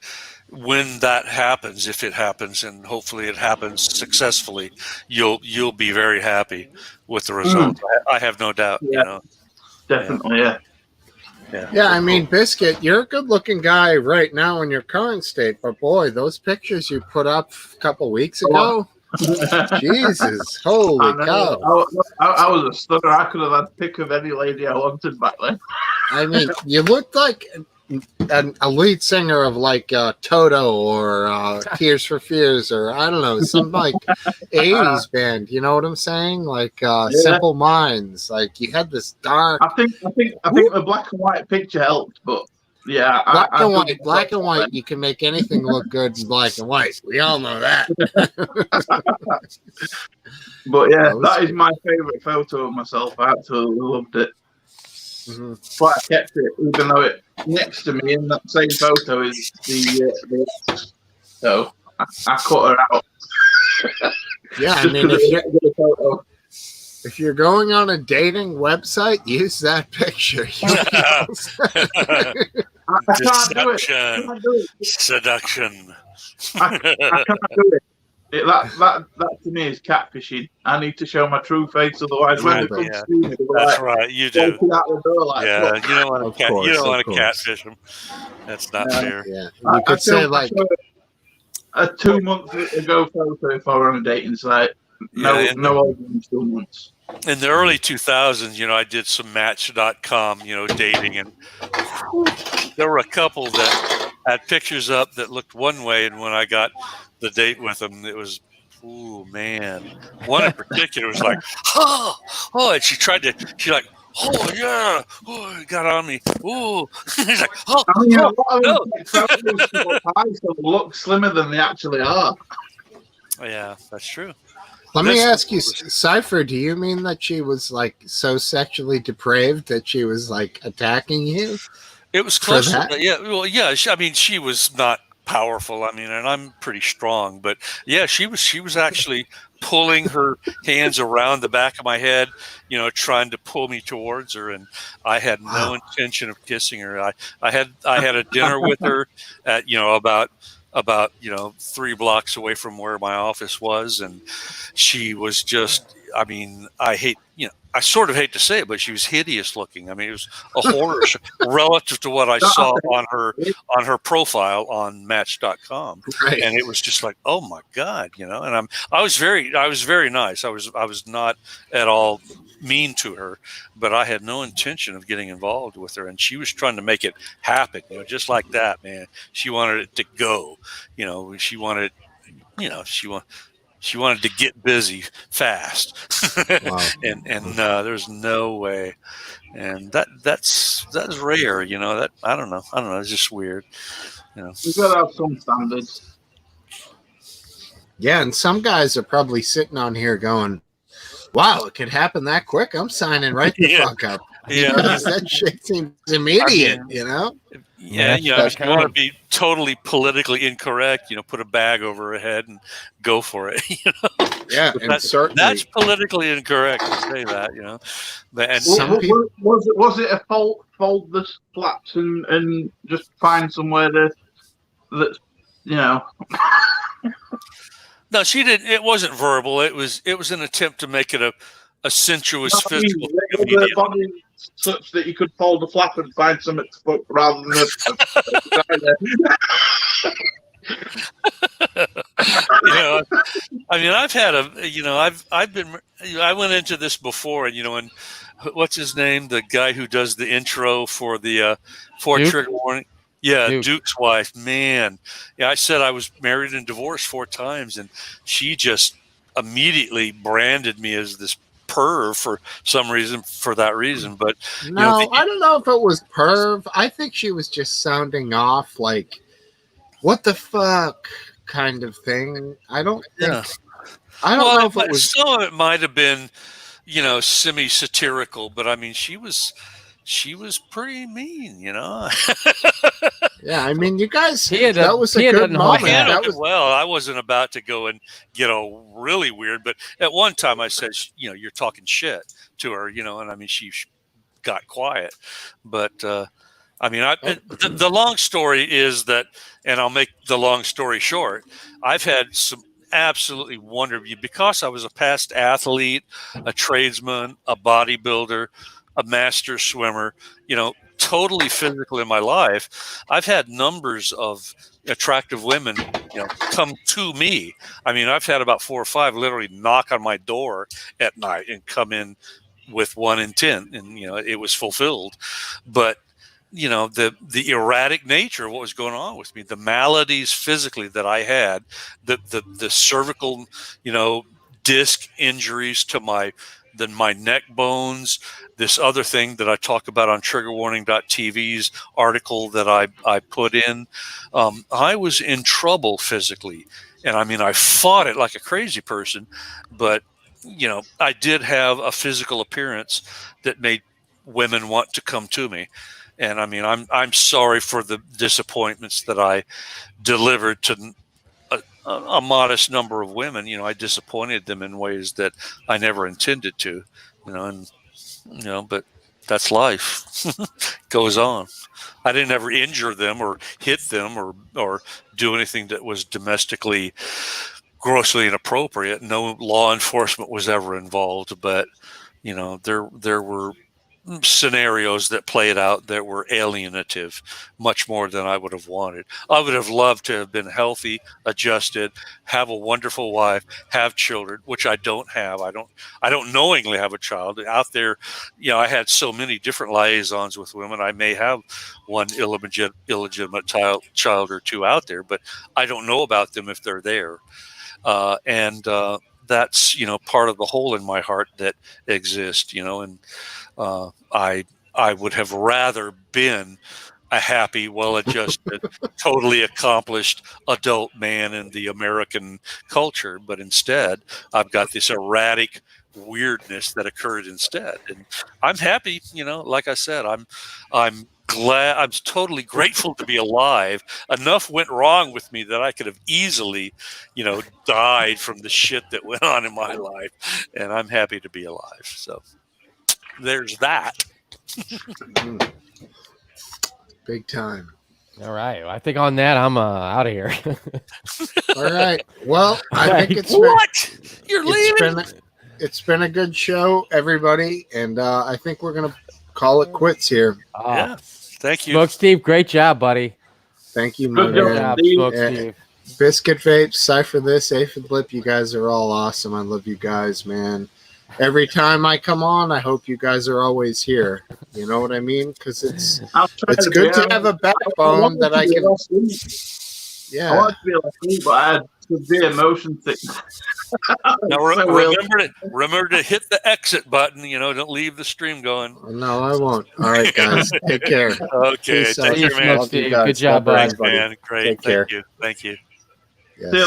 when that happens, if it happens, and hopefully it happens successfully, you'll be very happy with the result. I have no doubt. Definitely, yeah. I mean, Biscuit, you're a good-looking guy right now in your current state, but boy, those pictures you put up a couple weeks ago, Jesus, holy cow! I was a stunner. I could have had a pick of any lady I wanted back then. I mean, you looked like a lead singer of like Toto or Tears for Fears or I don't know, some like 80s band. You know what I'm saying? Like Simple Minds. Like you had this dark. I think the black and white picture helped, but yeah, black and white. You can make anything look good in black and white. We all know that. But yeah, that is my favorite photo of myself. I absolutely loved it. Mm-hmm. But I kept it, even though it next to me in that same photo is the ex. So I cut her out. Yeah, I mean, if you're going on a dating website, use that picture. I can't do it. Seduction. I can't do it. That to me is catfishing. I need to show my true face, otherwise when they come see me, that's right. You do. Out the door like, you don't want to catfish them. That's not fair. Yeah, you could say like a 2 month ago photo if I were on a dating site. No older than 2 months. In the early 2000s, I did some Match.com, dating, and there were a couple that had pictures up that looked one way, and when I got the date with them, it was, ooh, man. One in particular was like, and she like, oh, yeah, oh, it got on me. Ooh. He's like, no. Look slimmer than they actually are. Yeah, that's true. Let me ask you, Cypher, do you mean that she was like so sexually depraved that she was like attacking you? It was close. Yeah. Well, yeah. I mean, she was not powerful. I mean, and I'm pretty strong, but yeah, she was actually pulling her hands around the back of my head, trying to pull me towards her. And I had no intention of kissing her. I had a dinner with her at, about 3 blocks away from where my office was. And she was just, I mean, I sort of hate to say it, but she was hideous looking. I mean, it was a horror relative to what I saw on her profile on Match.com, Right. and it was just like, oh my God, you know. And I was very nice. I was not at all mean to her, but I had no intention of getting involved with her, and she was trying to make it happen, you know, just like that, man. She wanted it to go, you know. She wanted to get busy fast. Wow. and there's no way. And that's rare, you know. That I don't know. It's just weird, you know. You've got to have some standards. Yeah, and some guys are probably sitting on here going, wow, it could happen that quick. I'm signing right the fuck up. Yeah. That shit seems immediate, you know? Yeah, you know, if you want to be totally politically incorrect, you know, put a bag over her head and go for it. You know? Yeah, and certainly that's politically incorrect to say that, you know. But and some people, was it a fold the flaps and just find somewhere that's you know. No, she didn't. It wasn't verbal. It was an attempt to make it a sensuous physical thing. Body such that you could fold the flap and find something to put rather than you know, I mean, I've had I went into this before, and you know, and what's his name, the guy who does the intro for the Trigger Warning. Yeah, Duke's wife, man. Yeah, I said I was married and divorced 4 times, and she just immediately branded me as this perv for some reason, for that reason. But no, I don't know if it was perv. I think she was just sounding off like, what the fuck kind of thing. I don't think. I don't know if it was. Some of it might have been, you know, semi-satirical, but I mean, she was pretty mean, you know. Yeah, I mean, you guys, that was a good moment. That was well. I wasn't about to go and get all really weird, but at one time I said, you know, you're talking shit to her, you know, and I mean, she got quiet. But I mean, the long story is that, and I'll make the long story short. I've had some absolutely wonderful, because I was a past athlete, a tradesman, a bodybuilder, a master swimmer, you know, totally physical in my life. I've had numbers of attractive women, you know, come to me. I mean, I've had about 4 or 5 literally knock on my door at night and come in with one intent, and you know, it was fulfilled. But you know, the erratic nature of what was going on with me, the maladies physically that I had, the cervical, you know, disc injuries to my neck bones, this other thing that I talk about on triggerwarning.tv's article that I put in, I was in trouble physically. And I mean, I fought it like a crazy person, but you know, I did have a physical appearance that made women want to come to me. And I mean, I'm sorry for the disappointments that I delivered to a modest number of women. You know, I disappointed them in ways that I never intended to, you know, and, you know, but that's life. Goes on. I didn't ever injure them or hit them or do anything that was domestically grossly inappropriate. No law enforcement was ever involved, but, you know, there were scenarios that played out that were alienative, much more than I would have wanted. I would have loved to have been healthy, adjusted, have a wonderful wife, have children, which I don't have. I don't knowingly have a child out there. You know, I had so many different liaisons with women. I may have one illegitimate child or 2 out there, but I don't know about them if they're there. And that's, you know, part of the hole in my heart that exists, you know, and I would have rather been a happy, well-adjusted, totally accomplished adult man in the American culture, but instead I've got this erratic weirdness that occurred instead, and I'm happy. You know, like I said, I'm glad. I'm totally grateful to be alive. Enough went wrong with me that I could have easily, you know, died from the shit that went on in my life, and I'm happy to be alive. So there's that. Big time. All right. Well, I think on that, I'm out of here. All right. Well, I think it's what? You're leaving? It's been a good show, everybody, and I think we're gonna call it quits here. Yeah. Thank you. Smokesteve, great job, buddy. Thank you, my Good job, man. Steve. Smokesteve. Biscuit Vape, Cypher This, Aphid Lip, you guys are all awesome. I love you guys, man. Every time I come on, I hope you guys are always here. You know what I mean? Because it's good to have a backbone that I can. I wanted to be like you, but I had severe motion sickness. Now remember to hit the exit button. Don't leave the stream going. No, I won't. All right, guys, take care. Okay, Peace take out. care, man. Love you guys. Good job, God bless, bud. Man, great. Take care. Thank you. Yes.